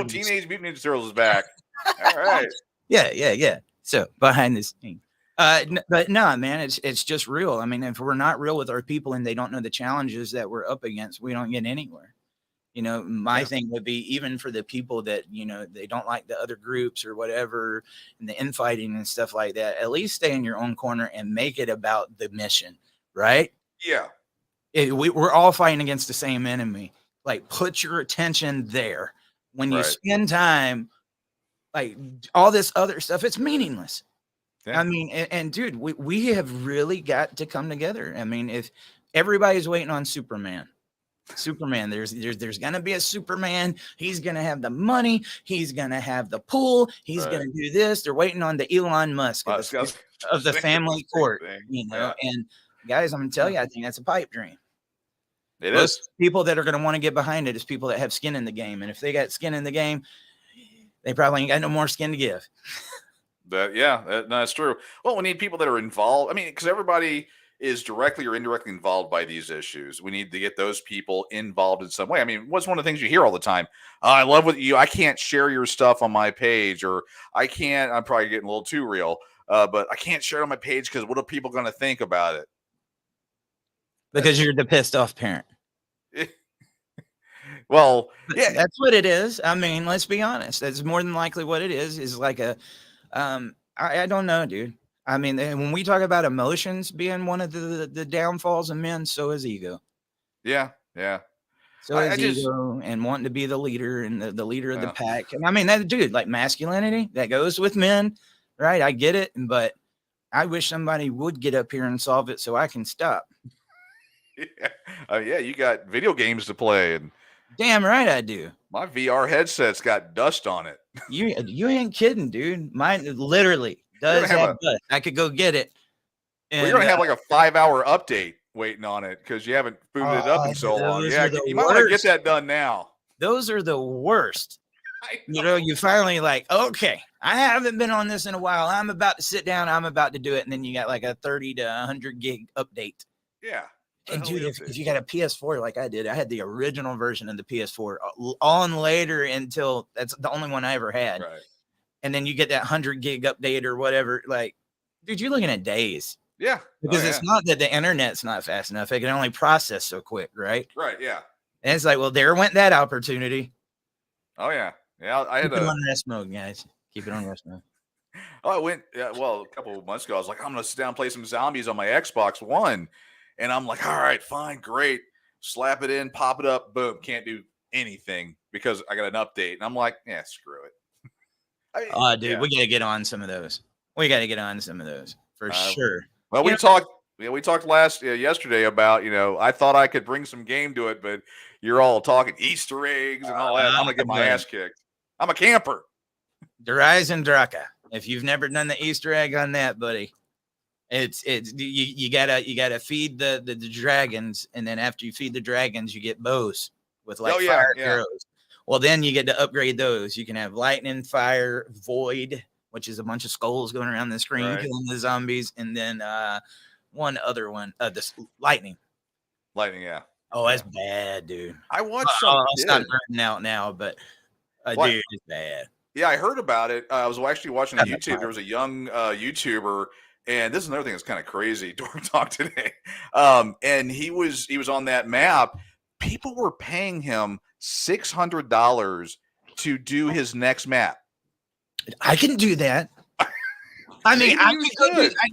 Teenage Mutant Ninja Turtles is back. All right. Yeah. So behind this thing. But no, man, it's just real. I mean, if we're not real with our people and they don't know the challenges that we're up against, we don't get anywhere. You know, my thing would be, even for the people that, you know, they don't like the other groups or whatever, and the infighting and stuff like that, at least stay in your own corner and make it about the mission, right? Yeah. We're all fighting against the same enemy. Like, put your attention there. When you spend time, like, all this other stuff, it's meaningless. Yeah. I mean, and dude, we have really got to come together. I mean, if everybody's waiting on Superman, there's going to be a Superman. He's going to have the money. He's going to have the pool. He's going to do this. They're waiting on the Elon Musk of the family court, you know, and guys, I'm going to tell you, I think that's a pipe dream. Most people that are going to want to get behind it is people that have skin in the game. And if they got skin in the game, they probably ain't got no more skin to give. That's true. Well, we need people that are involved. I mean, because everybody is directly or indirectly involved by these issues. We need to get those people involved in some way. I mean, what's one of the things you hear all the time? I love what I can't share your stuff on my page, or I'm probably getting a little too real, but I can't share it on my page because what are people going to think about it? Because you're the pissed off parent. Well, yeah, that's what it is. I mean, let's be honest. That's more than likely what it is like a, I don't know, dude. I mean, when we talk about emotions being one of the downfalls of men, so is ego. Yeah. So is ego and wanting to be the leader and the leader of the pack. And I mean, that dude, like masculinity, that goes with men, right? I get it. But I wish somebody would get up here and solve it so I can stop. Yeah, you got video games to play, and damn right I do. My VR headset's got dust on it. You ain't kidding, dude. Mine literally does have dust. I could go get it. And you're gonna have like a 5-hour update waiting on it because you haven't booted it up in so long. Yeah, you might want to get that done now. Those are the worst. You know, you finally like, okay, I haven't been on this in a while. I'm about to sit down. I'm about to do it. And then you got like a 30 to 100 gig update. Yeah. And dude, if you got a PS4 like I did, I had the original version of the PS4 on later until that's the only one I ever had. Right. And then you get that 100 gig update or whatever. Like, dude, you're looking at days. Yeah. Because it's not that the internet's not fast enough. It can only process so quick, right? Right. Yeah. And it's like, well, there went that opportunity. Oh, yeah. Yeah. I had Keep it on rest mode, guys. Keep it on rest mode. I went, well, a couple of months ago, I was like, I'm going to sit down and play some zombies on my Xbox One. And I'm like, all right, fine, great. Slap it in, pop it up, boom. Can't do anything because I got an update. And I'm like, yeah, screw it. Dude, we got to get on some of those. We got to get on some of those for sure. Well, we talked yesterday about, I thought I could bring some game to it, but you're all talking Easter eggs and all that. I'm going to get my ass kicked. I'm a camper. Horizon Draka. If you've never done the Easter egg on that, buddy, it's you gotta feed the dragons, and then after you feed the dragons, you get bows with like fire arrows. Well, then you get to upgrade those. You can have lightning, fire, void, which is a bunch of skulls going around the screen killing the zombies, and then one other one, this lightning. Lightning, yeah. Oh, that's bad, dude. I watched I'll stop burning out now, but dude, it's bad. Yeah, I heard about it. I was actually watching on YouTube. There was a young YouTuber, and this is another thing that's kind of crazy. Dork Talk today, and he was on that map. People were paying him $600 to do his next map. I can do that. I mean, I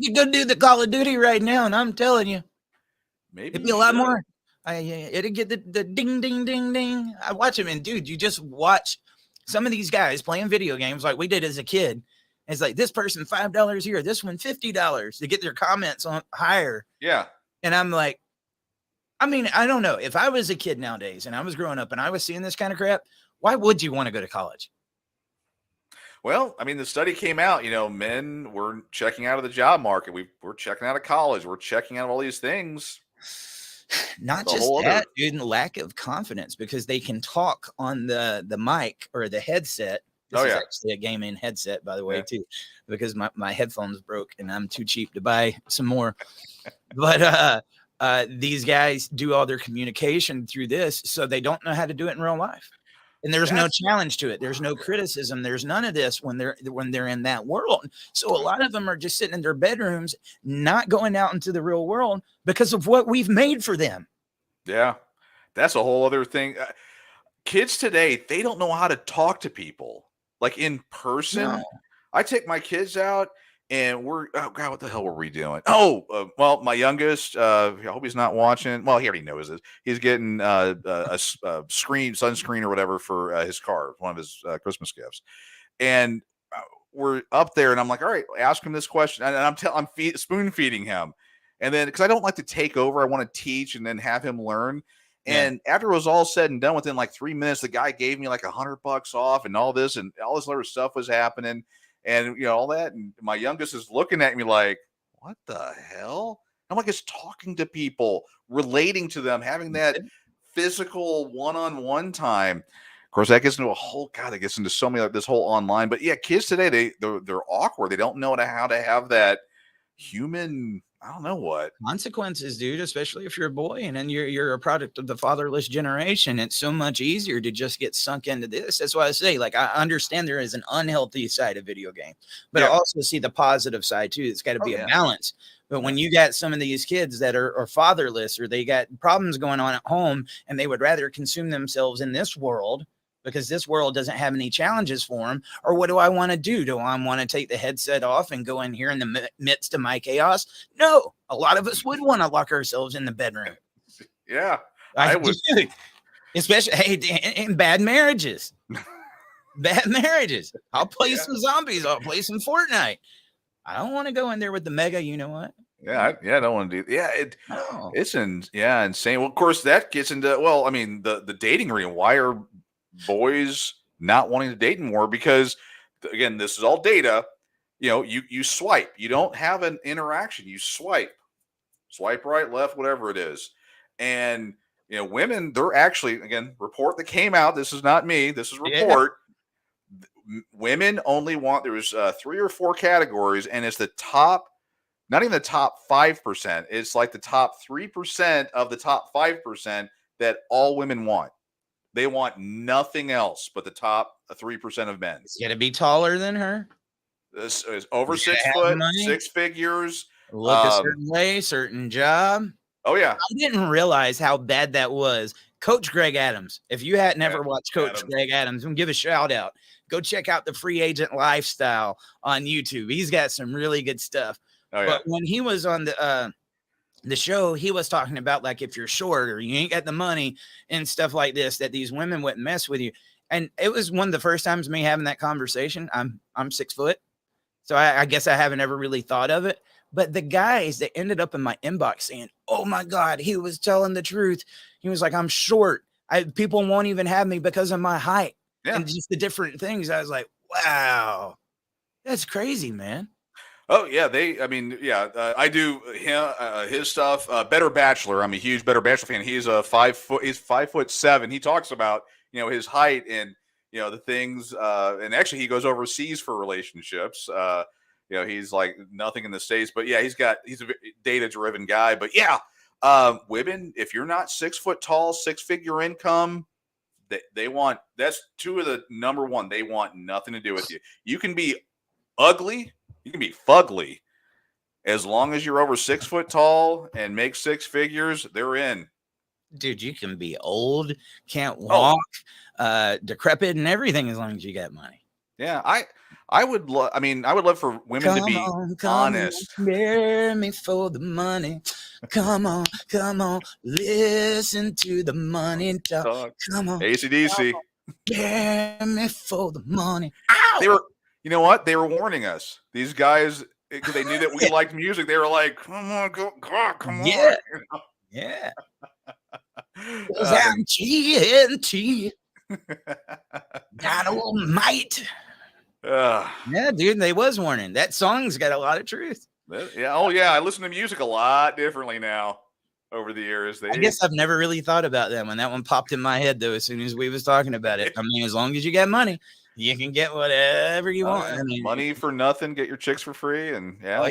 could go do the Call of Duty right now, and I'm telling you, maybe it'd be a lot more. It'd get the ding, ding, ding, ding. I watch him, and dude, you just watch some of these guys playing video games like we did as a kid. It's like this person $5 here, this one $50 to get their comments on higher. Yeah. And I'm like, I mean, I don't know. If I was a kid nowadays and I was growing up and I was seeing this kind of crap, why would you want to go to college? Well, I mean, the study came out, men were checking out of the job market. We're checking out of college. We're checking out all these things. Not just that, dude, and lack of confidence because they can talk on the mic or the headset. This is actually a gaming headset, by the way, too, because my headphones broke and I'm too cheap to buy some more. But these guys do all their communication through this, so they don't know how to do it in real life. And there's no challenge to it. There's no criticism. There's none of this when they're in that world. So a lot of them are just sitting in their bedrooms, not going out into the real world because of what we've made for them. Yeah, that's a whole other thing. Kids today, they don't know how to talk to people like in person. No. I take my kids out and oh God, what the hell were we doing? Well, my youngest, I hope he's not watching. Well, he already knows this. He's getting a sunscreen or whatever for his car, one of his Christmas gifts. And we're up there and I'm like, all right, ask him this question. And I'm spoon feeding him. And then, cause I don't like to take over. I want to teach and then have him learn. And after it was all said and done, within like 3 minutes, the guy gave me like $100 off and all this other stuff was happening. And, all that. And my youngest is looking at me like, what the hell? I'm like, it's talking to people, relating to them, having that physical one-on-one time. Of course, that gets into that gets into so many of this whole online. But yeah, kids today, they're awkward. They don't know how to have that human, I don't know what consequences, dude, especially if you're a boy and then you're a product of the fatherless generation. It's so much easier to just get sunk into this. That's why I say, like, I understand there is an unhealthy side of video game, but I also see the positive side too. It's got to be a balance. But when you got some of these kids that are fatherless or they got problems going on at home and they would rather consume themselves in this world because this world doesn't have any challenges for them. Or what do I want to do? Do I want to take the headset off and go in here in the midst of my chaos? No, a lot of us would want to lock ourselves in the bedroom. Yeah, I would. Especially in bad marriages. Bad marriages. I'll play some zombies. I'll play some Fortnite. I don't want to go in there with the mega, you know what? Yeah, I don't want to do. Yeah, it's insane. Well, of course, that gets into the dating arena. Why are boys not wanting to date anymore? Because again, this is all data. You swipe. You don't have an interaction. You swipe right, left, whatever it is. And women, they're actually, again, report that came out. This is not me. This is report. women only want, there's 3 or 4 categories, and it's the top, not even the top 5%. It's like the top 3% of the top 5% that all women want. They want nothing else but the top 3% of men. You got to be taller than her. This is over You 6 gotta have foot, money. 6 figures. Look a certain way, certain job. Oh yeah. I didn't realize how bad that was. Coach Greg Adams. If you had never watched Coach Greg Adams, I'm gonna give a shout out. Go check out the Free Agent Lifestyle on YouTube. He's got some really good stuff. Oh yeah. But when he was on the show, he was talking about like if you're short or you ain't got the money and stuff like this, that these women wouldn't mess with you. And it was one of the first times me having that conversation. I'm 6 foot, so I guess I haven't ever really thought of it. But the guys that ended up in my inbox saying, "Oh my God, he was telling the truth." He was like, "I'm short. People won't even have me because of my height." Yeah. And just the different things. I was like, wow, that's crazy, man. Oh yeah, I do his stuff. Better Bachelor. I'm a huge Better Bachelor fan. He's a 5 foot. He's 5'7". He talks about his height and the things. And actually, he goes overseas for relationships. He's like nothing in the States, but yeah, he's a data driven guy. But yeah, women, if you're not 6 foot tall, 6-figure income, they want, that's 2 of the number 1. They want nothing to do with you. You can be ugly. You can be fugly. As long as you're over 6 foot tall and make 6 figures, they're in. Dude, you can be old, can't walk, decrepit and everything as long as you got money. Yeah, I would love, I would love for women to be honest. Bear me for the money. Come on, listen to the money talk. Come on, AC/DC. Bear me for the money. Ow! They were, you know what? They were warning us. These guys, because they knew that we liked music. They were like, "Come on, come on." Yeah. Yeah. I'm TNT. Dynamite. Yeah, dude, they was warning. That song's got a lot of truth. Yeah. Oh, yeah. I listen to music a lot differently now over the years. I guess I've never really thought about that when that one popped in my head, though, as soon as we was talking about it. I mean, as long as you got money, you can get whatever you want. Yeah. I mean, money for nothing, get your chicks for free. And yeah,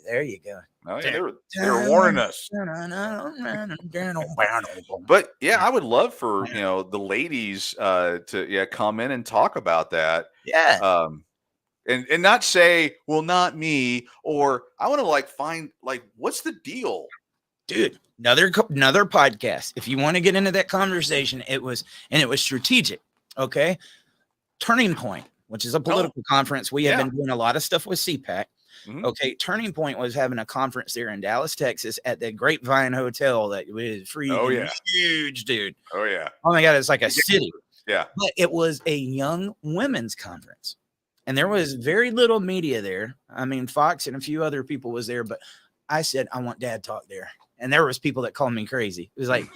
there you go. Oh, yeah, they were warning us. But yeah, I would love for the ladies to come in and talk about that. Yeah. And not say, well, not me, or I want to find what's the deal, dude. Another podcast. If you want to get into that conversation, it was strategic. Okay. Turning Point, which is a political conference. We have been doing a lot of stuff with CPAC. Mm-hmm. Okay, Turning Point was having a conference there in Dallas, Texas, at the Grapevine Hotel that was free. Oh yeah, huge, dude. Oh yeah. Oh my God, it's like a city. Yeah. But it was a young women's conference, and there was very little media there. I mean, Fox and a few other people was there, but I said I want Dad Talk there, and there was people that called me crazy. It was like,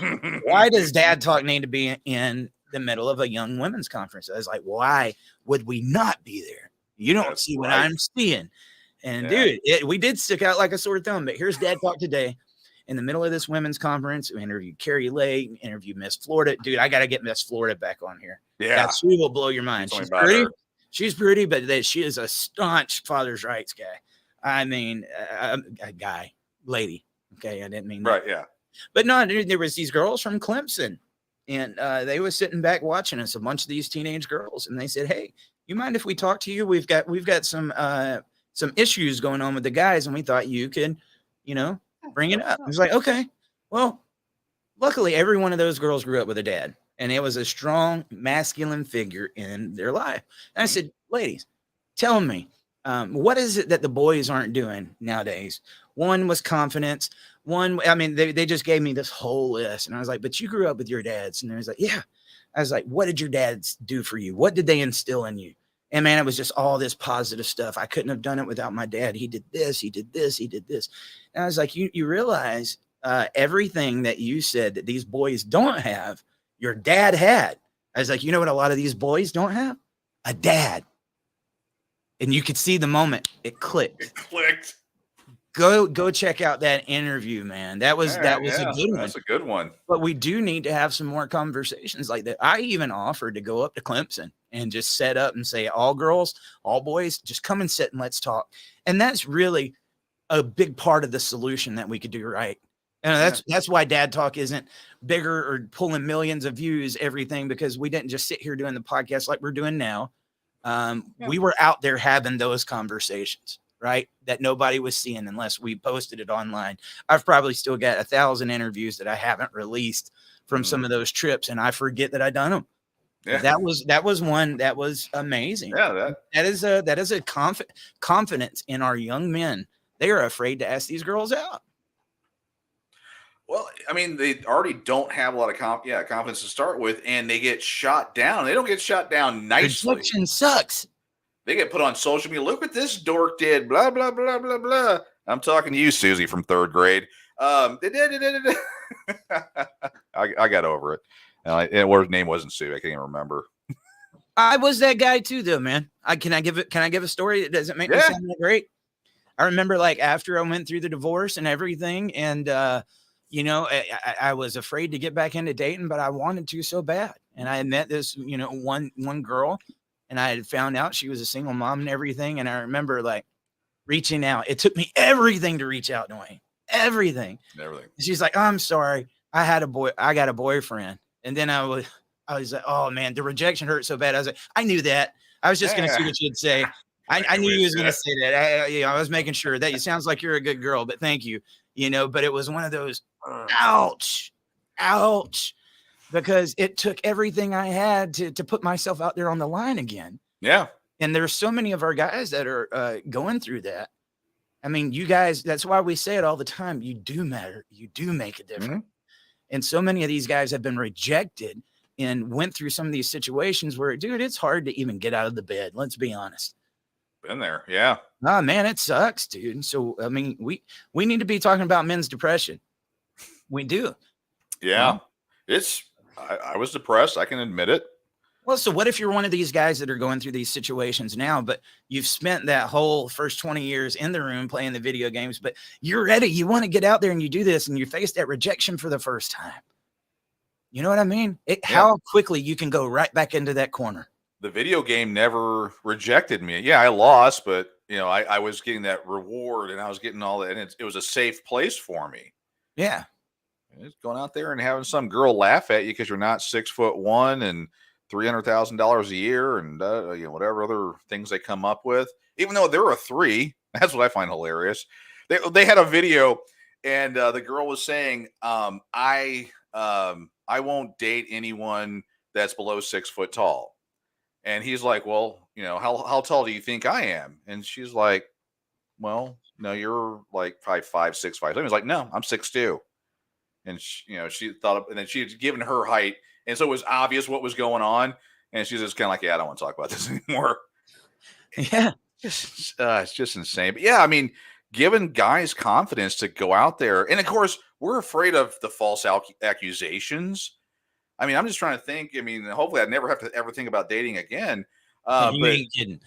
why does Dad Talk need to be in the middle of a young women's conference? I was like, why would we not be there? You don't see what I'm seeing. And dude, we did stick out like a sore thumb, but here's Dad Talk today in the middle of this women's conference. We interviewed Carrie Lake, interviewed Miss Florida. Dude, I got to get Miss Florida back on here. Yeah. She will blow your mind. She's pretty. Her. She's pretty, but she is a staunch father's rights guy. I mean, a guy, lady. Okay. I didn't mean that. Right. Yeah. But no, dude, there was these girls from Clemson, and they were sitting back watching us, a bunch of these teenage girls. And they said, "Hey, you mind if we talk to you? We've got some issues going on with the guys, and we thought you could, bring it up." I was like, okay. Well, luckily every one of those girls grew up with a dad, and it was a strong masculine figure in their life. And I said, ladies, tell me, what is it that the boys aren't doing nowadays? One was confidence. One, I mean, they just gave me this whole list, and I was like, but you grew up with your dads. And they was like, yeah. I was like, what did your dads do for you? What did they instill in you? And man, it was just all this positive stuff. I couldn't have done it without my dad. He did this, he did this, he did this. And I was like, you realize everything that you said that these boys don't have, your dad had. I was like, you know what a lot of these boys don't have? A dad. And you could see the moment it clicked. It clicked. Go check out that interview, man. That was Yeah, a good one. that's a good one. But we do need to have some more conversations like that. I even offered to go up to Clemson and just set up and say, all girls, all boys, just come and sit and let's talk. And that's really a big part of the solution that we could do right. And that's why Dad Talk isn't bigger or pulling millions of views, everything, because we didn't just sit here doing the podcast like we're doing now. We were out there having those conversations, right? That nobody was seeing unless we posted it online. I've probably still got 1,000 interviews that I haven't released from some of those trips, and I forget that I done them. Yeah. That was one that was amazing. Yeah, that is a confidence in our young men. They are afraid to ask these girls out. Well, I mean, they already don't have a lot of confidence to start with, and they get shot down. They don't get shot down nicely. Rejection sucks. They get put on social media. Look what this dork did. Blah blah blah blah blah. I'm talking to you, Susie, from 3rd grade. I got over it. And her name wasn't Sue. I can't even remember. I was that guy too, though, man. Can I give a story that doesn't make me sound that great? I remember, like, after I went through the divorce and everything, and I was afraid to get back into dating, but I wanted to so bad. And I had met this, one girl, and I had found out she was a single mom and everything. And I remember, like, reaching out. It took me everything to reach out, Dwayne. Everything. She's like, oh, I'm sorry. I got a boyfriend. And then I was like, oh man, the rejection hurt so bad. I was like, I knew that. I was just going to see what you'd say. I knew you was going to say that. I was making sure that it sounds like you're a good girl, but thank you. But it was one of those, ouch, because it took everything I had to put myself out there on the line again. Yeah. And there's so many of our guys that are going through that. I mean, you guys, that's why we say it all the time. You do matter. You do make a difference. Mm-hmm. And so many of these guys have been rejected and went through some of these situations where, dude, it's hard to even get out of the bed. Let's be honest. Been there. Yeah. Oh man, it sucks, dude. So, I mean, we need to be talking about men's depression. We do. Yeah. I was depressed. I can admit it. Well, so what if you're one of these guys that are going through these situations now, but you've spent that whole first 20 years in the room playing the video games, but you're ready. You want to get out there and you do this and you face that rejection for the first time. You know what I mean? How quickly you can go right back into that corner. The video game never rejected me. Yeah, I lost, but I was getting that reward and I was getting all that, and it was a safe place for me. Yeah. It's going out there and having some girl laugh at you because you're not 6'1" and $300,000 a year and whatever other things they come up with. Even though there are 3, that's what I find hilarious. They had a video and the girl was saying, I won't date anyone that's below 6 foot tall. And he's like, well, how tall do you think I am? And she's like, well, no, you're like 5'5", 6'5". He was like, no, I'm 6'2". And she thought, and then she had given her height. And so it was obvious what was going on. And she's just kind of like, yeah, I don't want to talk about this anymore. Yeah. It's just insane. But yeah, I mean, giving guys confidence to go out there. And of course, we're afraid of the false accusations. I mean, I'm just trying to think. I mean, hopefully I never have to ever think about dating again. You ain't kidding.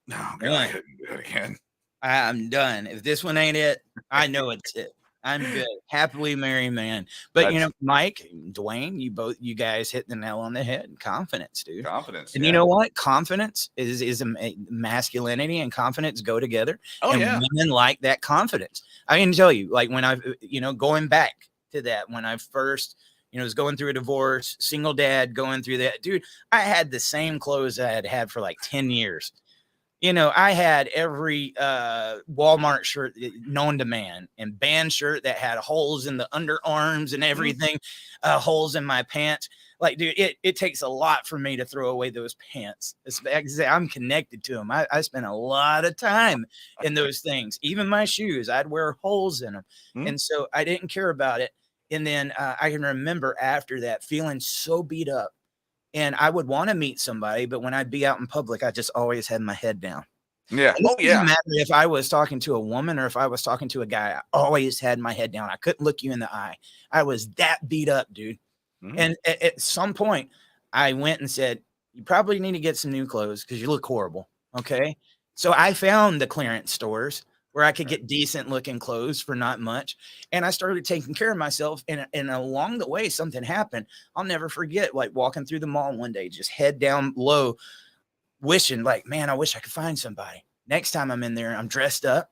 No, God, I couldn't do it again. I'm done. If this one ain't it, I know it's it. I'm good. Happily married man. But Mike, Dwayne, you guys hit the nail on the head. Confidence, dude. Confidence. And you know what? Confidence is masculinity and confidence go together. Oh, and women like that confidence. I can tell you, like when I, going back to that, when I first, was going through a divorce, single dad, going through that, dude, I had the same clothes I had had for like 10 years. I had every Walmart shirt known to man and band shirt that had holes in the underarms and everything, holes in my pants. Like, dude, it takes a lot for me to throw away those pants. I'm connected to them. I spent a lot of time in those things. Even my shoes, I'd wear holes in them. And so I didn't care about it. And then I can remember after that feeling so beat up. And I would want to meet somebody, but when I'd be out in public, I just always had my head down. Yeah. It didn't matter if I was talking to a woman or if I was talking to a guy. I always had my head down. I couldn't look you in the eye. I was that beat up, dude. And at some point, I went and said, you probably need to get some new clothes because you look horrible. Okay. So I found the clearance stores where I could get decent looking clothes for not much. And I started taking care of myself. And along the way, something happened. I'll never forget, like walking through the mall one day, just head down low, wishing like, man, I wish I could find somebody. Next time I'm in there, I'm dressed up.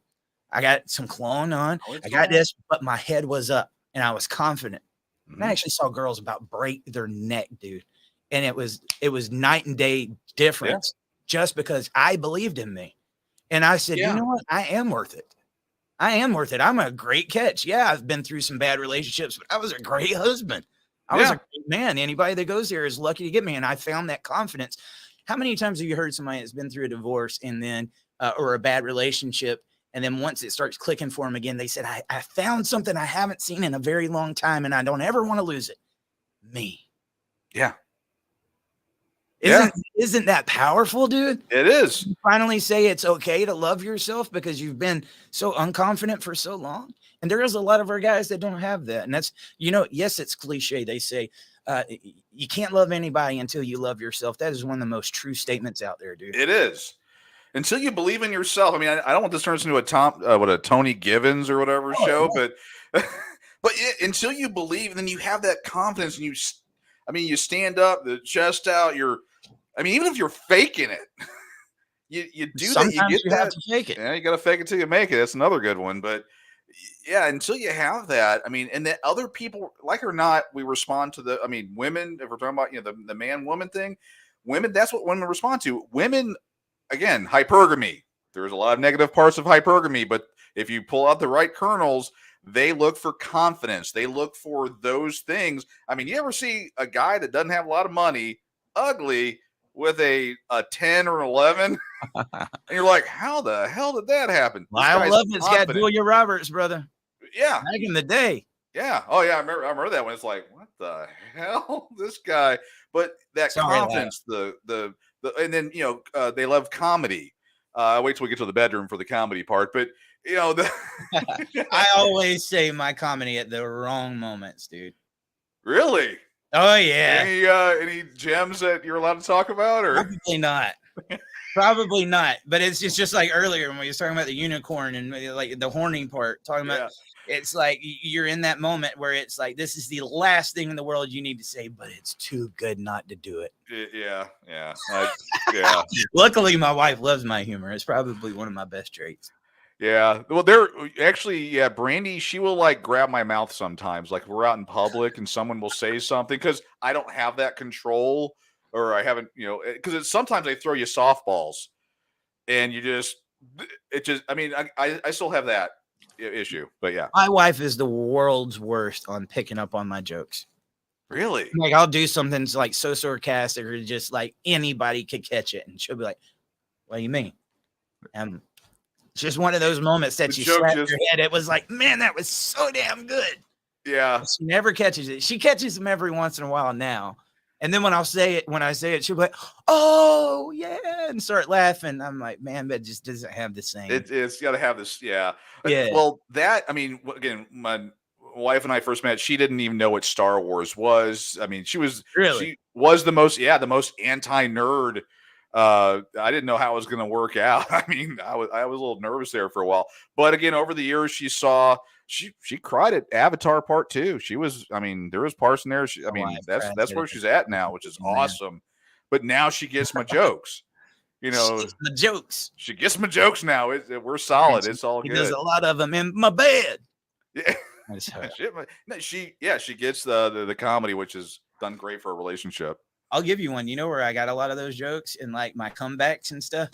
I got some cologne on. I got this, but my head was up and I was confident. And I actually saw girls about break their neck, dude. And it was night and day difference just because I believed in me. And I said, you know what? I am worth it. I am worth it. I'm a great catch. Yeah, I've been through some bad relationships, but I was a great husband. I was a great man. Anybody that goes there is lucky to get me. And I found that confidence. How many times have you heard somebody that's been through a divorce and then, or a bad relationship, and then once it starts clicking for them again, they said, I found something I haven't seen in a very long time and I don't ever want to lose it. Me. Yeah. Isn't that powerful, dude? It is. You finally say it's okay to love yourself because you've been so unconfident for so long. And there is a lot of our guys that don't have that. And that's, yes, it's cliche. They say you can't love anybody until you love yourself. That is one of the most true statements out there, dude. It is. Until you believe in yourself. I mean, I don't want this to turn into a Tony Givens or whatever show, but until you believe, then you have that confidence and you stand up, the chest out, even if you're faking it, you do Sometimes that. You get have that. to fake it. Yeah, you got to fake it till you make it. That's another good one. But yeah, until you have that, and that other people, like or not, we respond to women, if we're talking about, the man-woman thing, women, that's what women respond to. Women, again, hypergamy. There's a lot of negative parts of hypergamy, but if you pull out the right kernels, they look for confidence. They look for those things. You ever see a guy that doesn't have a lot of money, ugly, with a 10 or 11? And you're like, how the hell did that happen? Lyle Lovett's got Julia Roberts, brother. Yeah. Back in the day. Yeah. Oh, yeah. I remember that one. It's like, what the hell? This guy. But that confidence, and then, they love comedy. Wait till we get to the bedroom for the comedy part. But, I always say my comedy at the wrong moments, dude. Really? Oh, yeah. Any gems that you're allowed to talk about? Or Probably not. Probably not. But it's just like earlier when we were talking about the unicorn and like the horning part, talking about it's like you're in that moment where it's like, this is the last thing in the world you need to say, but it's too good not to do it. Yeah. Luckily, my wife loves my humor. It's probably one of my best traits. Yeah. Well, they're actually, Brandy, she will like grab my mouth sometimes. Like we're out in public and someone will say something because I don't have that control, or I haven't, because sometimes they throw you softballs and I still have that issue, but yeah. My wife is the world's worst on picking up on my jokes. Really? Like I'll do something like so sarcastic or just like anybody could catch it. And she'll be like, what do you mean? It's just one of those moments that you slap your head. It was like, man, that was so damn good. Yeah. She never catches it. She catches them every once in a while now. And then when I say it, she'll be like, oh, yeah, and start laughing. I'm like, man, that just doesn't have the same. It's got to have this. Yeah. Yeah. Well, again, my wife and I first met, she didn't even know what Star Wars was. She was the most anti-nerd. I didn't know how it was going to work out. I was a little nervous there for a while, but again, over the years, she cried at Avatar Part 2. She was, there was parts in there. That's where she's at now, which is awesome. But now she gets my jokes. The jokes. She gets my jokes now. We're solid. It's all good. There's a lot of them in my bed. Yeah. She gets the comedy, which is done great for a relationship. I'll give you one. You know where I got a lot of those jokes and like my comebacks and stuff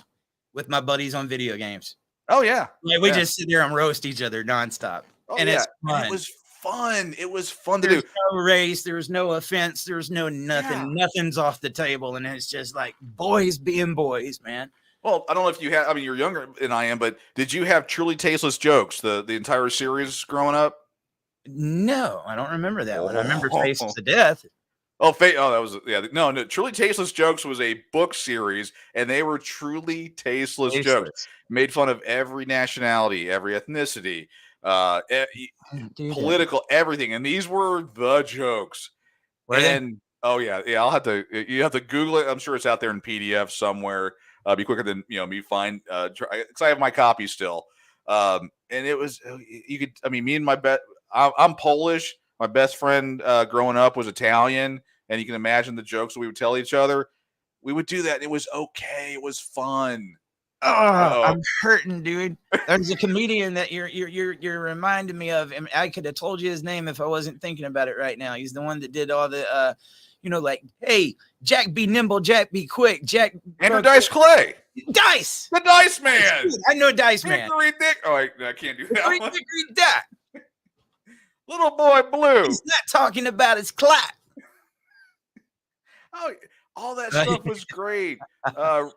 with my buddies on video games. Oh yeah. Like we just sit there and roast each other nonstop. It's fun. It was fun. It was fun to There's do. no race. There's no offense. There's no nothing. Yeah. Nothing's off the table. And it's just like boys being boys, man. Well, I don't know if you have, you're younger than I am, but did you have Truly Tasteless Jokes, the entire series growing up? No, I don't remember that one. I remember Faces to Death. No, Truly Tasteless Jokes was a book series, and they were truly tasteless jokes. Made fun of every nationality, every ethnicity, political, everything. And these were the jokes. You have to Google it. I'm sure it's out there in PDF somewhere. Be quicker than me find, because I have my copy still. And it was you could. I mean, me and I'm Polish. My best friend growing up was Italian, and you can imagine the jokes that we would tell each other. We would do that. And it was okay. It was fun. Oh, Uh-oh. I'm hurting, dude. There's a comedian that you're reminding me of, and I could have told you his name if I wasn't thinking about it right now. He's the one that did all the like, hey, Jack be nimble, Jack be quick, Jack Andrew Dice Clay. Dice. The Dice Man. Dude, I know Dice Man. Hickory Dick. Oh, I can't do that Hickory one. Dickory Dock. Little Boy Blue. He's not talking about his clap. Oh, all that stuff was great.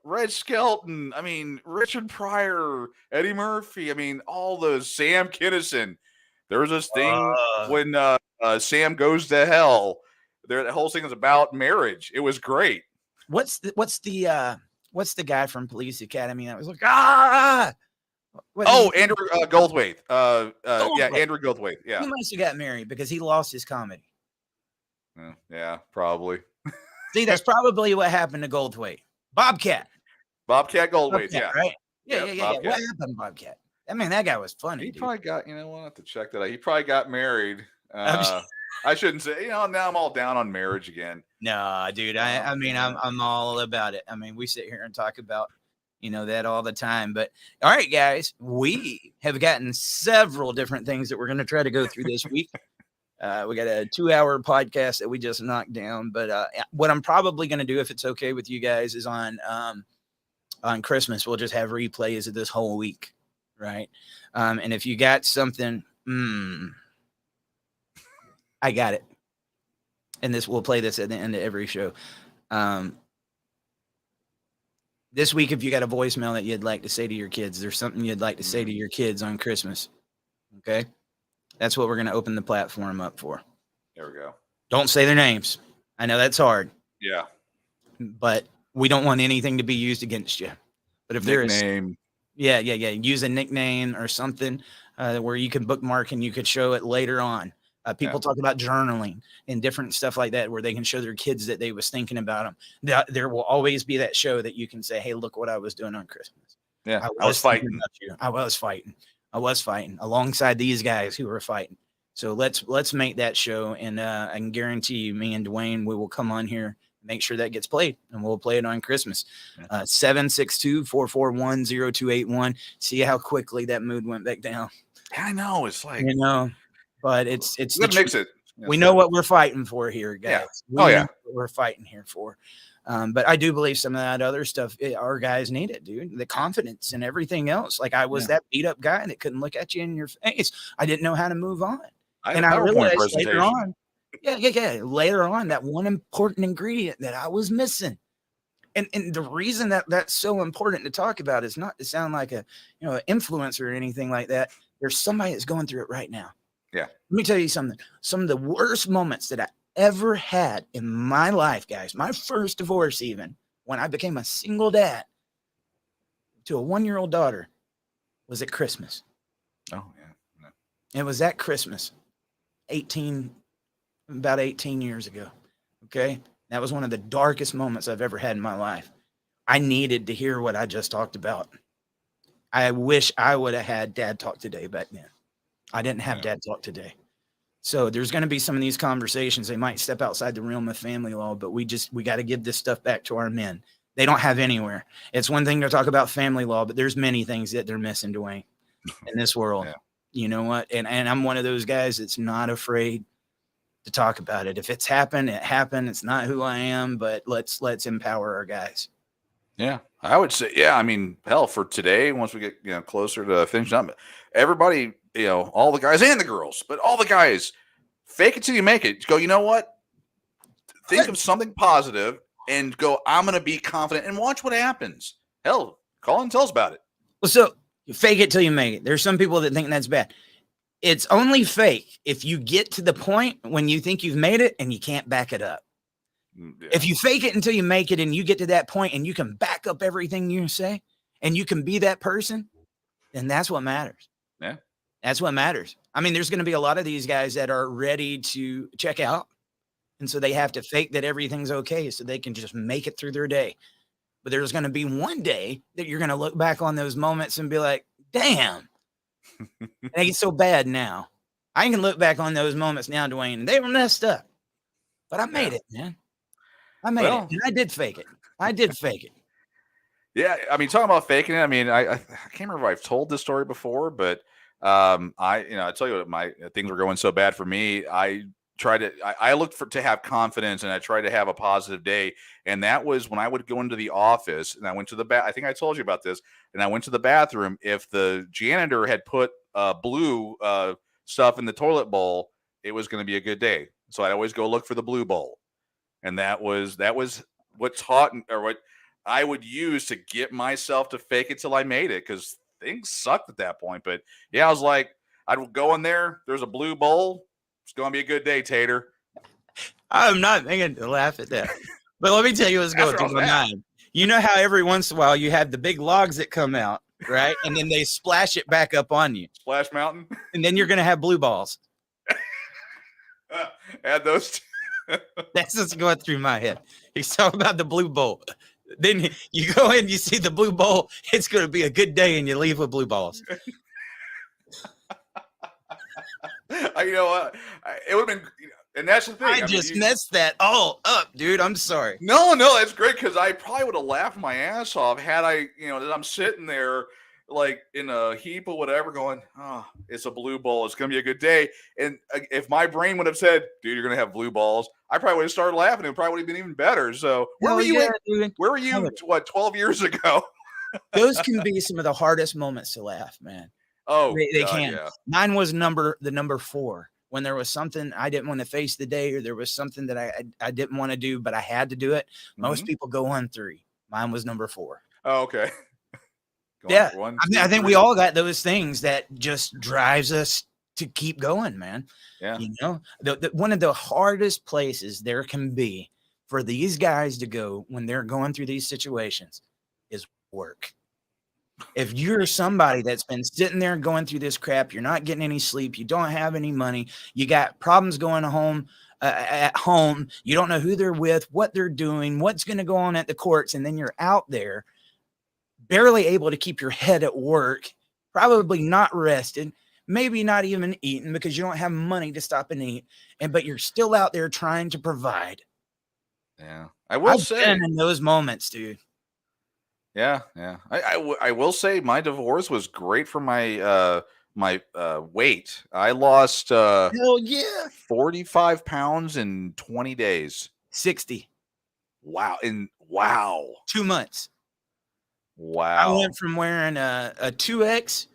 Red Skelton. I mean, Richard Pryor, Eddie Murphy. I mean, all those. Sam Kinison. There was this thing when Sam Goes to Hell. The whole thing is about marriage. It was great. What's the guy from Police Academy that was like, ah? Andrew Goldthwait. Yeah, Andrew Goldthwait. Yeah. He must have got married because he lost his comedy. Yeah, probably. See, that's probably what happened to Goldthwait. Bobcat Goldthwait. Bobcat, Yeah. right? Yeah. Bobcat. What happened to Bobcat? I mean, that guy was funny. He dude. probably got, we'll have to check that out. He probably got married. I shouldn't say, now I'm all down on marriage again. No, dude. I mean, I'm all about it. I mean, we sit here and talk about, that all the time. But all right, guys, we have gotten several different things that we're going to try to go through this week. We got a 2-hour podcast that we just knocked down. But what I'm probably going to do, if it's okay with you guys, is on Christmas, we'll just have replays of this whole week. Right. And if you got something, I got it. And we'll play this at the end of every show. This week, if you got a voicemail that you'd like to say to your kids, there's something you'd like to say to your kids on Christmas. Okay. That's what we're going to open the platform up for. There we go. Don't say their names. I know that's hard. Yeah. But we don't want anything to be used against you. But if there is name. Yeah. Use a nickname or something where you can bookmark and you could show it later on. People talk about journaling and different stuff like that, where they can show their kids that they was thinking about them. There will always be that show that you can say, hey, look what I was doing on Christmas. Yeah. I was fighting. I was fighting alongside these guys who were fighting. So let's make that show. And I can guarantee you, me and Dwayne, we will come on here, make sure that gets played, and we'll play it on Christmas. 762-441-0281. See how quickly that mood went back down. I know. It's like, but it's mix it. We know what we're fighting for here, guys. Yeah. We know what we're fighting here for. But I do believe some of that other stuff, our guys need it, dude. The confidence and everything else. Like I was that beat up guy that couldn't look at you in your face. I didn't know how to move on. I realized later on, later on, that one important ingredient that I was missing. And the reason that that's so important to talk about is not to sound like an influencer or anything like that. There's somebody that's going through it right now. Yeah. Let me tell you something. Some of the worst moments that I ever had in my life, guys, my first divorce, even when I became a single dad to a 1-year-old daughter, was at Christmas. Oh, yeah. It was at Christmas, about 18 years ago. Okay. That was one of the darkest moments I've ever had in my life. I needed to hear what I just talked about. I wish I would have had Dad Talk Today back then. I didn't have Dad Talk Today. So there's going to be some of these conversations. They might step outside the realm of family law, but we got to give this stuff back to our men. They don't have anywhere. It's one thing to talk about family law, but there's many things that they're missing, Dwayne, in this world. Yeah. You know what? And I'm one of those guys that's not afraid to talk about it. If it's happened, it happened. It's not who I am, but let's empower our guys. Yeah, I would say, I mean, hell, for today, once we get closer to finishing up, everybody, all the guys and the girls, but all the guys, fake it till you make it. Go, you know what? Think of something positive and go, I'm going to be confident, and watch what happens. Hell, call and tell us about it. Well, so you fake it till you make it. There's some people that think that's bad. It's only fake if you get to the point when you think you've made it and you can't back it up. Yeah. If you fake it until you make it and you get to that point and you can back up everything you say and you can be that person, then that's what matters. Yeah. That's what matters. I mean, there's going to be a lot of these guys that are ready to check out. And so they have to fake that everything's okay so they can just make it through their day. But there's going to be one day that you're going to look back on those moments and be like, damn, It ain't so bad now. I can look back on those moments now, Dwayne, and they were messed up. But I made it, man. I made Well- it. And I did fake it. I did fake it. Yeah, I mean, talking about faking it. I mean, I can't remember if I've told this story before, but I tell you what, my things were going so bad for me. I looked to have confidence, and I tried to have a positive day. And that was when I would go into the office, and I went to the I think I told you about this. And I went to the bathroom. If the janitor had put blue stuff in the toilet bowl, it was going to be a good day. So I'd always go look for the blue bowl, and that was what taught, or what I would use to get myself to fake it till I made it, because things sucked at that point. But yeah, I was like, I'd go in there. There's a blue bowl. It's going to be a good day, Tater. I'm not thinking to laugh at that. But let me tell you what's going That's through what my I was mind. You know how every once in a while you have the big logs that come out, right? And then they splash it back up on you. Splash Mountain. And then you're going to have blue balls. Add those. That's what's going through my head. He's talking about the blue bowl. Then you go in, you see the blue bowl. It's going to be a good day, and you leave with blue balls. You know what? It would have been, and that's the thing. I mean, just messed that all up, dude. I'm sorry. No, that's great, because I probably would have laughed my ass off had I, that I'm sitting there like in a heap or whatever, going, "Oh, it's a blue ball. It's gonna be a good day." And if my brain would have said, "Dude, you're gonna have blue balls," I probably would have started laughing. It probably would have been even better. So where were you? Dude. Where were you? What, 12 years ago? Those can be some of the hardest moments to laugh, man. Oh, They God, can. yeah. Mine was the number 4. When there was something I didn't want to face the day, or there was something that I didn't want to do, but I had to do it. Most Mhm. people go on 3. Mine was number 4. Oh, okay. Going Yeah, for one, I two, think we three. all got those things that just drives us to keep going, man. Yeah. You know, one of the hardest places there can be for these guys to go when they're going through these situations is work. If you're somebody that's been sitting there going through this crap, you're not getting any sleep, you don't have any money, you got problems going home at home, you don't know who they're with, what they're doing, what's going to go on at the courts, and then you're out there barely able to keep your head at work, probably not rested, maybe not even eating because you don't have money to stop and eat, but you're still out there trying to provide. Yeah. I will I've say, been in those moments, dude. yeah. I will say my divorce was great for my weight. I lost Hell yeah. 45 pounds in 20 days. 60. Wow. 2 months. Wow. I went from wearing a 2X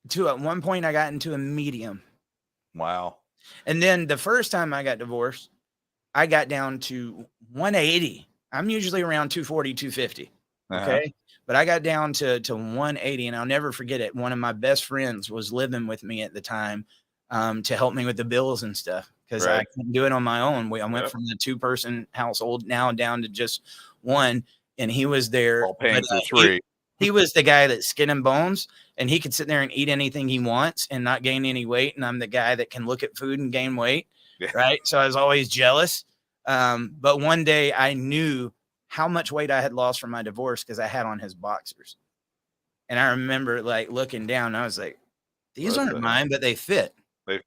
to at one point I got into a medium. Wow. And then the first time I got divorced, I got down to 180. I'm usually around 240, 250. Okay. But I got down to 180, and I'll never forget it. One of my best friends was living with me at the time to help me with the bills and stuff, because I Right. couldn't do it on my own. I went Yep. from the 2-person household now down to just one, and he was there. All paying but, for 3. he was the guy that's skin and bones, and he could sit there and eat anything he wants and not gain any weight. And I'm the guy that can look at food and gain weight. Yeah. Right. So I was always jealous. But one day I knew how much weight I had lost from my divorce because I had on his boxers. And I remember like looking down, and I was like, these What aren't the- mine, but they fit.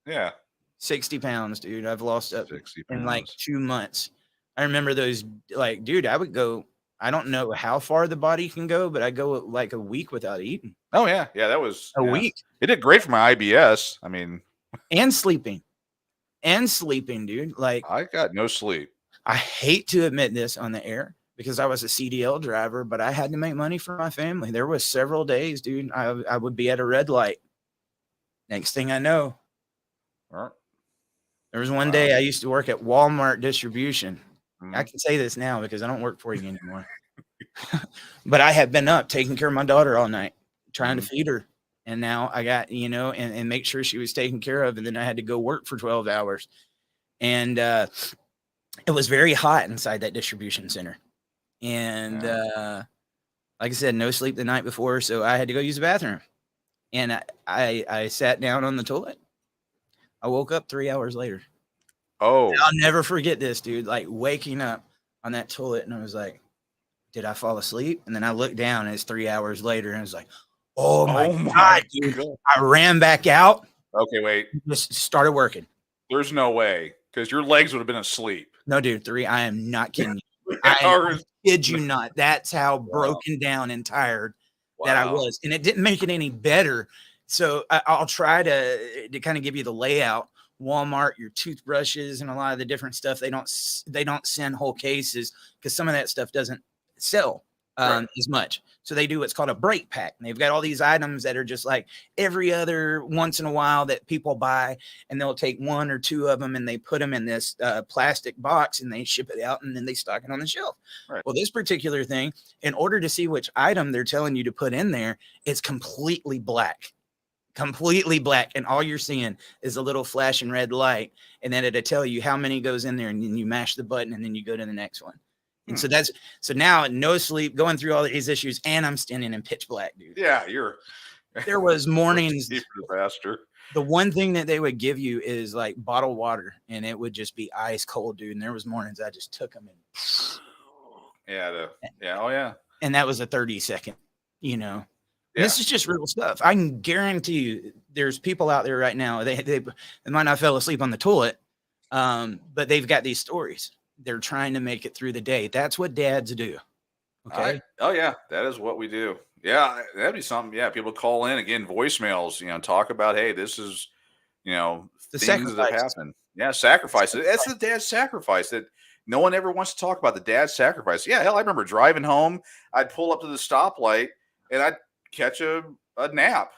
Yeah. 60 pounds, dude. I've lost up 60 in like pounds. 2 months. I remember those, like, dude, I would go, I don't know how far the body can go, but I go like a week without eating. Oh yeah. Yeah. That was A yeah. week. It did great for my IBS. I mean, And sleeping, dude. Like, I got no sleep. I hate to admit this on the air because I was a CDL driver, but I had to make money for my family. There was several days, dude, I would be at a red light. Next thing I know, Right. there was one Wow. day I used to work at Walmart distribution. Mhm. I can say this now because I don't work for you anymore. But I had been up taking care of my daughter all night, trying to feed her. And now I got, and make sure she was taken care of. And then I had to go work for 12 hours. And it was very hot inside that distribution center. And like I said, no sleep the night before. So I had to go use the bathroom. And I sat down on the toilet. I woke up 3 hours later. Oh. I'll never forget this, dude. Like waking up on that toilet, and I was like, did I fall asleep? And then I looked down, and it's 3 hours later, and I was like, Oh my Oh my God, dude. God. I ran back out, Okay, wait. just started working. There's no way because your legs would have been asleep. No, dude, 3. I am not kidding you. Yeah, I or- kid you not. That's how Wow. broken down and tired that I Wow. was. And it didn't make it any better. So I'll try to kind of give you the layout. Walmart, your toothbrushes and a lot of the different stuff, they don't send whole cases because some of that stuff doesn't sell Right. as much. So they do what's called a break pack. And they've got all these items that are just like every other once in a while that people buy, and they'll take 1 or 2 of them and they put them in this plastic box and they ship it out and then they stock it on the shelf. Right. Well, this particular thing, in order to see which item they're telling you to put in there, it's completely black. And all you're seeing is a little flashing red light, and then it'll tell you how many goes in there, and then you mash the button and then you go to the next one. And so now no sleep, going through all these issues, and I'm standing in pitch black, dude. Yeah, you're There was mornings, faster. the one thing that they would give you is like bottled water, and it would just be ice cold, dude. And there was mornings I just took them Yeah, oh yeah. and that was a 30-second, you know. Yeah. This is just real stuff. I can guarantee you there's people out there right now. They might not fell asleep on the toilet, but they've got these stories. They're trying to make it through the day. That's what dads do. Okay. Oh yeah, that is what we do. Yeah, that'd be something. Yeah, people call in again, voicemails. Talk about, hey, this is, The things that have sacrifice. happened. Yeah, sacrifice. That's the dad's sacrifice that no one ever wants to talk about. The dad's sacrifice. Yeah, hell, I remember driving home. I'd pull up to the stoplight and I'd catch a nap.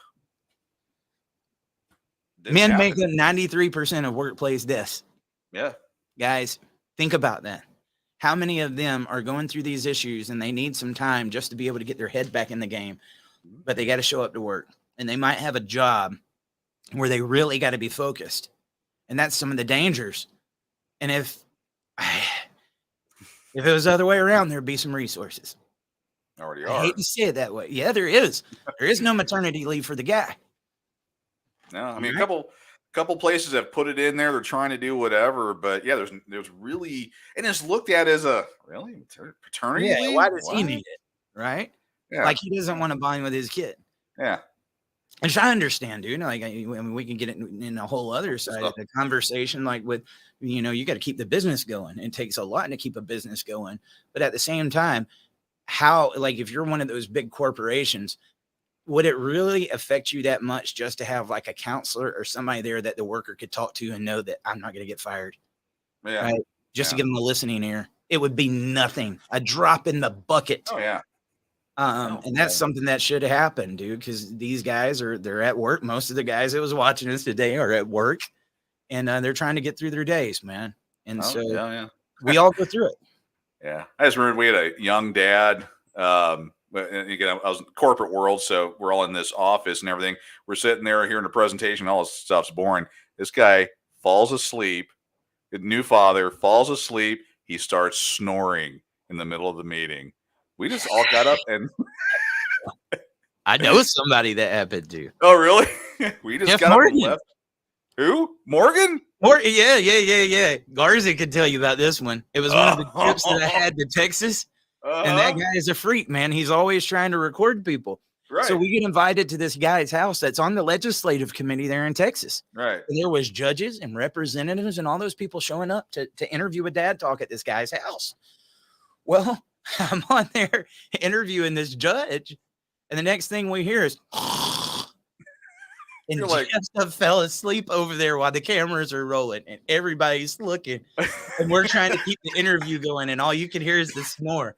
Didn't Men happen. make up 93% of workplace deaths. Yeah. Guys, think about that. How many of them are going through these issues and they need some time just to be able to get their head back in the game, but they got to show up to work, and they might have a job where they really got to be focused. And that's some of the dangers. And if it was the other way around, there'd be some resources. Already I are. hate to say it that way. Yeah, there is. There is no maternity leave for the guy. No, I mean, Right. a couple places have put it in there. They're trying to do whatever, but yeah, there's really, and it's looked at as a really paternity Yeah, leave. why does he What? need it? Right? Yeah, Like he doesn't want to bond with his kid. yeah, Which I understand, dude. Like, I mean, we can get it in a whole other side of the conversation. Like with, you got to keep the business going. It takes a lot to keep a business going. But at the same time, if you're one of those big corporations, would it really affect you that much just to have like a counselor or somebody there that the worker could talk to and know that I'm not going to get fired? yeah. Right. Just to Yeah. give them a listening ear. It would be nothing, a drop in the bucket. Oh yeah. And that's something that should happen, dude, because these guys they're at work. Most of the guys that was watching us today are at work, and they're trying to get through their days, man. And Oh, so yeah. we all go through it. Yeah, I just remember we had a young dad. And again, I was in the corporate world, so we're all in this office and everything. We're sitting there hearing a presentation. All this stuff's boring. This guy falls asleep. The new father falls asleep. He starts snoring in the middle of the meeting. We just all got up and I know somebody that happened to. oh really? We just Jeff got up and Morgan. left. Who? Morgan? Or yeah. Garza could tell you about this one. It was one of the trips that I had to Texas, and that guy is a freak, man. He's always trying to record people. Right. So we get invited to this guy's house that's on the legislative committee there in Texas. Right. And there was judges and representatives and all those people showing up to interview a dad talk at this guy's house. Well, I'm on there interviewing this judge, and the next thing we hear is and You're like- Jeff fell asleep over there while the cameras are rolling and everybody's looking, and we're trying to keep the interview going, and all you can hear is the snore.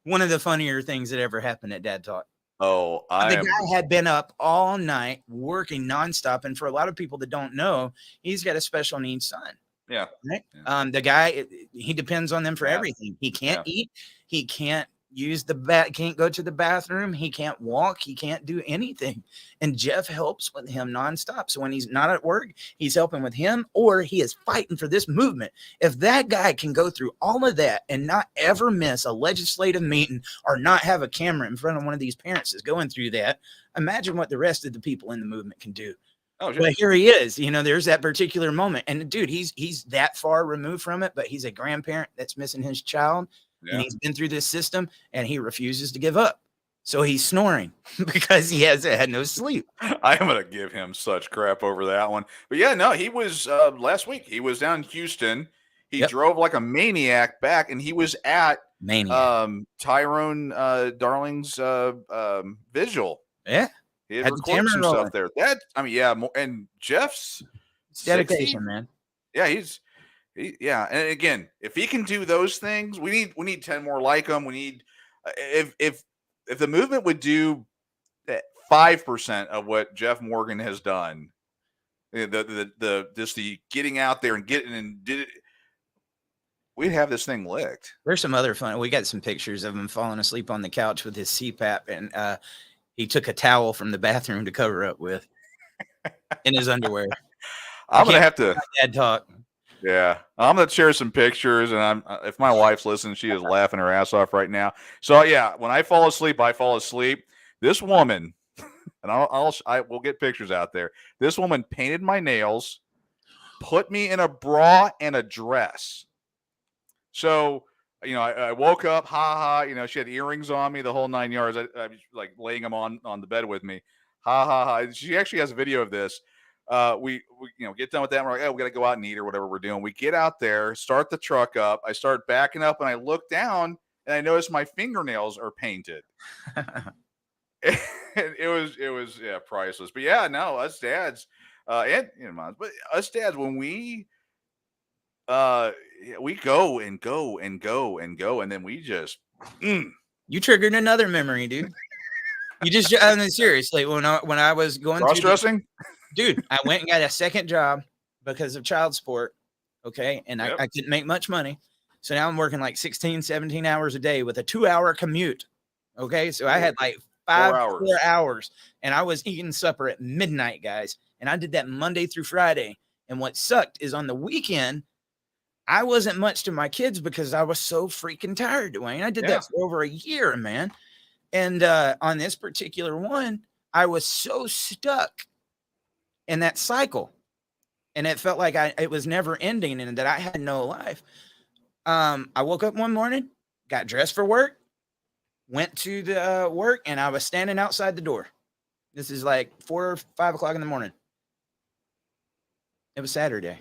One of the funnier things that ever happened at Dad Talk. Oh, The guy had been up all night working nonstop, and for a lot of people that don't know, he's got a special needs son. Yeah. Right? Yeah. The guy, he depends on them for Yeah. everything. He can't eat. He can't use can't go to the bathroom. He can't walk. He can't do anything. And Jeff helps with him nonstop. So when he's not at work, he's helping with him, or he is fighting for this movement. If that guy can go through all of that and not ever miss a legislative meeting or not have a camera in front of one of these parents that's going through that, imagine what the rest of the people in the movement can do. Oh, But here he is, there's that particular moment. And dude, he's that far removed from it, but he's a grandparent that's missing his child. yeah. And he's been through this system and he refuses to give up. So he's snoring because he has had no sleep. I am gonna give him such crap over that one. But yeah, no, he was last week. He was down in Houston. He Yep. drove like a maniac back, and he was at Maniac. Tyrone Darling's visual. Yeah. He had Had the recorded camera some rolling. stuff there. That I mean, yeah, and Jeff's It's dedication, 60? man. Yeah, yeah. And again, if he can do those things, we need 10 more like him. We need if the movement would do 5% of what Jeff Morgan has done, the just the getting out there and getting and did it, we'd have this thing licked. There's some other fun. We got some pictures of him falling asleep on the couch with his CPAP, and he took a towel from the bathroom to cover up with in his underwear. I'm gonna have to. Dad talk. Yeah, I'm gonna share some pictures, and if my wife's listening, she is laughing her ass off right now. So yeah, when I fall asleep, I fall asleep. This woman, and I will get pictures out there. This woman painted my nails, put me in a bra and a dress. So I woke up, she had earrings on me, the whole 9 yards. I was like laying them on the bed with me, She actually has a video of this. We get done with that. And we're like, oh, we got to go out and eat or whatever we're doing. We get out there, start the truck up. I start backing up, and I look down, and I notice my fingernails are painted. And it was priceless. But yeah, no, us dads, and moms, but us dads, when we go and go and go and go, and then we just You triggered another memory, dude. You just, I mean, seriously, when I was going cross dressing, dude, I went and got a second job because of child support. Okay. And Yep. I couldn't make much money. So now I'm working like 16, 17 hours a day with a 2-hour commute. Okay. So I had like 4 hours, and I was eating supper at midnight, guys. And I did that Monday through Friday. And what sucked is on the weekend, I wasn't much to my kids because I was so freaking tired, Dwayne. I did that for over a year, man. And on this particular one, I was so stuck in that cycle, and it felt like it was never ending and that I had no life. I woke up one morning, got dressed for work, went to the work, and I was standing outside the door. This is like 4 or 5 o'clock in the morning. It was Saturday.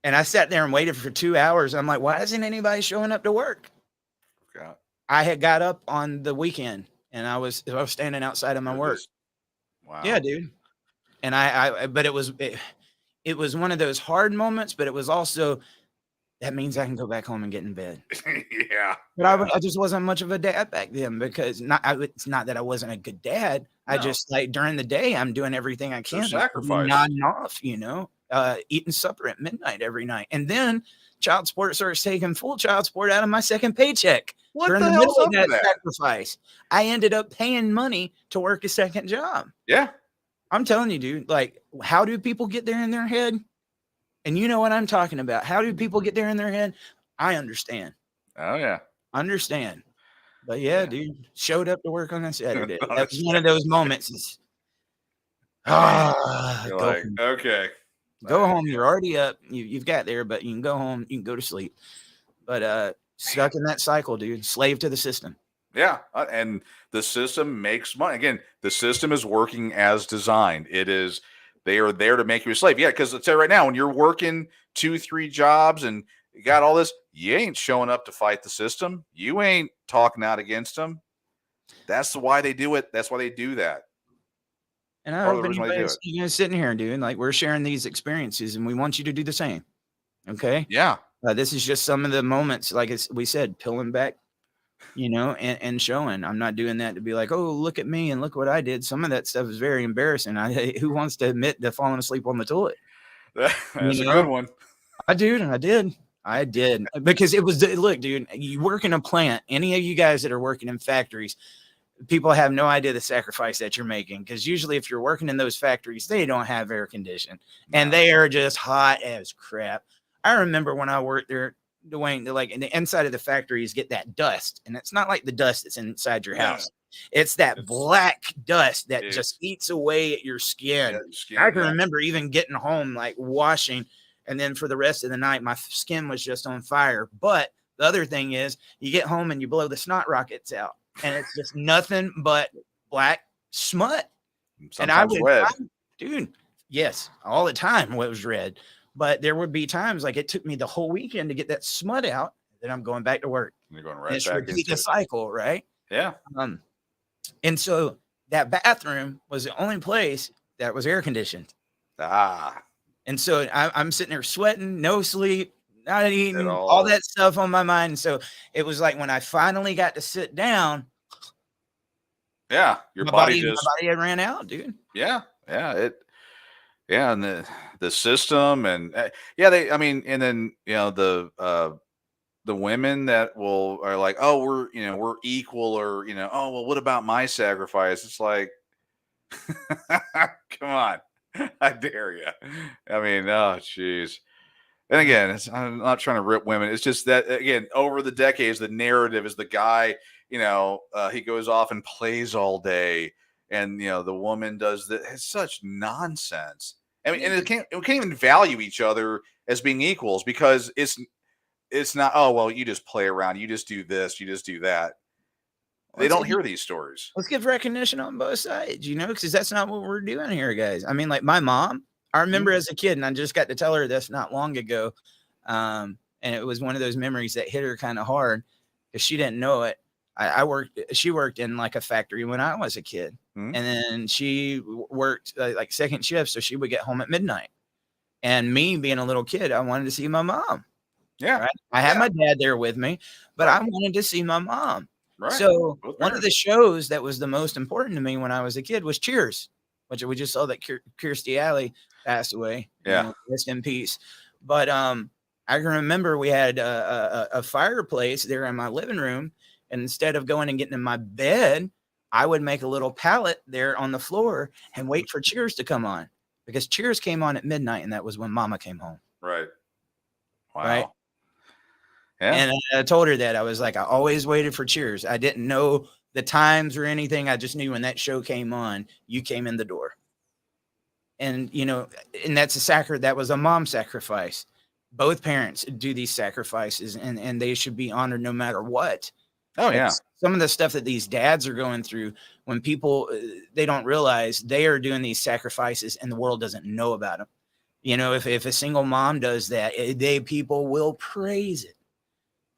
And I sat there and waited for 2 hours. I'm like, why isn't anybody showing up to work? God. I had got up on the weekend, and I was standing outside of my work. Wow. Yeah, dude. And but it was one of those hard moments, but it was also, that means I can go back home and get in bed. Yeah. But I just wasn't much of a dad back then, because it's not that I wasn't a good dad. I just, like, during the day, I'm doing everything I can. Sacrifice. Nodding off, eating supper at midnight every night. And then child support starts taking full child support out of my second paycheck. What During the the hell's middle of up that with that? sacrifice, I ended up paying money to work a second job. Yeah. I'm telling you, dude, like, how do people get there in their head? And you know what I'm talking about. How do people get there in their head? I understand. Oh yeah. Understand. But yeah, dude, showed up to work on a Saturday. On a That's one of those moments. You're Go like, home. okay. Go home. You're already up. You've got there, but you can go home. You can go to sleep. But stuck in that cycle, dude. Slave to the system. Yeah, and the system makes money. Again, the system is working as designed. They are there to make you a slave. Yeah, because let's say right now, when you're working 2-3 jobs and you got all this, you ain't showing up to fight the system. You ain't talking out against them. That's why they do it. That's why they do that. And I Part of hope the reason why they do anybody's sitting here, dude, like, we're sharing these experiences, and we want you to do the same. Okay. Yeah. This is just some of the moments, like we said, pulling back, and showing. I'm not doing that to be like, oh, look at me and look what I did. Some of that stuff is very embarrassing. Who wants to admit to falling asleep on the toilet? That's a good one. I did. Because it was, look, dude, you work in a plant. Any of you guys that are working in factories, people have no idea the sacrifice that you're making. Because usually if you're working in those factories, they don't have air conditioning, and they are just hot as crap. I remember when I worked there, Dwayne, like, in the inside of the factories get that dust, and it's not like the dust that's inside your house. It's that black dust that just eats away at your skin. I can remember even getting home, like, washing, and then for the rest of the night, my skin was just on fire. But the other thing is, you get home and you blow the snot rockets out. and it's just nothing but black smut. And I Sometimes would, red. dude, yes, all the time it was red. But there would be times like it took me the whole weekend to get that smut out. Then I'm going back to work. You're going And right it's back repeat into the it. cycle, right? Yeah. And so that bathroom was the only place that was air conditioned. Ah. And so I'm sitting there sweating, no sleep, not eating, all all. that stuff on my mind. And so it was like when I finally got to sit down, Yeah. Your my body body just. had ran out, dude. Yeah. Yeah. Yeah. And the system and yeah, I mean, and then, the women that are like, oh, we're equal, or, oh, well, what about my sacrifice? It's like, come on. I dare you. I mean, oh, jeez. And again, I'm not trying to rip women. It's just that, again, over the decades, the narrative is the guy, he goes off and plays all day. And, the woman does that. It's such nonsense. I mean, and we can't even value each other as being equals, because it's not, oh, well, you just play around. You just do this. You just do that. They don't hear these stories. Let's give recognition on both sides, because that's not what we're doing here, guys. I mean, like my mom, I remember as a kid, and I just got to tell her this not long ago. And it was one of those memories that hit her kind of hard because she didn't know it. She worked in like a factory when I was a kid. Mhm. And then she worked like second shift. So she would get home at midnight. And me being a little kid, I wanted to see my mom. Yeah. Right? I had Yeah. my dad there with me, but Right. I wanted to see my mom. Right. So Both one of the shows that was the most important to me when I was a kid was Cheers, which we just saw that Kirstie Alley passed away. Yeah. Rest in peace. But I can remember we had a fireplace there in my living room, and instead of going and getting in my bed, I would make a little pallet there on the floor and wait for Cheers to come on, because Cheers came on at midnight, and that was when Mama came home. Right. Wow. Right. Yeah. And I told her that. I was like, I always waited for Cheers. I didn't know the times or anything. I just knew when that show came on, you came in the door. And, and that's that was a mom sacrifice. Both parents do these sacrifices, and they should be honored no matter what. Oh, yeah. Some of the stuff that these dads are going through, when people, they don't realize they are doing these sacrifices and the world doesn't know about them. If a single mom does that, people will praise it.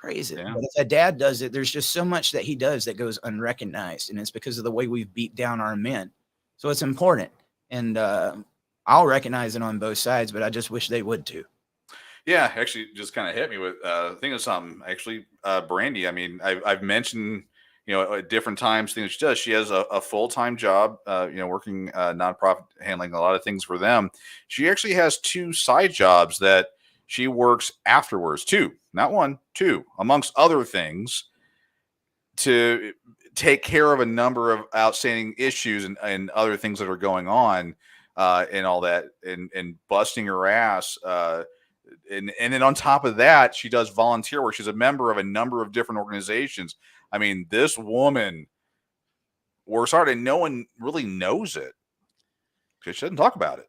Yeah. But if a dad does it, there's just so much that he does that goes unrecognized, and it's because of the way we've beat down our men. So it's important, and I'll recognize it on both sides, but I just wish they would too. Yeah, actually, just kind of hit me with think of something. Actually, Brandy. I mean, I've mentioned at different times things she does. She has a full-time job, working nonprofit, handling a lot of things for them. She actually has 2 side jobs that she works afterwards. 2, not 1, 2, amongst other things, to take care of a number of outstanding issues and other things that are going on, and all that, and busting her ass. And then on top of that, she does volunteer work. She's a member of a number of different organizations. I mean, this woman works hard, and no one really knows it because she doesn't talk about it.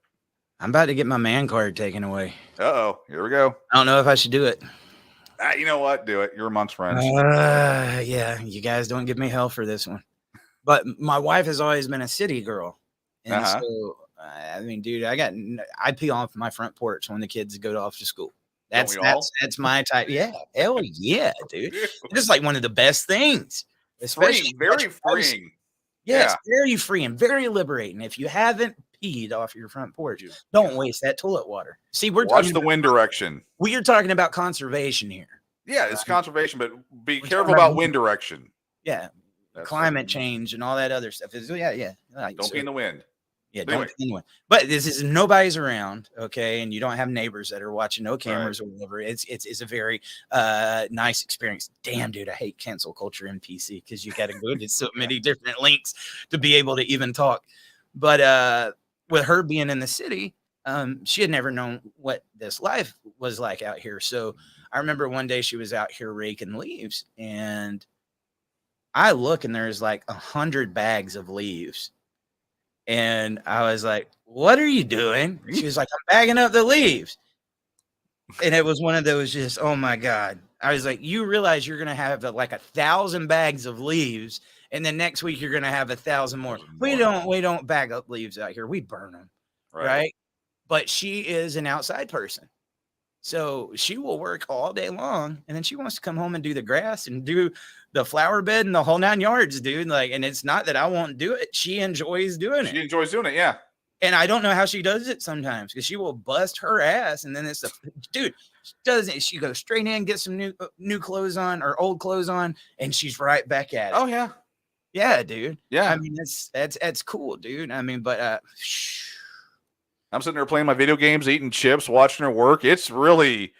I'm about to get my man card taken away. Uh-oh, here we go. I don't know if I should do it. You know what? Do it. You're amongst friends. Yeah, you guys don't give me hell for this one. But my wife has always been a city girl. And so, I mean, dude, I pee off my front porch when the kids go off to school. That's my type. Yeah. Hell yeah, dude. It's like one of the best things. Especially very freeing. Yeah, it's very freeing, very liberating. If you haven't peed off your front porch, don't waste that toilet water. See, watch the wind direction. We are talking about conservation here. Yeah, it's conservation, but be careful about wind direction. Yeah. Climate change and all that other stuff. Yeah. Don't be in the wind. Yeah, don't anyway. But this is nobody's around, okay, and you don't have neighbors that are watching, no cameras or whatever. It's a very nice experience. Damn, dude, I hate cancel culture in PC because you got to go to so many different links to be able to even talk. But with her being in the city, she had never known what this life was like out here. So I remember one day she was out here raking leaves, and I look, and there's like 100 bags of leaves. And I was like, what are you doing? She was like, I'm bagging up the leaves. And it was one of those just, oh my God. I was like, you realize you're going to have like 1,000 bags of leaves and then next week you're gonna have 1,000 more. We don't bag up leaves out here. We burn them, right? But she is an outside person, so she will work all day long, and then she wants to come home and do the grass and do the flower bed and the whole 9 yards, dude. Like, and it's not that I won't do it. She enjoys doing it. She enjoys doing it, yeah. And I don't know how she does it sometimes, because she will bust her ass, and then it's a dude. She doesn't. She goes straight in, get some new clothes on or old clothes on, and she's right back at it. Oh yeah, yeah, dude. yeah. I mean, that's cool, dude. I mean, but I'm sitting there playing my video games, eating chips, watching her work. It's really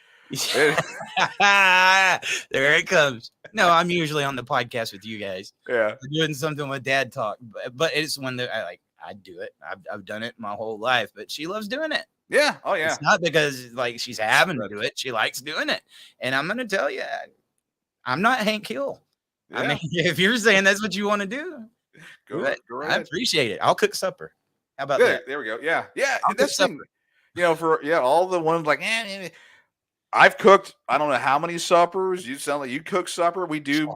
there it comes. No, I'm usually on the podcast with you guys. Yeah, doing something with dad talk, but it's when I do it. I've done it my whole life, but she loves doing it. yeah. Oh yeah. It's not because like she's having to do it. She likes doing it. And I'm going to tell you, I'm not Hank Hill. Yeah. I mean, if you're saying that's what you want to do, Go it. go I ahead. appreciate it. I'll cook supper. How about Good. that? There we go. Yeah, yeah. I'll cook That's supper. for all the ones like, I've cooked. I don't know how many suppers. You sound like you cook supper. We do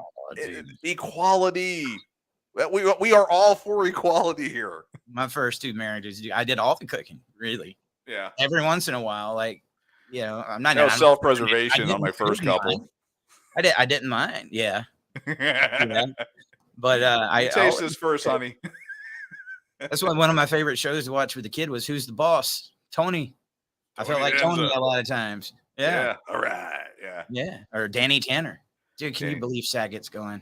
equality. We are all for equality here. My first 2 marriages, I did all the cooking. Really, Yeah. every once in a while, like I'm not. No I'm- self-preservation I on my didn't first mind. couple. I didn't mind. Yeah, Yeah. but I Taste this first, honey. that's why one of my favorite shows to watch with the kid was Who's the Boss? Tony. I felt Tony like Tony Danza. a lot of times. Yeah. All right. Yeah. Yeah. Or Danny Tanner. Dude, can Danny. you believe Saggett's going?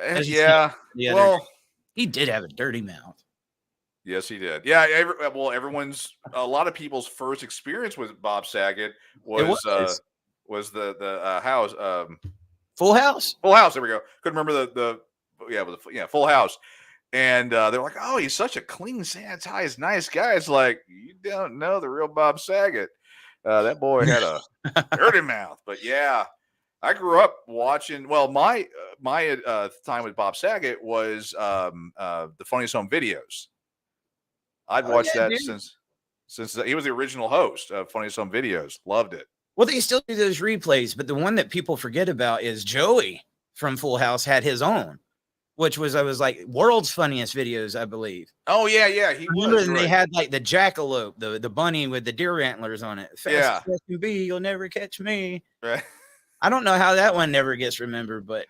As you Yeah. The other, Well, he did have a dirty mouth. yes, he did. Yeah. Everyone's a lot of people's first experience with Bob Saget was the house. Full House. Full House. There we go. Couldn't remember Full House. And they're like, oh, he's such a clean, sanitized, nice guy. It's like, you don't know the real Bob Saget. That boy had a dirty mouth. But yeah, I grew up watching. Well, my time with Bob Saget was the Funniest Home Videos. I'd watched that dude. since he was the original host of Funniest Home Videos. Loved it. Well, they still do those replays, but the one that people forget about is Joey from Full House had his own, which was world's funniest videos, I believe. Oh yeah, yeah. He Remember, was. and Right. they had like the jackalope, the bunny with the deer antlers on it. Fast Yeah. as can be, you'll never catch me. Right. I don't know how that one never gets remembered, but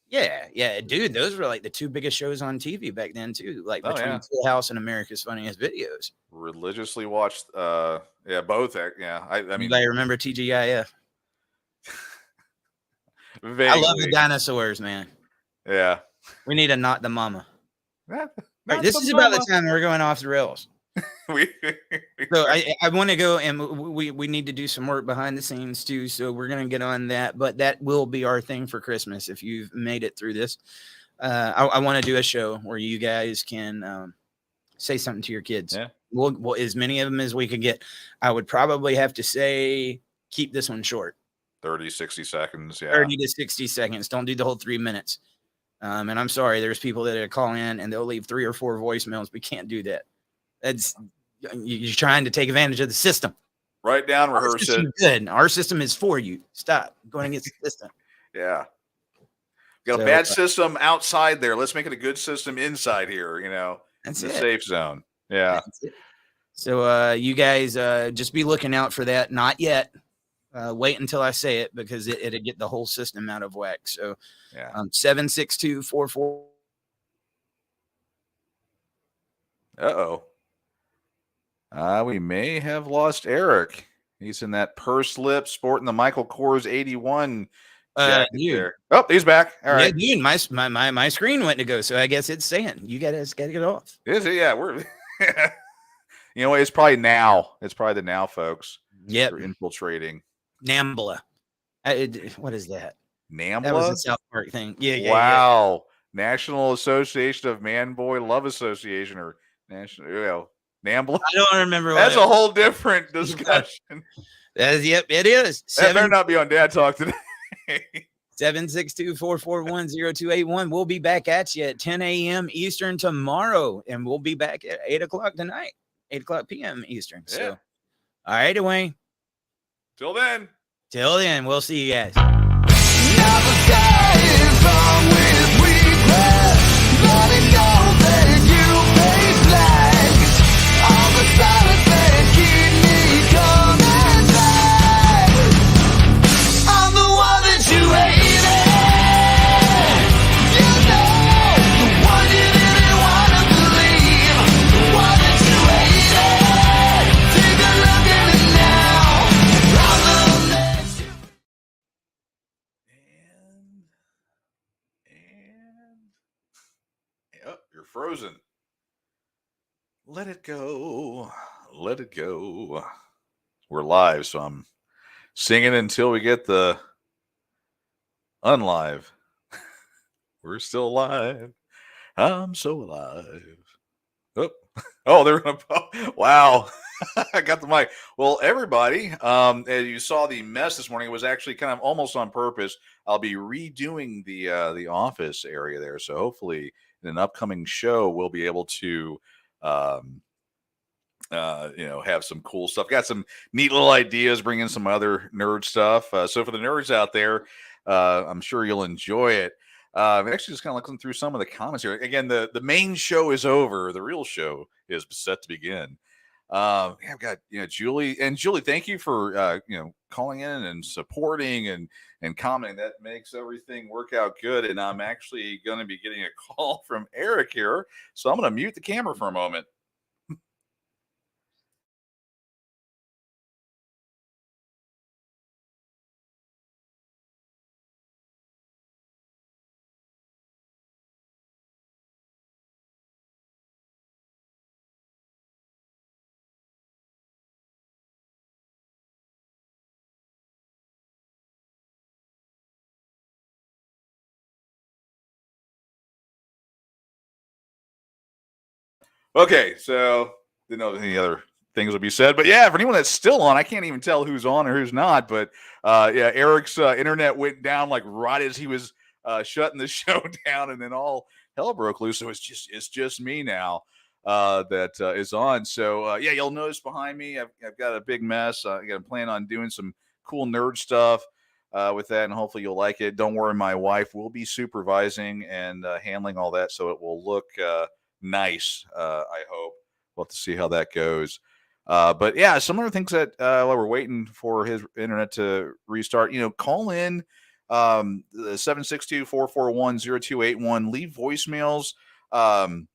yeah, dude, those were like the 2 biggest shows on TV back then too, like Oh, between yeah. Full House and America's Funniest Videos. Religiously watched. Both. Yeah. I mean, Anybody remember TGIF? vaguely. I love the dinosaurs, man. Yeah. We need a Not the Mama. Not Right, this the is about the mama. time we're going off the rails. We- So I want to go, and we need to do some work behind the scenes too. So we're gonna get on that, but that will be our thing for Christmas. If you've made it through this, I want to do a show where you guys can say something to your kids. Yeah. We'll as many of them as we can get. I would probably have to say keep this one short, 30, 60 seconds. Yeah. 30 to 60 seconds. Don't do the whole 3 minutes. And I'm sorry, there's people that call in and they'll leave 3 or 4 voicemails. We can't do that. You're trying to take advantage of the system. Write down, Our rehearse it. system is good. Our system is for you. Stop going against the system. Yeah. Got a So, bad system outside there. Let's make it a good system inside here, That's the it. safe zone. Yeah. That's it. So you guys just be looking out for that. Not yet. Wait until I say it because it'll get the whole system out of whack. So Yeah. 76244. Uh-oh. We may have lost Eric. He's in that purse lip sporting the Michael Kors 81 jacket Dude. there. Oh, he's back. All right. Yeah, dude, my screen went to go, so I guess it's saying you gotta get off. Is it? Yeah, we're it's probably now. It's probably the now folks. Yep, They're infiltrating. Nambla. What is that? NAMBLA? That was a South Park thing. Yeah. Wow. National Association of Man Boy Love Association or National NAMBLA. I don't remember. That's a whole different discussion. Yep, it is. That better not be on Dad Talk today. 762-441-0281. We'll be back at you at 10 a.m. Eastern tomorrow, and we'll be back at 8 o'clock tonight, 8 o'clock p.m. Eastern. So, Yeah. all right, Dwayne. Till then. Till then, we'll see you guys. Never stay from with regret. frozen. Let it go. Let it go. We're live, so I'm singing until we get the unlive. We're still alive. I'm so alive. Oh, they're gonna. Wow, I got the mic. Well, everybody, as you saw the mess this morning, it was actually kind of almost on purpose. I'll be redoing the office area there, so hopefully in an upcoming show we'll be able to. Have some cool stuff. Got some neat little ideas, bring in some other nerd stuff. So for the nerds out there, I'm sure you'll enjoy it. I'm actually just kind of looking through some of the comments here. Again, the main show is over. The real show is set to begin. I've got Julie, and Julie, thank you for calling in and supporting and commenting. That makes everything work out good. And I'm actually going to be getting a call from Eric here, so I'm going to mute the camera for a moment. Okay, so didn't know if any other things would be said, but yeah, for anyone that's still on, I can't even tell who's on or who's not. But yeah, Eric's internet went down like right as he was shutting the show down, and then all hell broke loose. So it's just me now that is on. So yeah, you'll notice behind me, I've got a big mess. I'm planning on doing some cool nerd stuff with that, and hopefully you'll like it. Don't worry, my wife will be supervising and handling all that, so it will look nice. I hope we'll have to see how that goes. But yeah, some other things that while we're waiting for his internet to restart, call in 762-441-0281. Leave voicemails on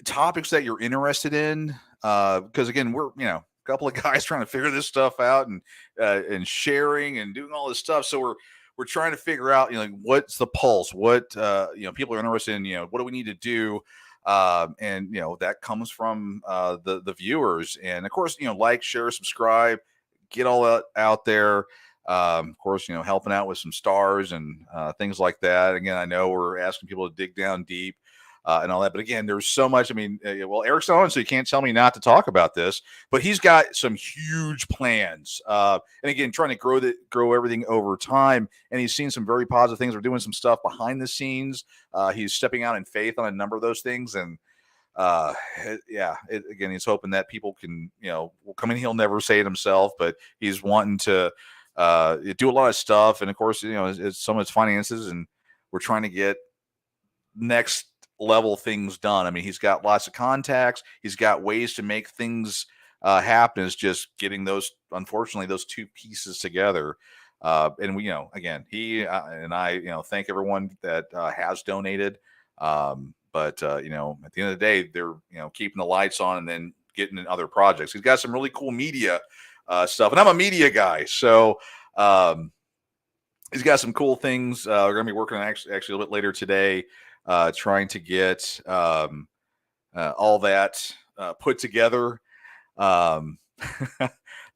topics that you're interested in. Because again, we're a couple of guys trying to figure this stuff out and sharing and doing all this stuff. So we're trying to figure out, what's the pulse, what, people are interested in, what do we need to do? And that comes from the viewers. And of course, like, share, subscribe, get all that out there. Of course, helping out with some stars and things like that. Again, I know we're asking people to dig down deep and all that. But again, there's so much. I mean, well, Eric's on, so you can't tell me not to talk about this. But he's got some huge plans. And again, trying to grow everything over time. And he's seen some very positive things. We're doing some stuff behind the scenes. He's stepping out in faith on a number of those things. And again, he's hoping that people can, will come in. He'll never say it himself, but he's wanting to do a lot of stuff. And of course, it's some of his finances, and we're trying to get next level things done. I mean, he's got lots of contacts. He's got ways to make things happen. It's just getting those two pieces together. And we, again, he and I, thank everyone that has donated. But at the end of the day, they're, keeping the lights on and then getting in other projects. He's got some really cool media stuff, and I'm a media guy. So he's got some cool things. We're going to be working on actually a little bit later today, trying to get all that put together. There's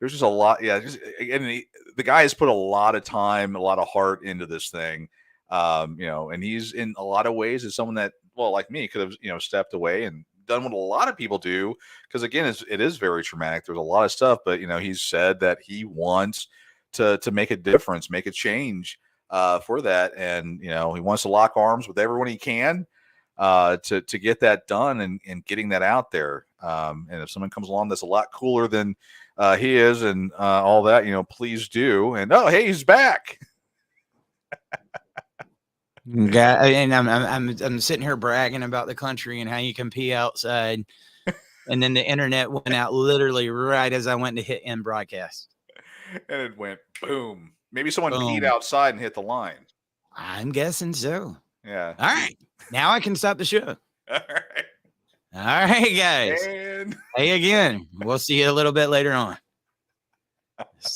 just a lot. Yeah. The guy has put a lot of time, a lot of heart into this thing. And he's, in a lot of ways, is someone that, well, like me, could have, stepped away and done what a lot of people do. Because again, it is very traumatic. There's a lot of stuff, but he's said that he wants to make a difference, make a change for that. And, he wants to lock arms with everyone he can to get that done and getting that out there. And if someone comes along that's a lot cooler than he is and all that, please do. And hey, he's back. And I'm sitting here bragging about the country and how you can pee outside, and then the internet went out literally right as I went to hit end broadcast, and it went boom. Maybe someone peed outside and hit the line. I'm guessing so. Yeah. All right, now I can stop the show. All right. All right, guys. And Hey again. We'll see you a little bit later on.